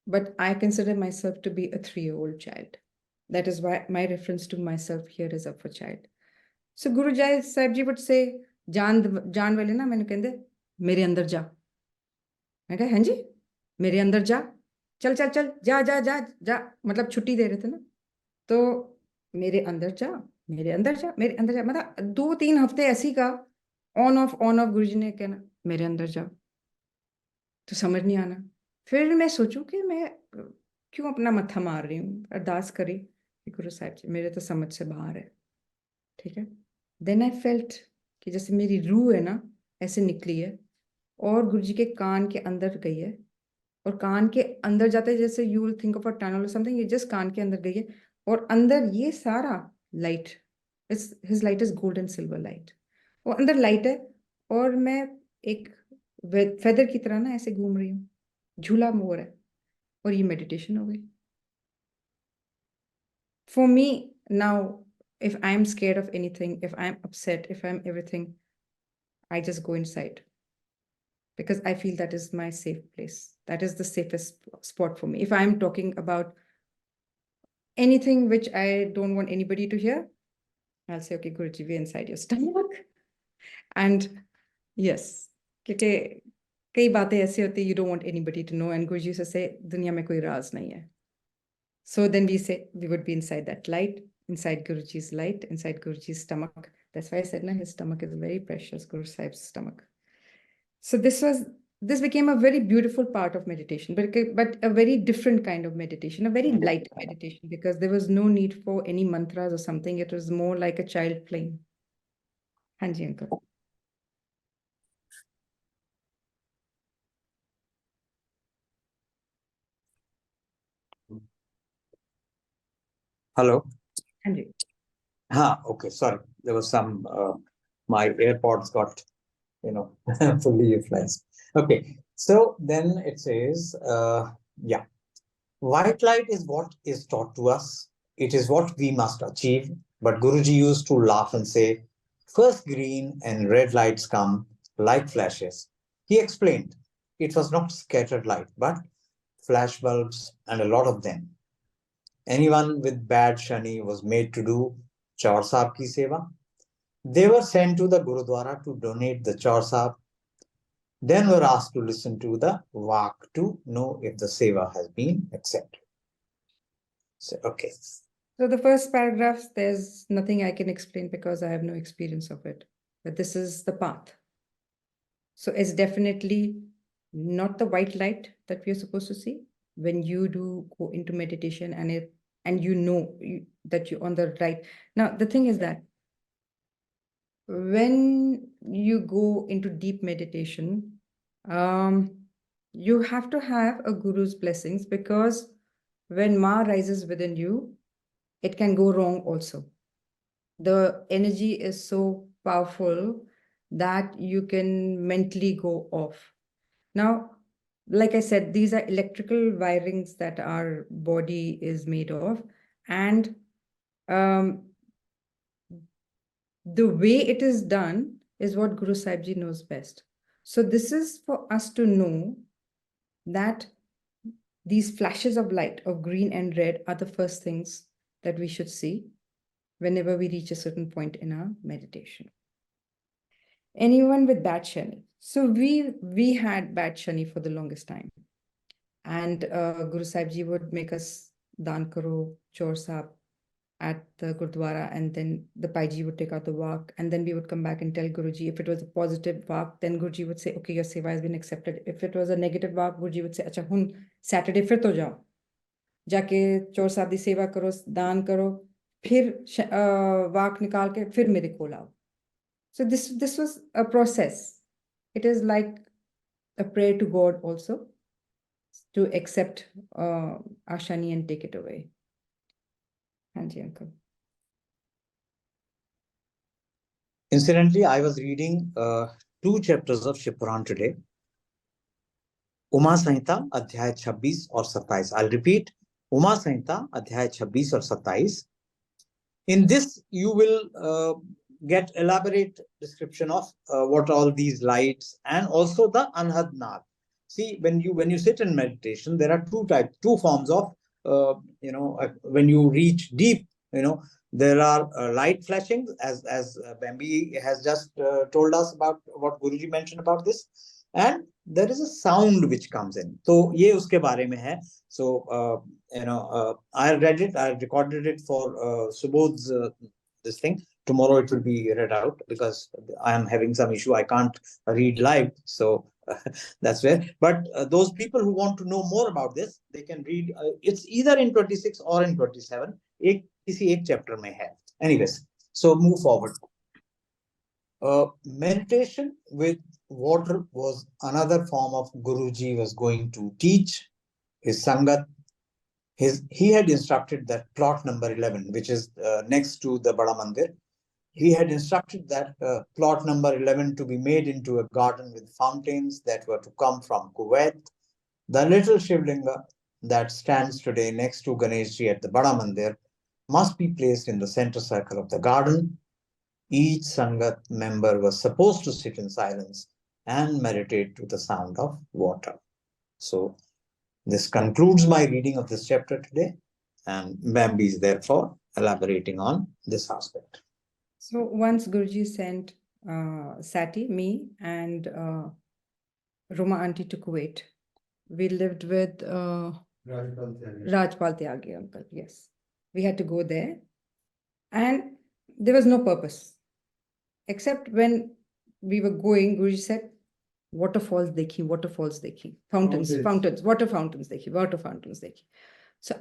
But I consider myself to be a 3-year-old child. That is why my reference to myself here is of a child. So Guru Sahib Ji would say, जान वाले ना मैंने कहते मेरे अंदर जा. मैं कहा हाँ जी मेरे अंदर जा, चल चल चल जा जा जा जा, मतलब छुट्टी दे रहे थे ना. तो मेरे अंदर जा, मेरे अंदर जा, मेरे अंदर जा, मतलब 2-3 हफ्ते ऐसी का ऑन ऑफ गुरुजी ने कहना मेरे अंदर जा. तो समझ नहीं आना. फिर मैं सोचूं कि मैं क्यों अपना मत्था मार रही हूँ. अरदास करी कि गुरु साहब जी मेरे तो समझ से बाहर है. ठीक है. देन आई फेल्ट कि जैसे मेरी रूह है ना ऐसे निकली है और गुरुजी के कान के अंदर गई है. और कान के अंदर जाते हैं जैसे you will think of a tunnel और समथिंग, ये जस्ट कान के अंदर गई है. और अंदर ये सारा light, his light is gold and silver light. वो अंदर लाइट है और मैं एक फेदर की तरह ना ऐसे घूम रही हूँ, झूला मोर है. और ये मेडिटेशन हो गई. For me now if I'm scared of anything, if I'm upset, if I'm everything, I just go inside. Because I feel that is my safe place. That is the safest spot for me. If I'm talking about anything which I don't want anybody to hear, I'll say, okay, Guruji, we're inside your stomach. And yes, क्योंकि कई बातें ऐसी होती है you don't want anybody to know, and Guruji से say दुनिया में कोई राज नहीं है. So then we say we would be inside that light, inside Guruji's light, inside Guruji's stomach. That's why I said, his stomach is very precious, Guru Sahib's stomach. So this became a very beautiful part of meditation, but a very different kind of meditation, a very light meditation, because there was no need for any mantras or something. It was more like a child playing. Hanji, uncle. Hello. Hanji. Okay, sorry. There was some, my AirPods got, fully utilized. Okay, so then it says, white light is what is taught to us. It is what we must achieve. But Guruji used to laugh and say, first green and red lights come like flashes. He explained, it was not scattered light, but flash bulbs and a lot of them. Anyone with bad shani was made to do Chaur Sahib ki seva. They were sent to the Gurudwara to donate the Chaur Sahib. Then were asked to listen to the Vak to know if the seva has been accepted. So, okay. So the first paragraph, there's nothing I can explain because I have no experience of it. But this is the path. So it's definitely not the white light that we are supposed to see when you do go into meditation, and that you're on the right. Now, the thing is that when you go into deep meditation, you have to have a guru's blessings, because when Ma rises within you, it can go wrong also. The energy is so powerful that you can mentally go off. Now, like I said, these are electrical wirings that our body is made of, and the way it is done is what Guru Sahib Ji knows best. So this is for us to know that these flashes of light of green and red are the first things that we should see whenever we reach a certain point in our meditation. Anyone with bad shani. So we had bad shani for the longest time. And Guru Sahib Ji would make us dan karo, Chaur Sahib at the Gurdwara, and then the Paiji would take out the Vak, and then we would come back and tell Guruji. If it was a positive Vak, then Guruji would say, okay, your seva has been accepted. If it was a negative Vak, Guruji would say, acha, hun Saturday fir to jao. जाके चोर सादी सेवा करो, दान करो, फिर वाक निकाल के फिर मेरे को लाओ. So this was a process. It is like a prayer to God also to accept our shani and take it away. Hanji uncle. Incidentally, I was reading 2 chapters of Shiv Puran today. Uma Samhita, Adhyay 26 और 27. I'll repeat. Uma Samhita, Adhyay 26 और 27. In this, you will get elaborate description of what all these lights and also the Anhad Naad. See, when you sit in meditation, there are two forms of when you reach deep, there are light flashing, as Bambi has just told us about what Guruji mentioned about this, and there is a sound which comes in. So ye uske bare mein hai. So I read it, I recorded it for Subodh's this thing. Tomorrow it will be read out because I am having some issue. I can't read live, so that's where. But those people who want to know more about this, they can read. It's either in 26 or in 27. किसी एक chapter में है. Anyways, so move forward. Meditation with water was another form of Guruji was going to teach his Sangat. He had instructed that plot number 11, which is next to the Bada Mandir. He had instructed that plot number 11 to be made into a garden with fountains that were to come from Kuwait. The little Shivlinga that stands today next to Ganeshji at the Bada Mandir must be placed in the center circle of the garden. Each Sangat member was supposed to sit in silence and meditate to the sound of water. So this concludes my reading of this chapter today, and Bambi is therefore elaborating on this aspect. So once Guruji sent Sati, me, and Roma auntie to Kuwait, we lived with Rajpal Tyagi uncle. Yes, we had to go there, and there was no purpose except when we were going. Guruji said, "Waterfalls dekhi, waterfalls dekhi, fountains, water fountains dekhi, water fountains dekhi." So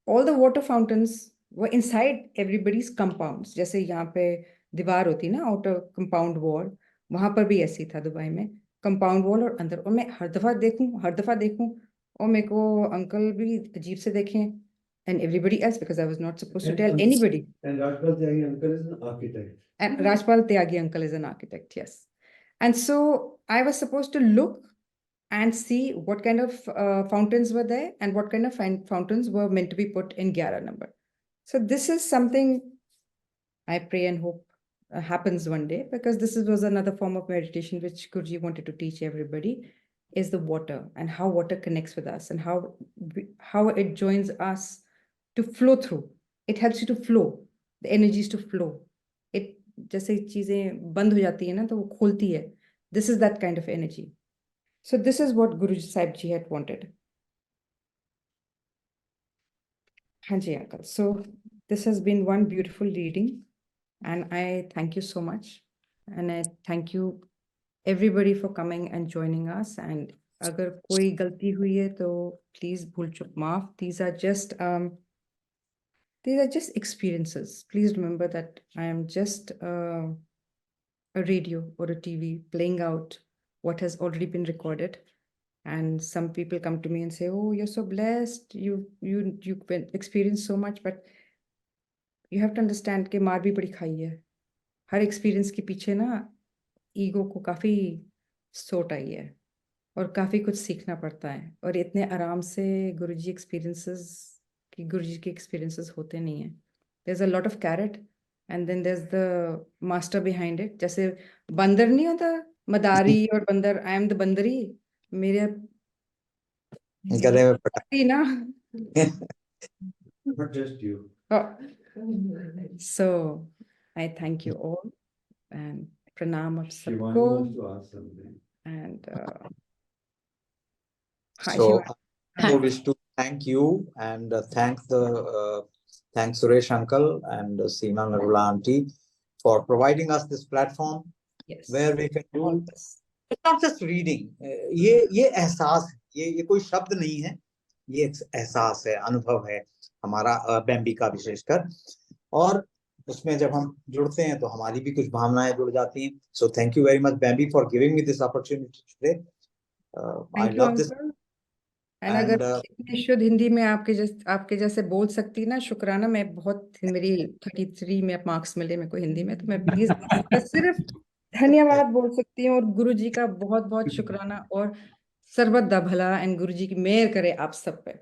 all the water fountains were inside everybody's compounds. जैसे यहाँ पे दीवार होती ना, outer compound wall, वहां पर भी ऐसी था दुबई में, compound wall और अंदर. और मैं हर दफा देखूं और मेरे को अंकल भी अजीब से देखें, and everybody else, because I was not supposed to tell anybody. And Rajpal Tyagi uncle is an architect. And Rajpal Tyagi uncle is an architect, yes. And so I was supposed to look and see what kind of fountains were there and what kind of fountains were meant to be put in 11 number. So this is something I pray and hope happens one day, because this was another form of meditation which Guruji wanted to teach everybody, is the water and how water connects with us and how it joins us to flow through. It helps you to flow, the energies to flow. It जैसे चीजें बंद हो जाती है ना तो वो खोलती है. This is that kind of energy. So this is what Guruji Sahib Ji had wanted. Hanji uncle. So this has been one beautiful reading, and I thank you so much. And I thank you everybody for coming and joining us. And अगर कोई गलती हुई है तो please भूल चूक माफ. These are just experiences. Please remember that I am just a radio or a TV playing out what has already been recorded. And some people come to me and say, "Oh, you're so blessed. You've experienced so much." But you have to understand कि मार भी बड़ी खाई है. हर experience के पीछे ना ego को काफी सोट आई है और काफी कुछ सीखना पड़ता है. और इतने आराम से गुरुजी के experiences होते नहीं हैं. There's a lot of carrot, and then there's the master behind it. जैसे बंदर नहीं होता, मदारी और बंदर. I am the बंदरी. मेरे गले में पटा. ना. Not just you. Oh. So I thank you all and pranam of Shivani sabko. wants to ask something. And So I wish to thank you and thank Suresh uncle and Seema Narula auntie for providing us this platform. yes, where we can do. all this. It's not just reading. ये एहसास है. ये कोई शब्द नहीं है. ये एक एहसास है, अनुभव है हमारा बैम्बी का विशेषकर। और उसमें जब हम जुड़ते हैं तो हमारी भी कुछ भावनाएं जुड़ जाती हैं। So thank you very much Bambi for giving me this opportunity today. I thank you love this uncle. And अगर इतनी शुद्ध हिंदी में आपके जैसे बोल सकती ना, शुक्राना। मैं बहुत, मेरी 33 में मार्क्स मिले मेरे को हिंदी में, तो मैं प्लीज मैं सिर्फ धन्यवाद बोल सकती हूँ। और गुरु जी का बहुत बहुत शुक्राना, और सर्वदा भला, एंड गुरु जी की मेहर करे आप सब पे।